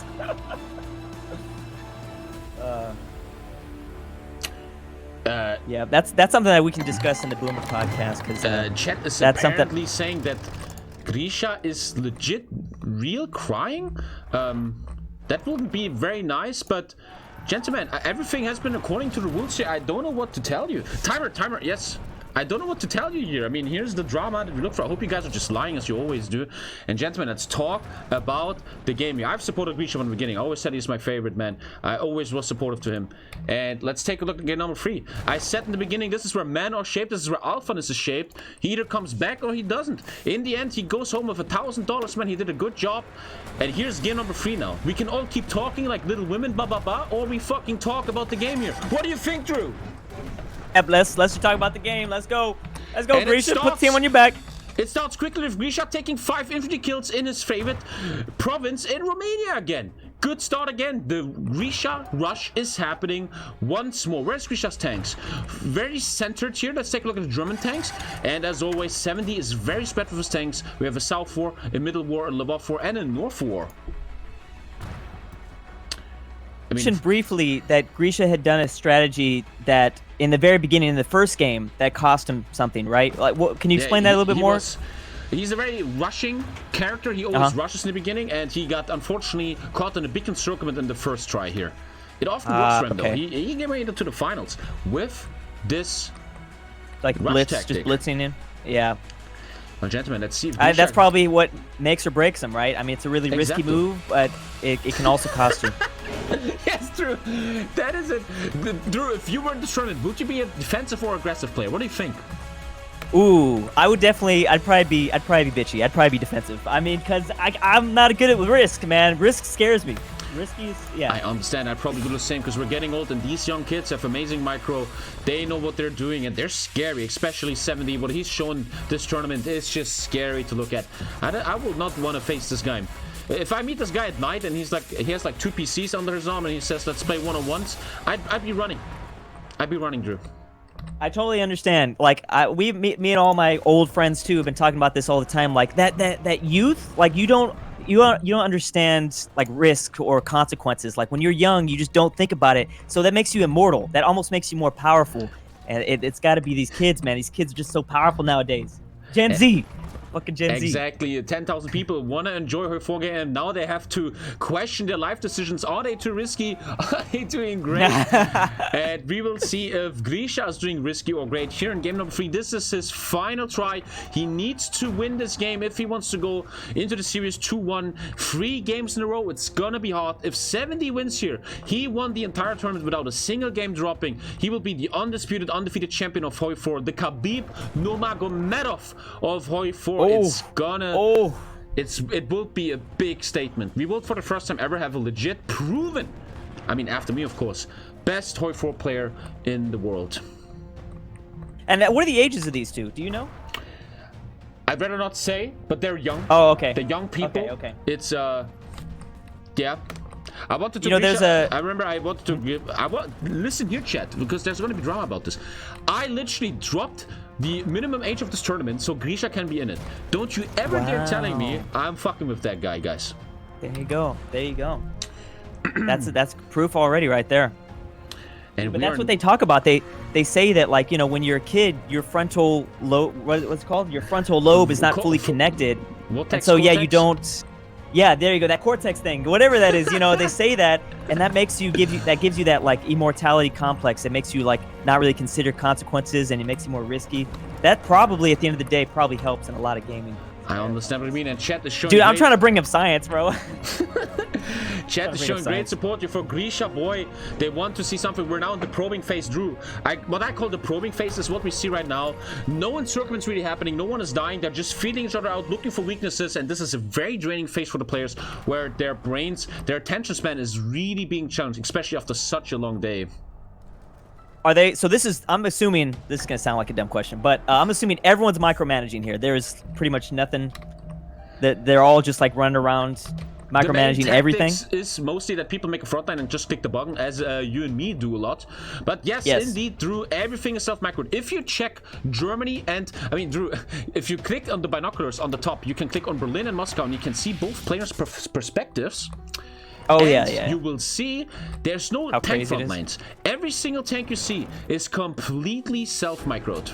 Yeah, that's something that we can discuss in the Boomer podcast because chat is that's apparently saying that Grisha is legit real crying. That wouldn't be very nice, but. Gentlemen, everything has been according to the rules here. I don't know what to tell you. Timer, yes. I don't know what to tell you here. I mean, here's the drama that we look for. I hope you guys are just lying as you always do. And gentlemen, let's talk about the game here. I've supported Grisha from the beginning. I always said he's my favorite man. I always was supportive to him. And let's take a look at game number 3. I said in the beginning, this is where man are shaped. This is where Alphaness is shaped. He either comes back or he doesn't. In the end, he goes home with $1,000, man. He did a good job. And here's game number 3 now. We can all keep talking like little women, or we fucking talk about the game here. What do you think, Drew? Let's just talk about the game. Let's go, Grisha. Put the team on your back. It starts quickly with Grisha taking 5 infantry kills in his favorite province in Romania again. Good start again. The Grisha rush is happening once more. Where's Grisha's tanks? Very centered here. Let's take a look at the German tanks. And as always, 70 is very spread with his tanks. We have a South War, a Middle War, a Lvov War, and a North War. I mentioned briefly that Grisha had done a strategy that in the very beginning in the first game that cost him something, right? Like, can you explain that a little bit more? He's a very rushing character. He always rushes in the beginning, and he got unfortunately caught in a big encirclement in the first try here. It often works for him though. He made it to the finals with this like Rush blitz, tactic. just blitzing in. Yeah. Well, gentlemen, let's see if That's Grisha- probably what makes or breaks him, right? I mean, it's a really risky Exactly. move, but it can also cost you. Yes, Drew. That is it. Drew, if you were in this tournament, would you be a defensive or aggressive player? What do you think? Ooh, I would definitely. I'd probably be bitchy. I'd probably be defensive. I mean, cause I'm not good at risk, man. Risk scares me. Risky is, yeah. I understand. I'd probably do the same because we're getting old and these young kids have amazing micro. They know what they're doing and they're scary, especially 70. What he's shown this tournament is just scary to look at. I would not want to face this guy. If I meet this guy at night and he has like 2 PCs under his arm and he says, let's play one-on-ones, I'd be running. I'd be running, Drew. I totally understand. Like, me and all my old friends too have been talking about this all the time. Like that youth, like you don't understand like risk or consequences. Like when you're young, you just don't think about it. So that makes you immortal. That almost makes you more powerful. And it's got to be these kids, man. These kids are just so powerful nowadays. Gen Z. Fucking Gen Z. Exactly. 10,000 people want to enjoy HOI4 game, and now they have to question their life decisions. Are they too risky? Are they doing great? And we will see if Grisha is doing risky or great here in game number 3. This is his final try. He needs to win this game if he wants to go into the series 2-1. 3 games in a row. It's gonna be hard. If 70 wins here, he won the entire tournament without a single game dropping. He will be the undisputed, undefeated champion of HOI4, the Khabib Nurmagomedov of HOI4. It's gonna... It will be a big statement. We will, for the first time ever, have a legit, proven, I mean, after me, of course, best HOI4 player in the world. And what are the ages of these two? Do you know? I'd rather not say, but they're young. Oh, okay. They're young people. Okay. It's, yeah. I wanted to. You know, there's a. I remember I wanted to give. Listen here, chat, because there's going to be drama about this. I literally dropped the minimum age of this tournament so Grisha can be in it. Don't you ever dare telling me I'm fucking with that guy, guys. There you go. There you go. That's proof already right there. And but that's what they talk about. They say that, like, you know, when you're a kid, your frontal lobe, what's it called? Your frontal lobe is not fully connected. And so yeah, you don't. Yeah, there you go. That cortex thing, whatever that is, you know, they say that, and that gives you that like immortality complex. It makes you like not really consider consequences, and it makes you more risky. That probably at the end of the day probably helps in a lot of gaming. I understand what you mean, and chat is showing. Dude, I'm trying to bring up science, bro. Chat is showing great support for Grisha, boy. They want to see something. We're now in the probing phase, Drew. What I call the probing phase is what we see right now. No encirclement's really happening. No one is dying. They're just feeling each other out, looking for weaknesses, and this is a very draining phase for the players, where their brains, their attention span is really being challenged, especially after such a long day. Are they? So this is. I'm assuming this is gonna sound like a dumb question, but I'm assuming everyone's micromanaging here. There's pretty much nothing. That they're all just like running around, micromanaging everything. Is mostly that people make a front line and just click the button, as you and me do a lot. But yes, indeed, Drew, everything is self-macroed. If you check Germany and, I mean, Drew, if you click on the binoculars on the top, you can click on Berlin and Moscow, and you can see both players' perspectives. Oh, and yeah. You will see there's no tank front lines. Every single tank you see is completely self-microed.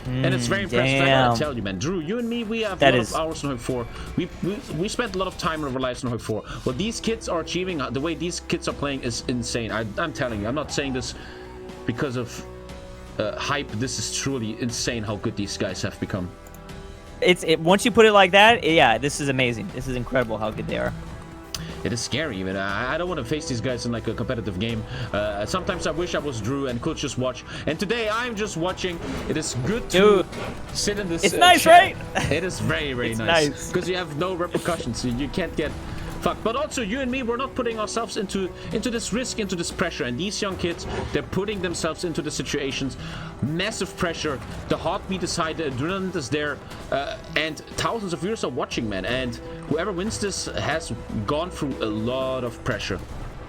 And it's very impressive, I gotta tell you, man. Drew, you and me, we have a lot of hours in HOI4. We spent a lot of time in our lives in HOI4. What these kids are achieving, the way these kids are playing is insane. I'm telling you, I'm not saying this because of hype. This is truly insane how good these guys have become. Once you put it like that, yeah, this is amazing. This is incredible how good they are. It is scary, but I don't want to face these guys in like a competitive game. Sometimes I wish I was Drew and could just watch. And today I'm just watching. It is good to sit in this. It's nice, chat. right? It is very, very nice. Because you have no repercussions. You can't get fucked. But also, you and me, we're not putting ourselves into this risk, into this pressure. And these young kids, they're putting themselves into the situations. Massive pressure. The heartbeat is high. The adrenaline is there. And thousands of viewers are watching, man. And whoever wins this has gone through a lot of pressure.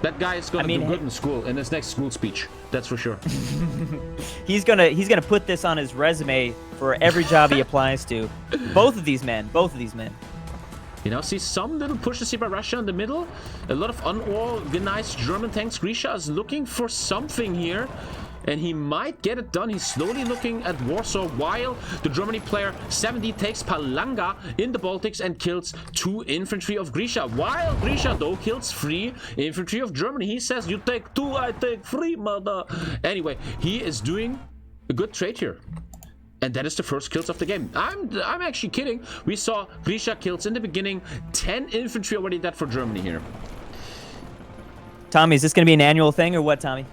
That guy is gonna do good in school, in his next school speech. That's for sure. He's gonna put this on his resume for every job he applies to. Both of these men. You know, see some little pushes here by Russia in the middle. A lot of unorganized German tanks. Grisha is looking for something here. And he might get it done. He's slowly looking at Warsaw while the Germany player 70 takes Palanga in the Baltics and kills 2 infantry of Grisha. While Grisha, though, kills 3 infantry of Germany. He says, you take 2, I take 3, mother. Anyway, he is doing a good trade here. And that is the first kills of the game. I'm actually kidding. We saw Grisha kills in the beginning. 10 infantry already dead for Germany here. Tommy, is this going to be an annual thing or what, Tommy?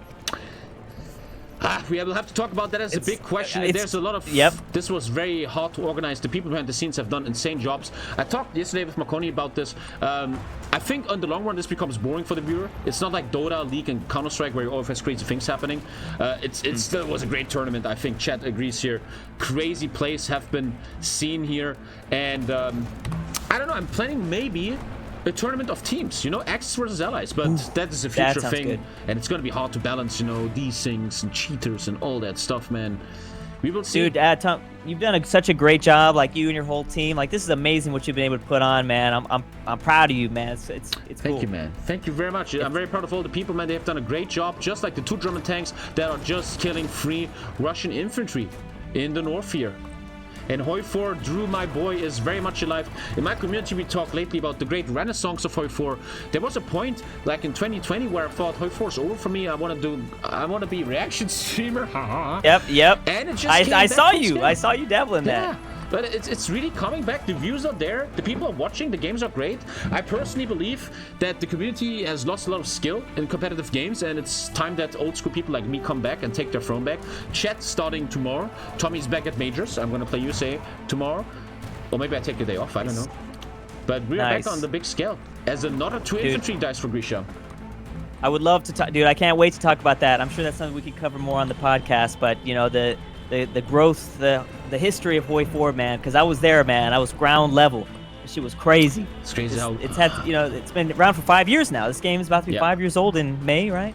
We will have to talk about that as a big question. There's a lot of... Yep. This was very hard to organize. The people behind the scenes have done insane jobs. I talked yesterday with Makoni about this. I think on the long run, this becomes boring for the viewer. It's not like Dota, League, and Counter-Strike where you always have crazy things happening. It still was a great tournament. I think chat agrees here. Crazy plays have been seen here. And I don't know. I'm planning maybe a tournament of teams, you know, Axis versus Allies, but that is a future thing, good. And it's gonna be hard to balance, you know, these things and cheaters and all that stuff, man. We will see. Dude, Tom, you've done such a great job, like you and your whole team. Like this is amazing what you've been able to put on, man. I'm proud of you, man. It's Thank cool. you, man. Thank you very much. I'm very proud of all the people, man. They have done a great job, just like the 2 German tanks that are just killing free Russian infantry in the north here. And HOI4, Drew, my boy, is very much alive. In my community, we talked lately about the great renaissance of HOI4. There was a point, like in 2020, where I thought HOI4 is over for me. I want to be reaction streamer. Yep. And it just I saw you. I saw you dabbling yeah. that. But it's really coming back. The views are there. The people are watching. The games are great. I personally believe that the community has lost a lot of skill in competitive games, and it's time that old school people like me come back and take their throne back. Chat starting tomorrow. Tommy's back at Majors. I'm going to play USA tomorrow. Or maybe I take a day off. I don't know. But we're back on the big scale as another 2 infantry dies for Grisha. I would love to talk, dude. I can't wait to talk about that. I'm sure that's something we can cover more on the podcast. But you know, the growth, the history of HOI4, man. Because I was there, man. I was ground level. This shit was crazy. It's crazy how it's had, you know, it's been around for 5 years now. This game is about to be 5 years old in May, right?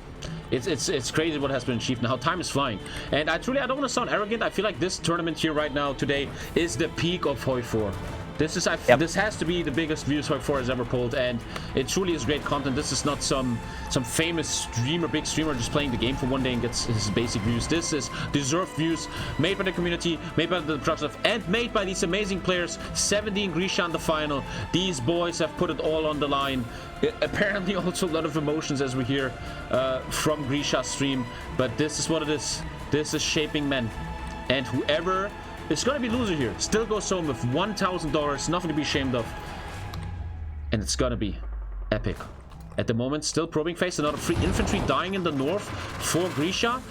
It's crazy what has been achieved now. How time is flying. And I don't want to sound arrogant. I feel like this tournament here right now today is the peak of HOI4. This has to be the biggest views HOI4 has ever pulled, and it truly is great content. This is not some famous streamer, big streamer just playing the game for one day and gets his basic views. This is deserved views made by the community, made by the production, and made by these amazing players. 70 in Grisha in the final. These boys have put it all on the line. Apparently also a lot of emotions as we hear from Grisha's stream, but this is what it is. This is shaping men, and whoever it's gonna be loser here still goes home with $1,000, nothing to be ashamed of, and it's gonna be epic. At the moment, still probing phase, another free infantry dying in the north for Grisha.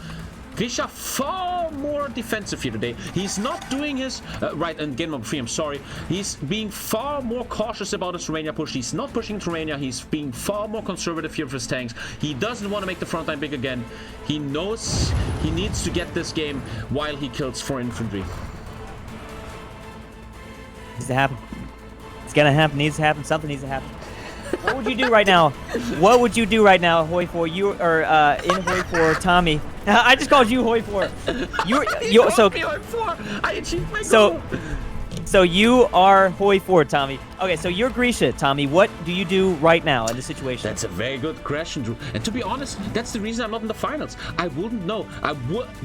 Grisha far more defensive here today. He's not doing his right, and game number 3, I'm sorry. He's being far more cautious about his Romania push. He's not pushing to Romania. He's being far more conservative here with his tanks. He doesn't want to make the front line big again. He knows he needs to get this game while he kills 4 infantry. Needs to happen. It's gonna happen. Needs to happen. Something needs to happen. What would you do right now? What would you do right now, HOI4? You are in HOI4, Tommy. I just called you HOI4. You so HOI4. I achieved my goal. So you are HOI4, Tommy. Okay, so you're Grisha, Tommy. What do you do right now in this situation? That's a very good question, Drew. And to be honest, that's the reason I'm not in the finals. I wouldn't know.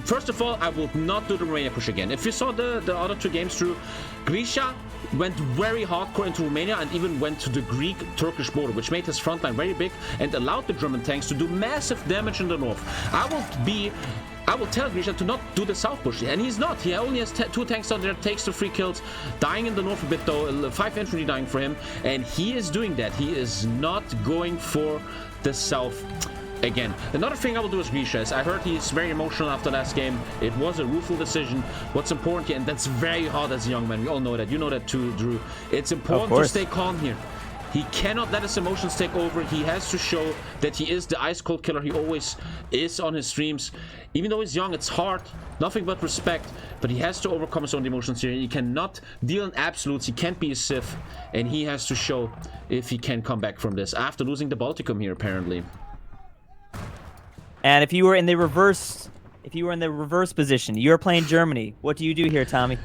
First of all, I would not do the Romania push again. If you saw the other 2 games, Drew, Grisha went very hardcore into Romania and even went to the Greek-Turkish border, which made his front line very big and allowed the German tanks to do massive damage in the north. I will tell Grisha to not do the south push, and he's not. He only has 2 tanks out there, takes the 3 kills, dying in the north a bit though, 5 infantry dying for him, and he is doing that. He is not going for the south again. Another thing I will do is Grisha is I heard he's very emotional after last game. It was a rueful decision. What's important here, and that's very hard as a young man. We all know that. You know that too, Drew. It's important to stay calm here. He cannot let his emotions take over. He has to show that he is the ice cold killer he always is on his streams. Even though he's young, it's hard. Nothing but respect. But he has to overcome his own emotions here. He cannot deal in absolutes. He can't be a Sith. And he has to show if he can come back from this after losing the Balticum here, apparently. And if you were in the reverse position, you're playing Germany, what do you do here, Tommy?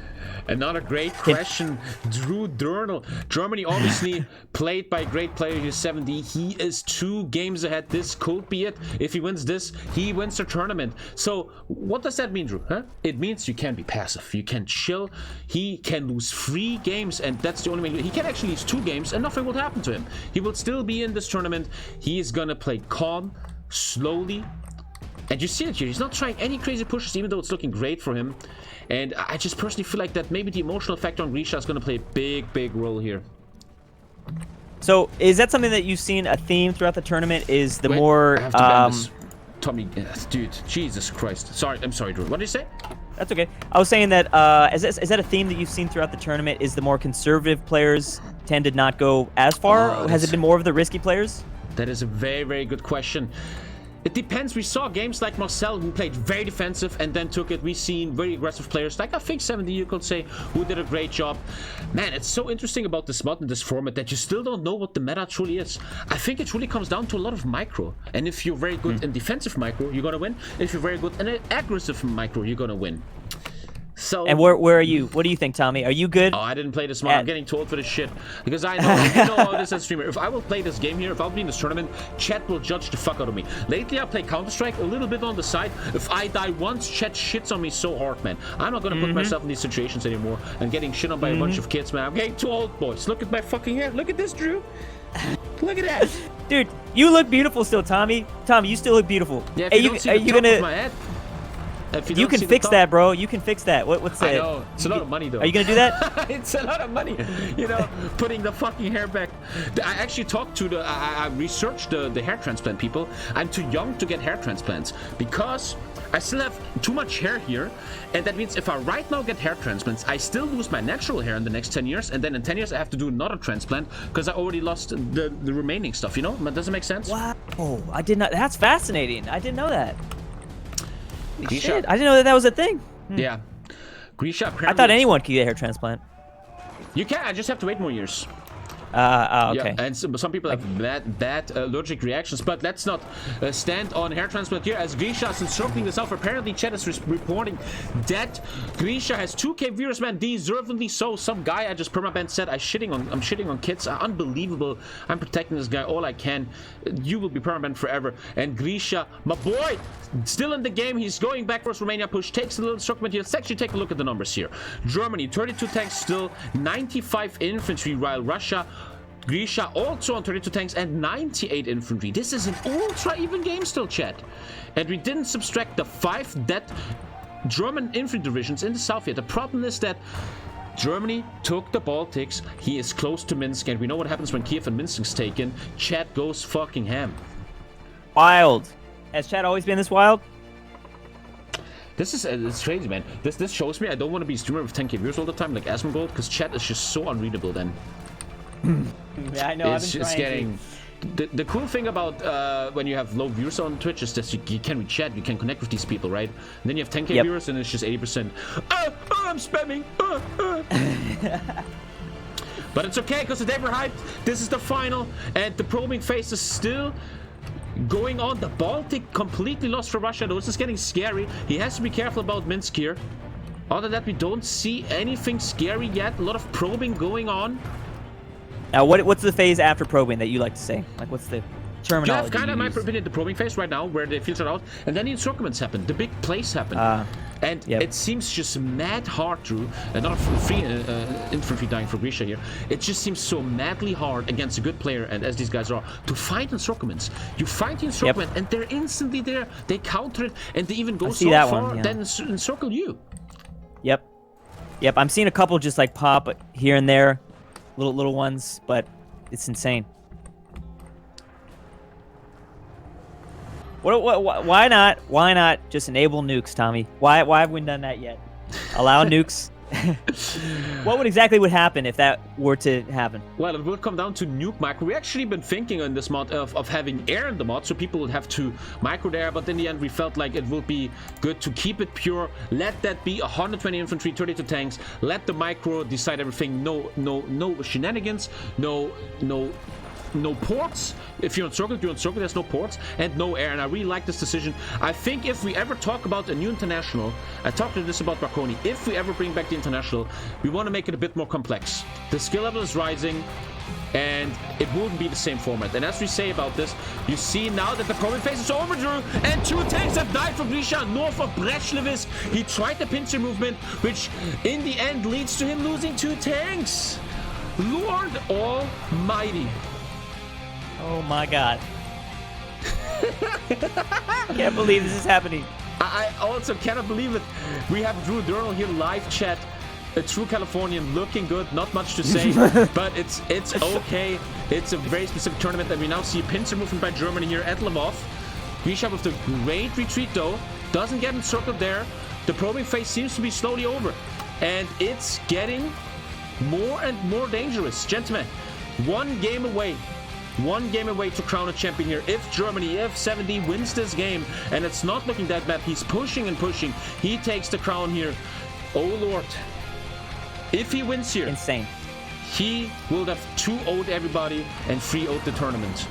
Another great question, Drew Durnal. Germany obviously played by a great player. He's 70. He is 2 games ahead. This could be it. If he wins this, he wins the tournament. So what does that mean, Drew? Huh? It means you can be passive. You can chill. He can lose 3 games, and that's the only way. He can actually lose 2 games, and nothing will happen to him. He will still be in this tournament. He is gonna play calm, slowly, And you see it here. He's not trying any crazy pushes, even though it's looking great for him. And I just personally feel like that maybe the emotional factor on Grisha is going to play a big role here. So, is that something that you've seen a theme throughout the tournament? Is the Wait, more I have to ban this. Tommy, dude, Jesus Christ. Sorry, I'm sorry, Drew. What did you say? That's okay. I was saying that is that a theme that you've seen throughout the tournament? Is the more conservative players tend to not go as far? Has it been more of the risky players? That is a very good question. It depends. We saw games like Marcel who played very defensive and then took it. We've seen very aggressive players like I think 70 you could say who did a great job. Man, it's so interesting about this mod and this format that you still don't know what the meta truly is. I think it really comes down to a lot of micro. And if you're very good in defensive micro, you're gonna win. If you're very good in aggressive micro, you're gonna win. So, and where are you? What do you think, Tommy? Are you good? Oh, I didn't play this mod. I'm getting told for this shit. Because I know, you know how this as a streamer. If I will play this game here, if I'll be in this tournament, chat will judge the fuck out of me. Lately, I play Counter-Strike a little bit on the side. If I die once, chat shits on me so hard, man. I'm not gonna put myself in these situations anymore and getting shit on by a bunch of kids, man. I'm getting too old, boys. Look at my fucking hair. Look at this, Drew. Look at that. Dude, you look beautiful still, Tommy. Tommy, you still look beautiful. Yeah, if you don't see the top of my head. You can fix that, bro. You can fix that. What's that? I know. It's a lot of money, though. Are you gonna do that? It's a lot of money. You know, putting the fucking hair back. I actually talked to I researched the hair transplant people. I'm too young to get hair transplants because I still have too much hair here. And that means if I right now get hair transplants, I still lose my natural hair in the next 10 years. And then in 10 years, I have to do another transplant because I already lost the remaining stuff, you know? Does it make sense? Wow. Oh, I did not. That's fascinating. I didn't know that. Grisha. Shit, I didn't know that was a thing. Yeah. Grisha apparently... I thought anyone could get a hair transplant. You can. I just have to wait more years. Okay. Yeah, and some people have bad allergic reactions, but let's not stand on hair transplant here as Grisha is encircling this out. Apparently, chat is reporting that Grisha has 2K viewers, man, deservedly so. Some guy I just permabanned said I'm shitting on kids. Unbelievable. I'm protecting this guy all I can. You will be permabanned forever. And Grisha, my boy, still in the game. He's going backwards. Romania push takes a little circumvent here. Let's actually take a look at the numbers here. Germany 32 tanks still, 95 infantry, while Russia. Grisha also on 32 tanks and 98 infantry. This is an ultra even game still, chat. And we didn't subtract the 5 dead German infantry divisions in the south yet. The problem is that Germany took the Baltics. He is close to Minsk, and we know what happens when Kiev and Minsk is taken. Chat goes fucking ham. Wild. Has chat always been this wild? This is it's crazy, man. This shows me I don't want to be a streamer with 10k viewers all the time like Asmongold, because chat is just so unreadable then. Yeah, I know. It's just getting the cool thing about when you have low viewers on Twitch is that you can read chat, you can connect with these people, right? And then you have 10k viewers and it's just 80%. I'm spamming. But it's okay because today we're hyped. This is the final, and the probing phase is still going on. The Baltic completely lost for Russia, though. This is getting scary. He has to be careful about Minsk here. Other than that, we don't see anything scary yet. A lot of probing going on. Now, what's the phase after probing that you like to say? Like, what's the terminology You have kind of, in my opinion, the probing phase right now, where they filter out, and then the encirclements happen. The big plays happen. And it seems just mad hard, Drew. Not free infantry dying for Grisha here. It just seems so madly hard against a good player, and as these guys are, to find encirclements. You find the encirclement, and they're instantly there. They counter it, and they even go so far, then encircle you. Yep. I'm seeing a couple just like pop here and there. Little ones, but it's insane. Why not just enable nukes, Tommy? Why have we done that yet? Allow nukes. What exactly would happen if that were to happen? Well, it will come down to nuke micro. We actually been thinking on this mod of having air in the mod, so people would have to micro there, but in the end we felt like it would be good to keep it pure. Let that be 120 infantry, 32 tanks. Let the micro decide everything. No shenanigans. No ports. If you're encircled, there's no ports, and no air, and I really like this decision. I think if we ever talk about a new international, I talked to this about Marconi, if we ever bring back the international, we want to make it a bit more complex. The skill level is rising, and it wouldn't be the same format. And as we say about this, you see now that the probing phase is over, Drew, and 2 tanks have died for Grisha north of Brezhnevis. He tried the pincer movement, which in the end leads to him losing 2 tanks. Lord Almighty. Oh my God. Can't believe this is happening. I also cannot believe it. We have Drew Durnall here live chat. A true Californian, looking good. Not much to say, but it's okay. It's a very specific tournament that we now see a pincer movement by Germany here at Lvov. Grisha with the great retreat though. Doesn't get encircled there. The probing phase seems to be slowly over. And it's getting more and more dangerous. Gentlemen, one game away to crown a champion here. If Germany, if 7D wins this game, and it's not looking that bad, he's pushing and pushing. He takes the crown here. Oh Lord. If he wins here, insane. He will have 2-0'd everybody and 3-0'd the tournament.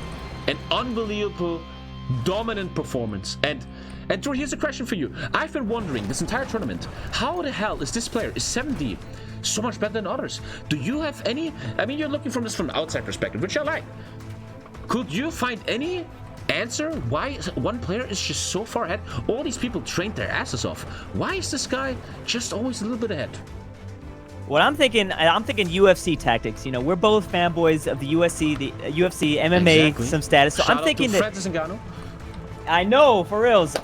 An unbelievable, dominant performance. And Drew, here's a question for you. I've been wondering this entire tournament, how the hell is this player, is 7D, so much better than others? Do you have any, I mean, you're looking from this from an outside perspective, which I like. Could you find any answer why one player is just so far ahead? All these people trained their asses off. Why is this guy just always a little bit ahead? What I'm thinking UFC tactics. You know, we're both fanboys of the UFC, MMA, Exactly. some status. So Shout I'm thinking out to Francis Ngannou. I know, for reals.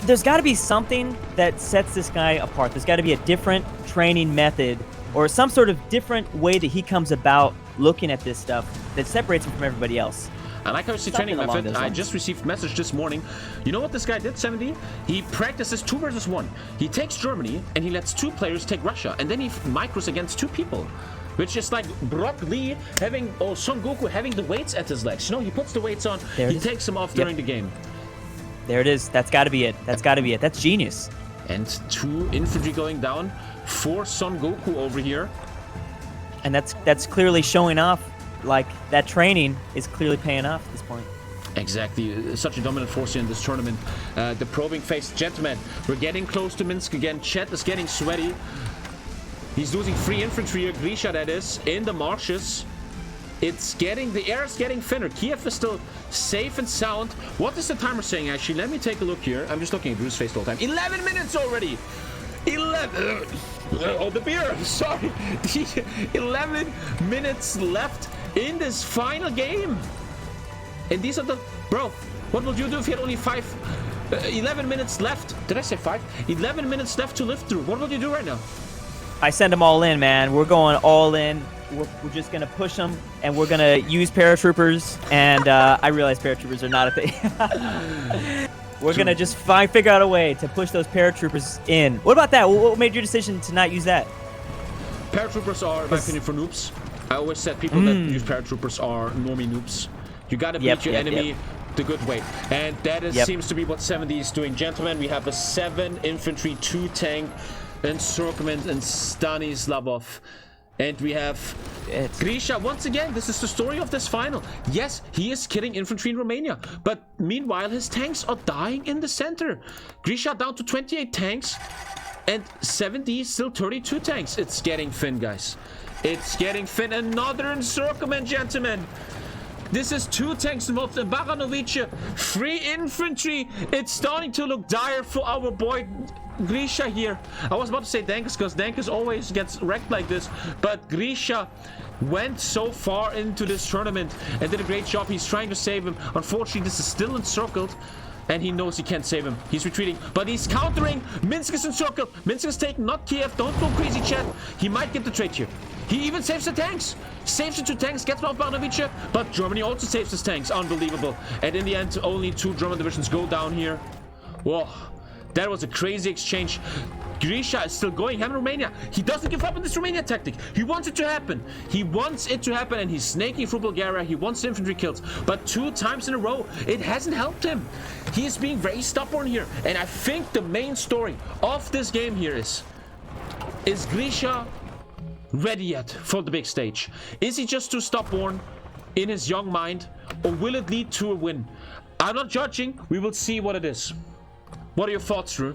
There's got to be something that sets this guy apart. There's got to be a different training method or some sort of different way that he comes about looking at this stuff that separates him from everybody else. I like how you see training method. I just received a message this morning. You know what this guy did, 7D? He practices 2 versus 1. He takes Germany and he lets 2 players take Russia, and then he micros against 2 people. Which is like Brock Lee having, or Son Goku having the weights at his legs. You know, he puts the weights on, he takes them off during the game. There it is. That's got to be it. That's got to be it. That's genius. And 2 infantry going down for Son Goku over here. And that's clearly showing off. Like, that training is clearly paying off at this point. Exactly. Such a dominant force here in this tournament. The probing phase. Gentlemen, we're getting close to Minsk again. Chet is getting sweaty. He's losing 3 infantry here. Grisha, that is, in the marshes. The air is getting thinner. Kiev is still safe and sound. What is the timer saying, actually? Let me take a look here. I'm just looking at Drew's face the whole time. 11 minutes already! 11... Oh, the beer! Sorry. 11 minutes left in this final game. And these are the... Bro, what would you do if you had only 11 minutes left? Did I say 5? 11 minutes left to live through. What would you do right now? I send them all in, man. We're going all in. We're just going to push them, and we're going to use paratroopers. And I realize paratroopers are not a thing. We're going to just figure out a way to push those paratroopers in. What about that? What made your decision to not use that? Paratroopers are, in my opinion, for noobs. I always said people that use paratroopers are normie noobs. You gotta beat your enemy the good way. And that seems to be what 7D is doing. Gentlemen, we have a 7 infantry, 2 tank, encirclement, and Stanislavov. And we have Grisha. Once again, this is the story of this final. Yes, he is killing infantry in Romania. But meanwhile, his tanks are dying in the center. Grisha down to 28 tanks. And 7D still 32 tanks. It's getting thin, guys. It's getting thin. Another encirclement, gentlemen. This is 2 tanks involved in Baranovice. 3 infantry. It's starting to look dire for our boy Grisha here. I was about to say Dankus because Dankus always gets wrecked like this. But Grisha went so far into this tournament and did a great job. He's trying to save him. Unfortunately, this is still encircled. And he knows he can't save him. He's retreating, but he's countering. Minsk is encircled. Minsk is taken, not Kiev. Don't go crazy, chat. He might get the trade here. He even saves the tanks. Saves the 2 tanks, gets off Baranovice, but Germany also saves his tanks. Unbelievable. And in the end, only 2 German divisions go down here. Whoa, that was a crazy exchange. Grisha is still going ham in Romania. He doesn't give up on this Romania tactic. He wants it to happen. He wants it to happen, and he's snaking through Bulgaria. He wants infantry kills, but 2 times in a row, it hasn't helped him. He is being very stubborn here, and I think the main story of this game here is Grisha ready yet for the big stage? Is he just too stubborn in his young mind, or will it lead to a win? I'm not judging. We will see what it is. What are your thoughts, Drew?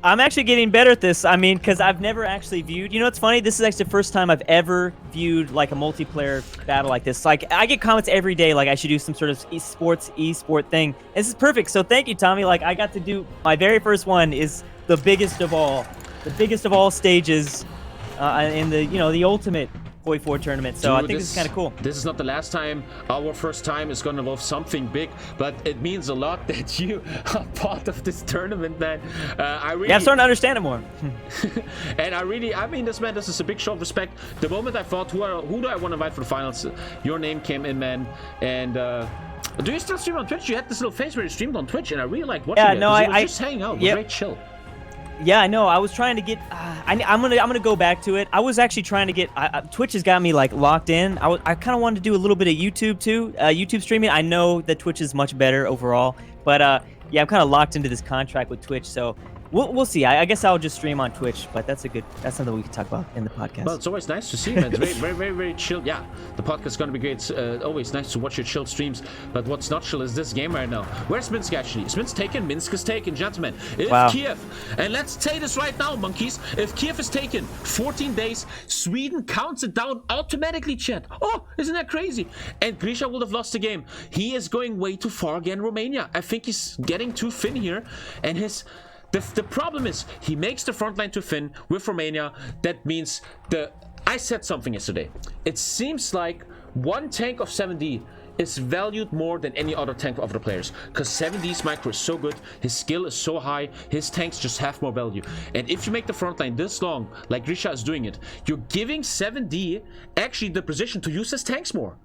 I'm actually getting better at this. I mean, because I've never actually viewed... You know what's funny? This is actually the first time I've ever viewed, like, a multiplayer battle like this. Like, I get comments every day, like, I should do some sort of e-sport thing. This is perfect. So thank you, Tommy. Like, I got to do... My very first one is the biggest of all. The biggest of all stages in the, you know, the ultimate HOI4 tournament. So I Dude, think this is kind of cool. This is not the last time. Our first time is going to involve something big, but it means a lot that you are part of this tournament, man. I'm starting to understand it more. And I mean this, man. This is a big show of respect. The moment I thought, who do I want to invite for the finals? Your name came in, man. And do you still stream on Twitch? You had this little face where you streamed on Twitch, and I really like watching it. No, I was just hanging out. It was very chill. Yeah, I know. I was trying to get. I'm gonna go back to it. I was actually trying to get. Twitch has got me like locked in. I kind of wanted to do a little bit of YouTube too. YouTube streaming. I know that Twitch is much better overall, but yeah, I'm kind of locked into this contract with Twitch. So we'll see. I guess I'll just stream on Twitch, but that's something we can talk about in the podcast. Well, it's always nice to see, man. It's very chill. Yeah, the podcast is gonna be great. It's always nice to watch your chill streams. But what's not chill is this game right now. Where's Minsk actually? Is Minsk taken? Minsk is taken, gentlemen. If Kiev, and let's say this right now, monkeys. If Kiev is taken, 14 days, Sweden counts it down automatically, chat. Oh, isn't that crazy? And Grisha would have lost the game. He is going way too far again, Romania. I think he's getting too thin here, and the problem is he makes the front line too thin with Romania. That means I said something yesterday. It seems like one tank of 7D is valued more than any other tank of other players, because 7D's micro is so good, his skill is so high, his tanks just have more value. And if you make the front line this long, like Grisha is doing it, you're giving 7D actually the position to use his tanks more.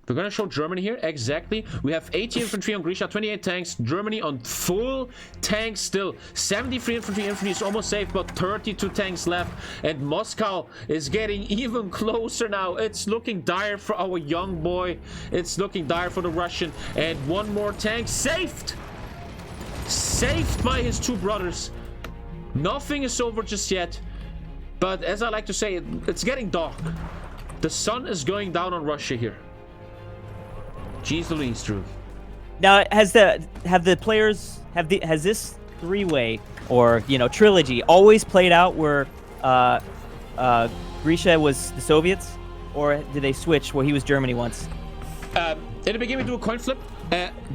We're gonna show Germany here, exactly. We have 80 infantry on Grisha, 28 tanks. Germany on full tanks still. 73 infantry is almost safe, but 32 tanks left. And Moscow is getting even closer now. It's looking dire for our young boy. It's looking dire for the Russian. And one more tank saved! Saved by his two brothers. Nothing is over just yet. But as I like to say, it's getting dark. The sun is going down on Russia here. Jeez Louise, Drew. Now, has this three-way or trilogy always played out where Grisha was the Soviets, or did they switch where he was Germany once? In the beginning, we do a coin flip.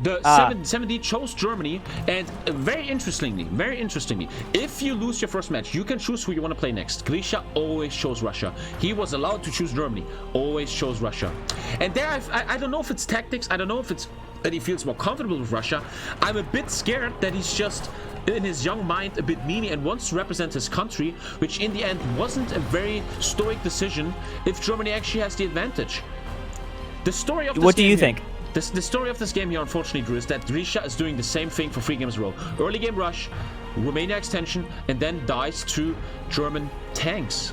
The 7D chose Germany, and very interestingly, if you lose your first match, you can choose who you want to play next. Grisha always chose Russia. He was allowed to choose Germany, always chose Russia. And there, I don't know if it's tactics, I don't know if it's that he feels more comfortable with Russia. I'm a bit scared that he's just, in his young mind, a bit meanie and wants to represent his country, which in the end wasn't a very stoic decision if Germany actually has the advantage. The story of this What do you think? The story of this game here, unfortunately, Drew, is that Grisha is doing the same thing for 3 games in a row. Early game rush, Romania extension, and then dies to German tanks.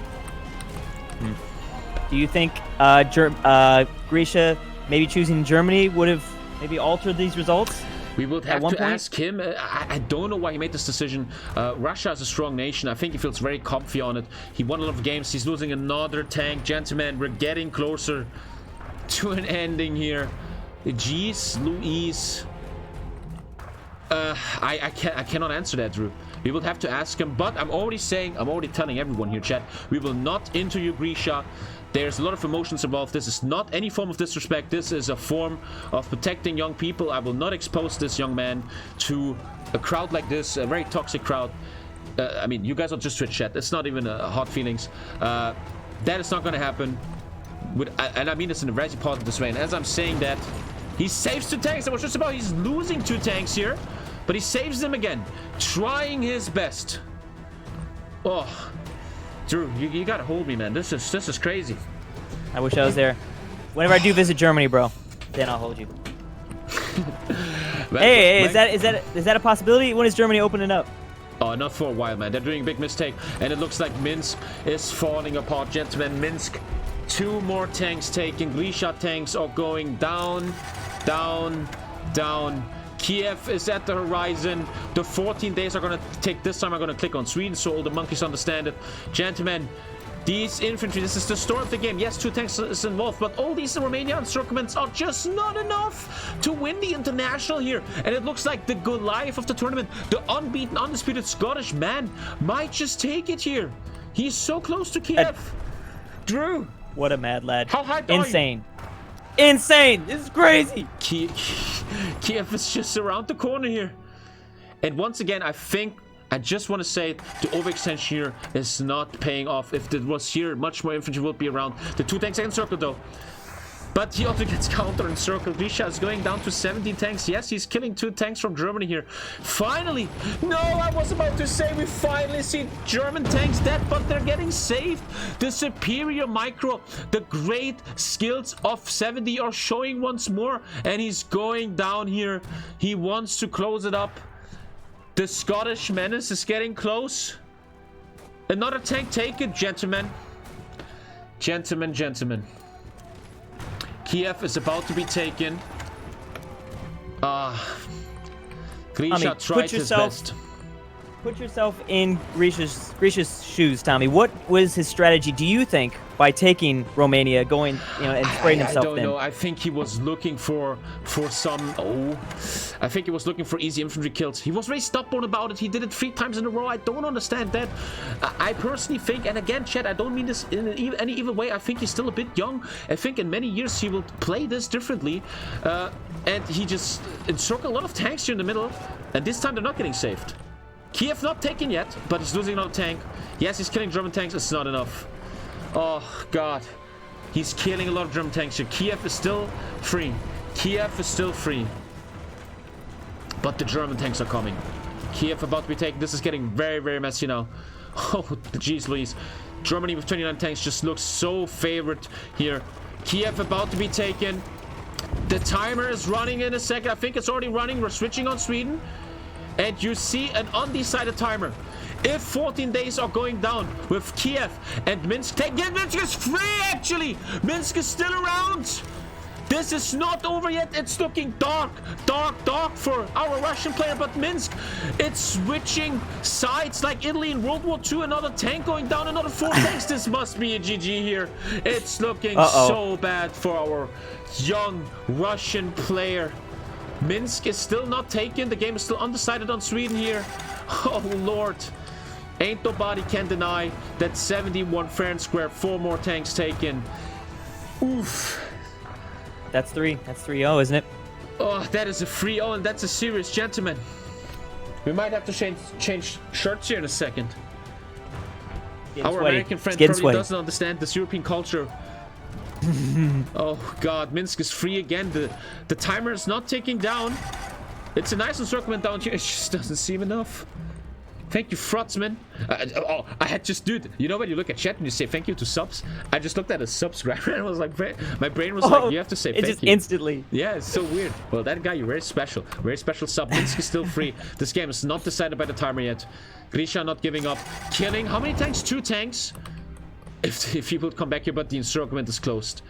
Do you think Grisha maybe choosing Germany would have maybe altered these results? We would have to ask him. I don't know why he made this decision. Russia is a strong nation. I think he feels very comfy on it. He won a lot of games. He's losing another tank. Gentlemen, we're getting closer to an ending here. Jeez Louise. I cannot answer that, Drew. We will have to ask him, but I'm already telling everyone here, chat, we will not interview Grisha. There's a lot of emotions involved. This is not any form of disrespect. This is a form of protecting young people. I will not expose this young man to a crowd like this, a very toxic crowd. I mean, you guys are just Twitch chat. It's not even hot feelings. That is not going to happen. And I mean this in a very positive way. And as I'm saying that, he saves 2 tanks. I was just about, he's losing 2 tanks here, but he saves them again, trying his best. Oh, Drew, you gotta hold me, man. This is crazy. I wish I was there. Whenever I do visit Germany, bro, then I'll hold you. Hey, is that a possibility? When is Germany opening up? Oh, not for a while, man. They're doing a big mistake, and it looks like Minsk is falling apart, gentlemen. Minsk. 2 more tanks taken. Grisha tanks are going down, down, down. Kiev is at the horizon. The 14 days are going to take. This time I'm going to click on Sweden so all the monkeys understand it. Gentlemen, these infantry, this is the story of the game. Yes, 2 tanks is involved, but all these Romanian encirclements are just not enough to win the international here. And it looks like the Goliath of the tournament, the unbeaten, undisputed Scottish man, might just take it here. He's so close to Kiev. Drew. What a mad lad. How high are Insane. Insane. This is crazy. Kiev is just around the corner here. And once again, I think I just want to say the overextension here is not paying off. If it was here, much more infantry would be around. The 2 tanks in circle though. But he also gets counter in circle. Grisha is going down to 17 tanks. Yes, he's killing 2 tanks from Germany here. Finally! No, I was about to say we finally see German tanks dead, but they're getting saved. The superior micro, the great skills of 70 are showing once more. And he's going down here. He wants to close it up. The Scottish menace is getting close. Another tank taken, gentlemen. Gentlemen. Kiev is about to be taken. Grisha tried his best. Put yourself in Grisha's shoes, Tommy. What was his strategy, do you think, by taking Romania, going, and spraying himself I don't thin? know. I think he was looking for some. I think he was looking for easy infantry kills. He was very stubborn about it. He did it 3 times in a row. I don't understand that. I personally think, and again, Chad, I don't mean this in any evil way. I think he's still a bit young. I think in many years he will play this differently. And he just encircled a lot of tanks here in the middle. And this time they're not getting saved. Kiev not taken yet, but he's losing another tank. Yes, he's killing German tanks. It's not enough. Oh, God. He's killing a lot of German tanks here. Kiev is still free. Kiev is still free. But the German tanks are coming. Kiev about to be taken. This is getting very, very messy now. Oh, jeez Louise. Germany with 29 tanks just looks so favored here. Kiev about to be taken. The timer is running in a second. I think it's already running. We're switching on Sweden. And you see an undecided timer. If 14 days are going down with Kiev and Minsk, Minsk is free actually. Minsk is still around. This is not over yet. It's looking dark for our Russian player. But Minsk, it's switching sides like Italy in World War II. Another tank going down, another 4 tanks. This must be a GG here. It's looking so bad for our young Russian player. Minsk is still not taken. The game is still undecided on Sweden here. Oh, Lord. Ain't nobody can deny that 71 fair and square. 4 more tanks taken. Oof. That's 3. That's 3-0, isn't it? Oh, that is a 3-0, and that's a serious gentleman. We might have to change shirts here in a second. Our American friend probably doesn't understand this European culture. Oh God, Minsk is free again. The timer is not ticking down. It's a nice encirclement down here. It just doesn't seem enough. Thank you, Frotzman. I had just, dude, you know when you look at chat and you say thank you to subs? I just looked at a subscriber and I was like, my brain was like, you have to say thank you. Just instantly. Yeah, it's so weird. Well, that guy, you're very special. Very special sub. Minsk is still free. This game is not decided by the timer yet. Grisha not giving up. Killing, how many tanks? 2 tanks? If he would come back here, but the encirclement is closed.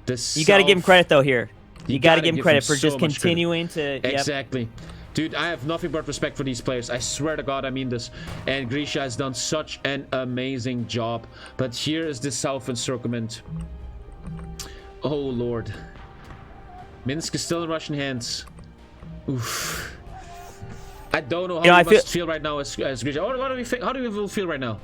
You got to give him credit, though, here. You got to give him credit for just continuing to... Exactly. Dude, I have nothing but respect for these players. I swear to God, I mean this. And Grisha has done such an amazing job. But here is the south encirclement. Oh, Lord. Minsk is still in Russian hands. Oof. I don't know how we must feel right now as Grisha. What do we think? How do we feel right now?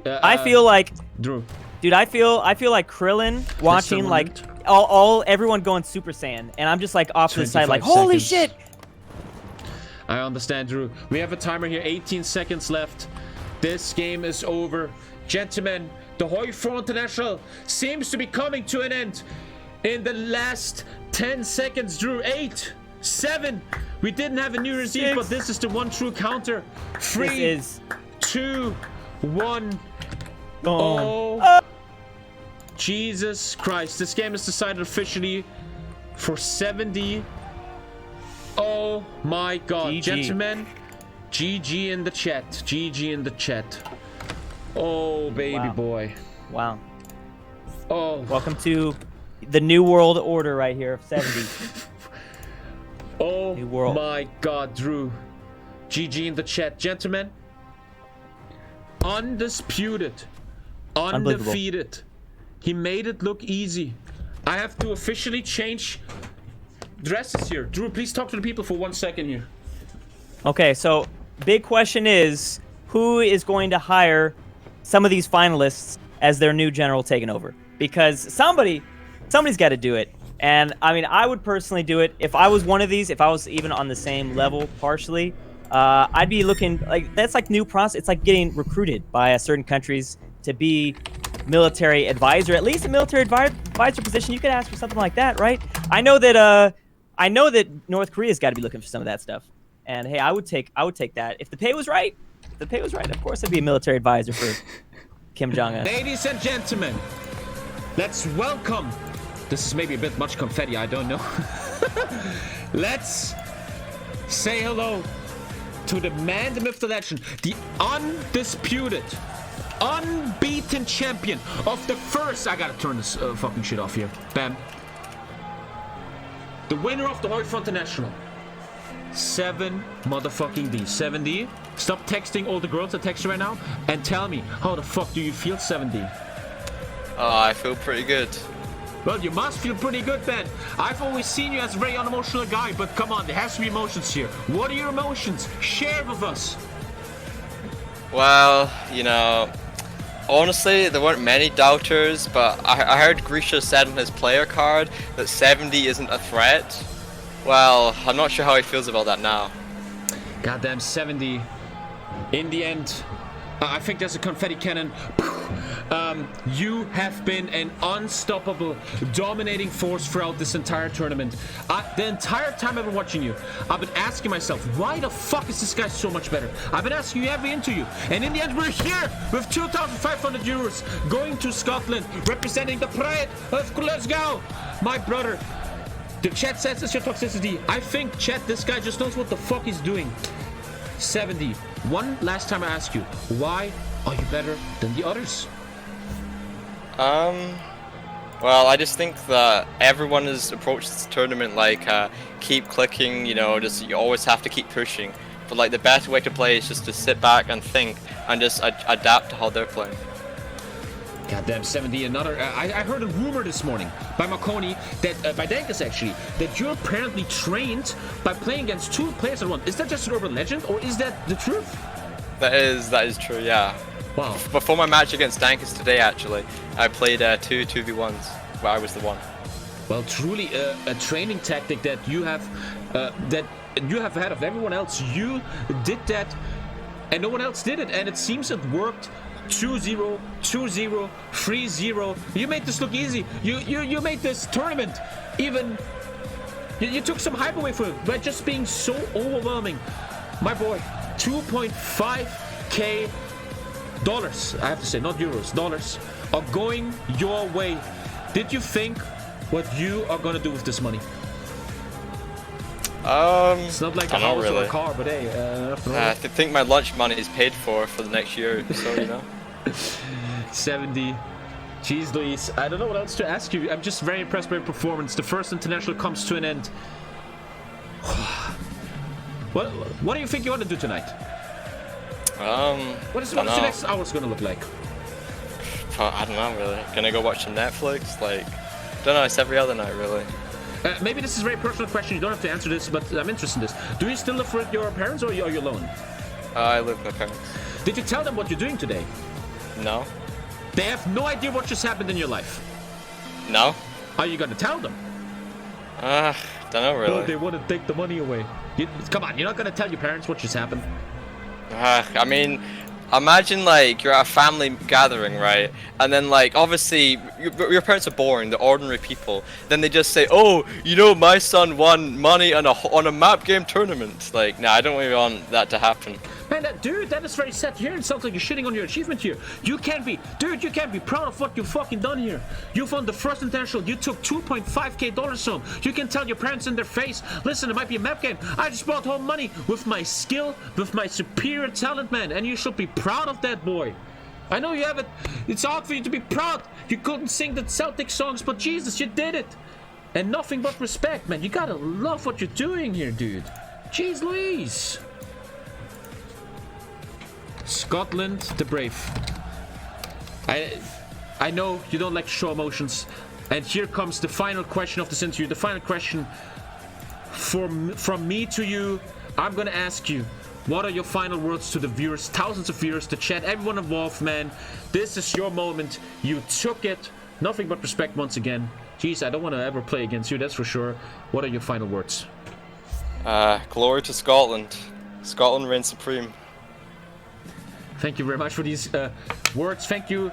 I feel like... Drew. Dude, I feel like Krillin watching, like, everyone going Super Saiyan. And I'm just, like, off to the side, like, holy shit! I understand, Drew. We have a timer here, 18 seconds left. This game is over. Gentlemen, the HOI4 International seems to be coming to an end in the last 10 seconds, Drew. 8, 7. We didn't have a New Year's Eve, but this is the one true counter. 3, 2, 1. Oh, Jesus Christ. This game is decided officially for 70. Oh my God, gentlemen, GG in the chat. GG in the chat. Oh, baby boy. Wow. Oh. Welcome to the new world order right here, 70. Oh my God, Drew. GG in the chat. Gentlemen, undisputed, undefeated. He made it look easy. I have to officially change dresses here. Drew, please talk to the people for 1 second here. Okay, so big question is, who is going to hire some of these finalists as their new general taking over? Because somebody's got to do it. And I mean, I would personally do it if I was one of these, if I was even on the same level partially. I'd be looking like that's like new process. It's like getting recruited by certain countries to be military advisor, at least a military advisor position. You could ask for something like that, right? I know that North Korea's got to be looking for some of that stuff. And hey, I would take that if the pay was right. If the pay was right, of course I'd be a military advisor for Kim Jong-un. Ladies and gentlemen, let's welcome. This is maybe a bit much confetti, I don't know. Let's say hello to the man, the myth, the legend, the undisputed, unbeaten champion of the first. I gotta turn this fucking shit off here. Bam. The winner of the HOI4 International. 7 motherfucking D. 7D. Stop texting all the girls that text you right now and tell me, how the fuck do you feel, 7D? I feel pretty good. Well, you must feel pretty good, Ben. I've always seen you as a very unemotional guy, but come on, there has to be emotions here. What are your emotions? Share with us. Well, you know, honestly, there weren't many doubters, but I heard Grisha said on his player card that 70 isn't a threat. Well, I'm not sure how he feels about that now. Goddamn 70. In the end, I think there's a confetti cannon. You have been an unstoppable, dominating force throughout this entire tournament. The entire time I've been watching you, I've been asking myself, why the fuck is this guy so much better? I've been asking you every interview, and in the end, we're here with 2,500 euros going to Scotland, representing the pride of Glasgow. My brother, the chat says it's your toxicity. I think, chat, this guy just knows what the fuck he's doing. 70. One last time I ask you, why are you better than the others? Well, I just think that everyone has approached this tournament like, keep clicking, you know, just you always have to keep pushing. But like the best way to play is just to sit back and think and just adapt to how they're playing. Goddamn 70, another. I heard a rumor this morning by Makoni that by Dankus actually that you're apparently trained by playing against 2 players at once. Is that just an urban legend or is that the truth? That is true, yeah. Wow. Before my match against Dankus today, actually, I played 2 2v1s where I was the one. Well, truly a training tactic that you have ahead of everyone else. You did that, and no one else did it, and it seems it worked. 2-0, 2-0, 3-0. You made this look easy. You made this tournament even. You took some hype away from it by just being so overwhelming. My boy, 2.5k dollars. I have to say, not euros, dollars are going your way. Did you think what you are gonna do with this money? It's not like a house or a car, but hey, I think my lunch money is paid for the next year, so you know. 70. Jeez Louise, I don't know what else to ask you. I'm just very impressed by your performance. The first international comes to an end. What do you think you want to do tonight? What is your next hours gonna look like? I don't know, really. Gonna go watch some Netflix? Like, don't know, it's every other night, really. Maybe this is a very personal question. You don't have to answer this, but I'm interested in this. Do you still live with your parents, or are you alone? I live with my parents. Did you tell them what you're doing today? No. They have no idea what just happened in your life? No. Are you gonna tell them? Don't know, really. Oh, they want to take the money away. Come on, you're not gonna tell your parents what just happened? I mean, imagine like you're at a family gathering, right? And then like obviously your parents are boring, they're ordinary people. Then they just say, "Oh, you know, my son won money on a map game tournament." Like, nah, I don't really want that to happen. Man, dude, that is very sad to hear. It sounds like you're shitting on your achievement here. You can't be proud of what you've fucking done here. You've won the first international. You took 2.5k dollars home. You can tell your parents in their face, listen, it might be a map game. I just brought home money with my skill, with my superior talent, man. And you should be proud of that, boy. I know you have it. It's hard for you to be proud. You couldn't sing the Celtic songs, but Jesus, you did it. And nothing but respect, man. You gotta love what you're doing here, dude. Jeez Louise. Scotland the Brave. I know you don't like to show emotions, and here comes the final question of this interview. The final question from me to you. I'm gonna ask you, what are your final words to the viewers, thousands of viewers, the chat, everyone involved, man? This is your moment. You took it. Nothing but respect once again. Jeez, I don't want to ever play against you, that's for sure. What are your final words? Glory to Scotland. Scotland reigns supreme. Thank you very much for these words. Thank you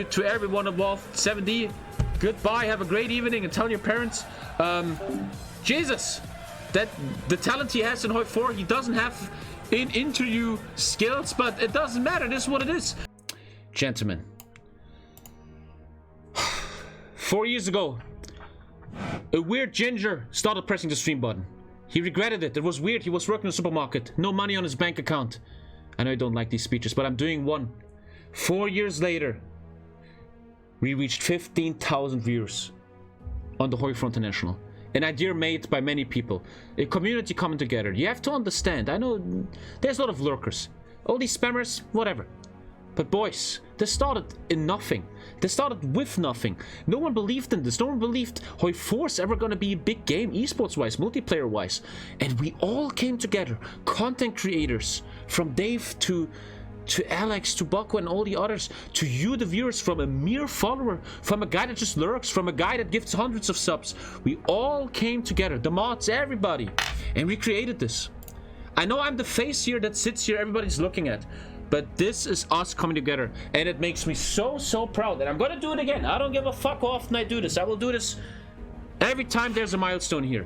to everyone involved. 7D, goodbye. Have a great evening, and tell your parents, Jesus, that the talent he has in HOI4, he doesn't have in interview skills, but it doesn't matter. This is what it is. Gentlemen, 4 years ago, a weird ginger started pressing the stream button. He regretted it. It was weird. He was working in a supermarket. No money on his bank account. I know you don't like these speeches, but I'm doing one. 4 years later, we reached 15,000 viewers on the HOI4 International. An idea made by many people. A community coming together. You have to understand. I know there's a lot of lurkers. All these spammers, whatever. But boys, they started in nothing. They started with nothing. No one believed in this. No one believed HOI4's ever gonna be a big game, esports-wise, multiplayer-wise. And we all came together. Content creators, from Dave to Alex, to Bucko and all the others, to you, the viewers, from a mere follower, from a guy that just lurks, from a guy that gives hundreds of subs. We all came together, the mods, everybody, and we created this. I know I'm the face here that sits here, everybody's looking at, but this is us coming together, and it makes me so proud, and I'm gonna do it again. I don't give a fuck how often I do this. I will do this every time there's a milestone here.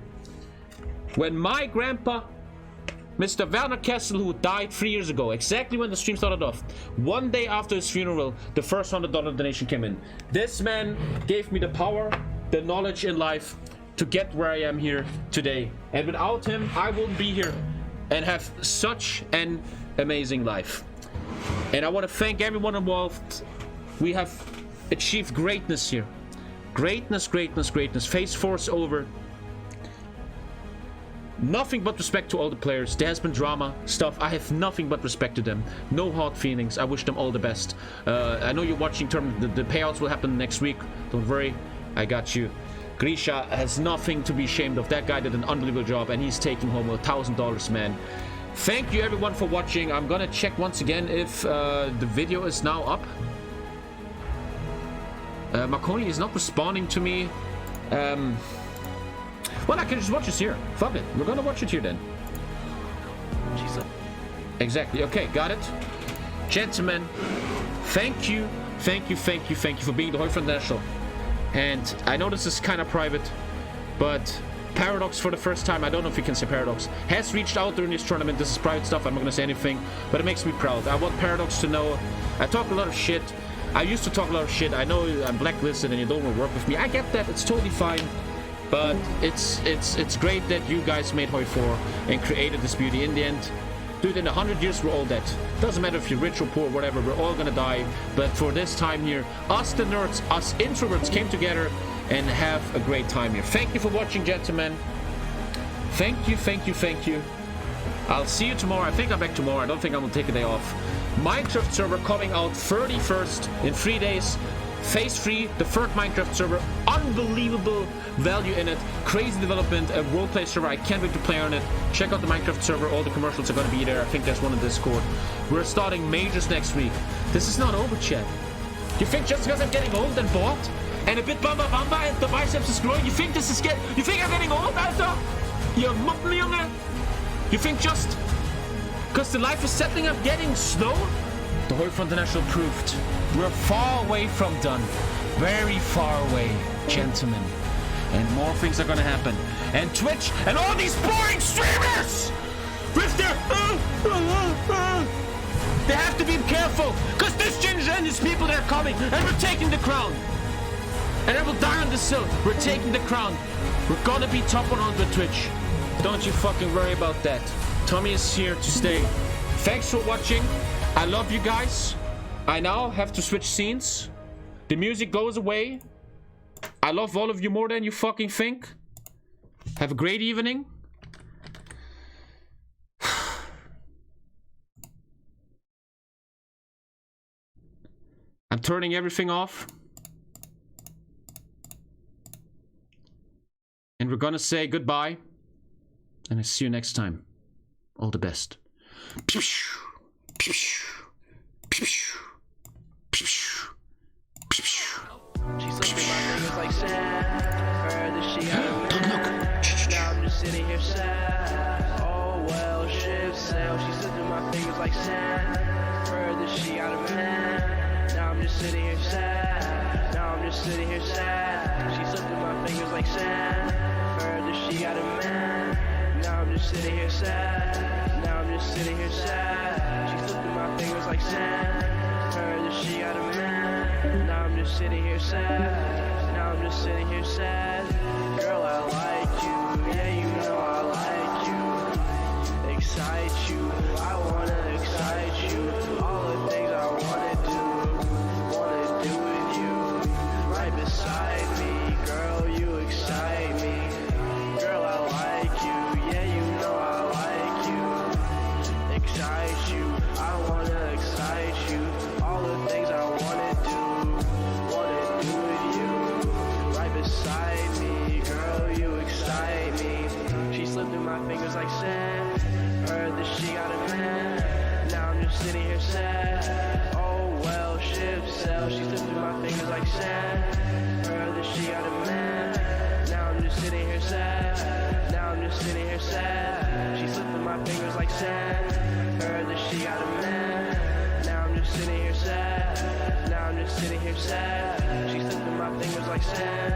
When my grandpa, Mr. Werner Kessel, who died 3 years ago, exactly when the stream started off, one day after his funeral, the first $100 donation came in. This man gave me the power, the knowledge in life to get where I am here today. And without him, I wouldn't be here and have such an amazing life. And I want to thank everyone involved. We have achieved greatness here. Greatness, greatness, greatness. Phase 4 is over. Nothing but respect to all the players. There has been drama, stuff. I have nothing but respect to them. No hard feelings. I wish them all the best. I know you're watching tournament. The payouts will happen next week. Don't worry. I got you. Grisha has nothing to be ashamed of. That guy did an unbelievable job, and he's taking home $1,000, man. Thank you, everyone, for watching. I'm gonna check once again if the video is now up. Marconi is not responding to me. Well, I can just watch this here. Fuck it. We're gonna watch it here then. Jesus. Exactly. Okay, got it. Gentlemen, thank you for being the HOI4 International. And I know this is kind of private, but Paradox, for the first time, I don't know if you can say Paradox, has reached out during this tournament. This is private stuff. I'm not gonna say anything, but it makes me proud. I want Paradox to know I talk a lot of shit. I used to talk a lot of shit. I know I'm blacklisted and you don't want to work with me. I get that. It's totally fine. But it's great that you guys made HOI4 and created this beauty. In the end, dude, in 100 years we're all dead. Doesn't matter if you're rich or poor, whatever, we're all gonna die. But for this time here, us the nerds, us introverts came together and have a great time here. Thank you for watching, gentlemen. Thank you. I'll see you tomorrow. I think I'm back tomorrow. I don't think I'm gonna take a day off. Minecraft server coming out 31st in 3 days. Phase 3, the third Minecraft server. Unbelievable value in it. Crazy development, a roleplay server. I can't wait to play on it. Check out the Minecraft server. All the commercials are going to be there. I think there's one in Discord. We're starting majors next week. This is not over, chat. You think just because I'm getting old and bored and a bit bamba and the biceps is growing, you think this is you think I'm getting old, Alter? You Moppenjunge? You think just because the life is settling up getting slow? The HOI4 International proved we're far away from done. Very far away, gentlemen. And more things are gonna happen. And Twitch and all these boring streamers with their they have to be careful, because this ginger and these people, they're coming, and we're taking the crown. And I will die on this hill. We're taking the crown. We're gonna be top 100 Twitch. Don't you fucking worry about that. Tommy is here to stay. Thanks for watching. I love you guys. I now have to switch scenes. The music goes away. I love all of you more than you fucking think. Have a great evening. I'm turning everything off. And we're gonna say goodbye. And I see you next time. All the best. Don't look. Now I'm just sitting here sad. Oh well, shit. fingers like sand. Heard that she got a man. Now I'm just sitting here sad. Now I'm just sitting here sad. She slipped through my fingers like sand. Heard that she got a man. Now I'm just sitting here sad. Now I'm just sitting here sad. She slipped through my fingers like sand. Heard that she got a man. Now I'm just sitting here sad. Now I'm just sitting here sad. Girl, I like you. Yeah, you know I like you. Excite you. I wanna excite you. All the things I wanna do with you. Right beside me, girl, you excite me. Girl, I like you. Yeah, you know I like you. Excite you. I wanna excite you. All the things I wanna do with you. Right beside me, girl, you excite me. She slipped through my fingers like sand. Heard that she got a man. Now I'm just sitting here sad. Oh well, ship sail. She slipped through my fingers like sand. Heard that she got a man. Now I'm just sitting here sad. Now I'm just sitting here sad. She slipped through my fingers like sand. Heard that she got a man. Now I'm just sitting here sad. Now I'm just sitting here sad. She slipped through my fingers like sand.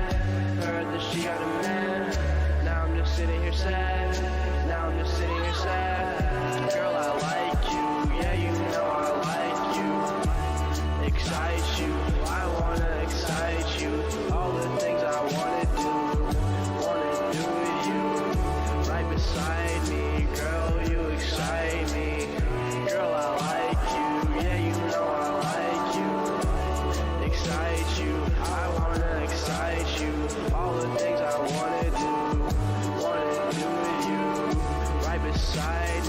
Heard that she got a man. Now I'm just sitting here sad. Now I'm just sitting here sad. Girl, I like you. Yeah, you know I like you. Excite you. I wanna excite you. All the things I wanna do with you. Right beside me, girl, you excite me. Girl, I like you. Yeah, you know I like you. Excite you. I wanna excite you. All the things I wanna do with you. Right beside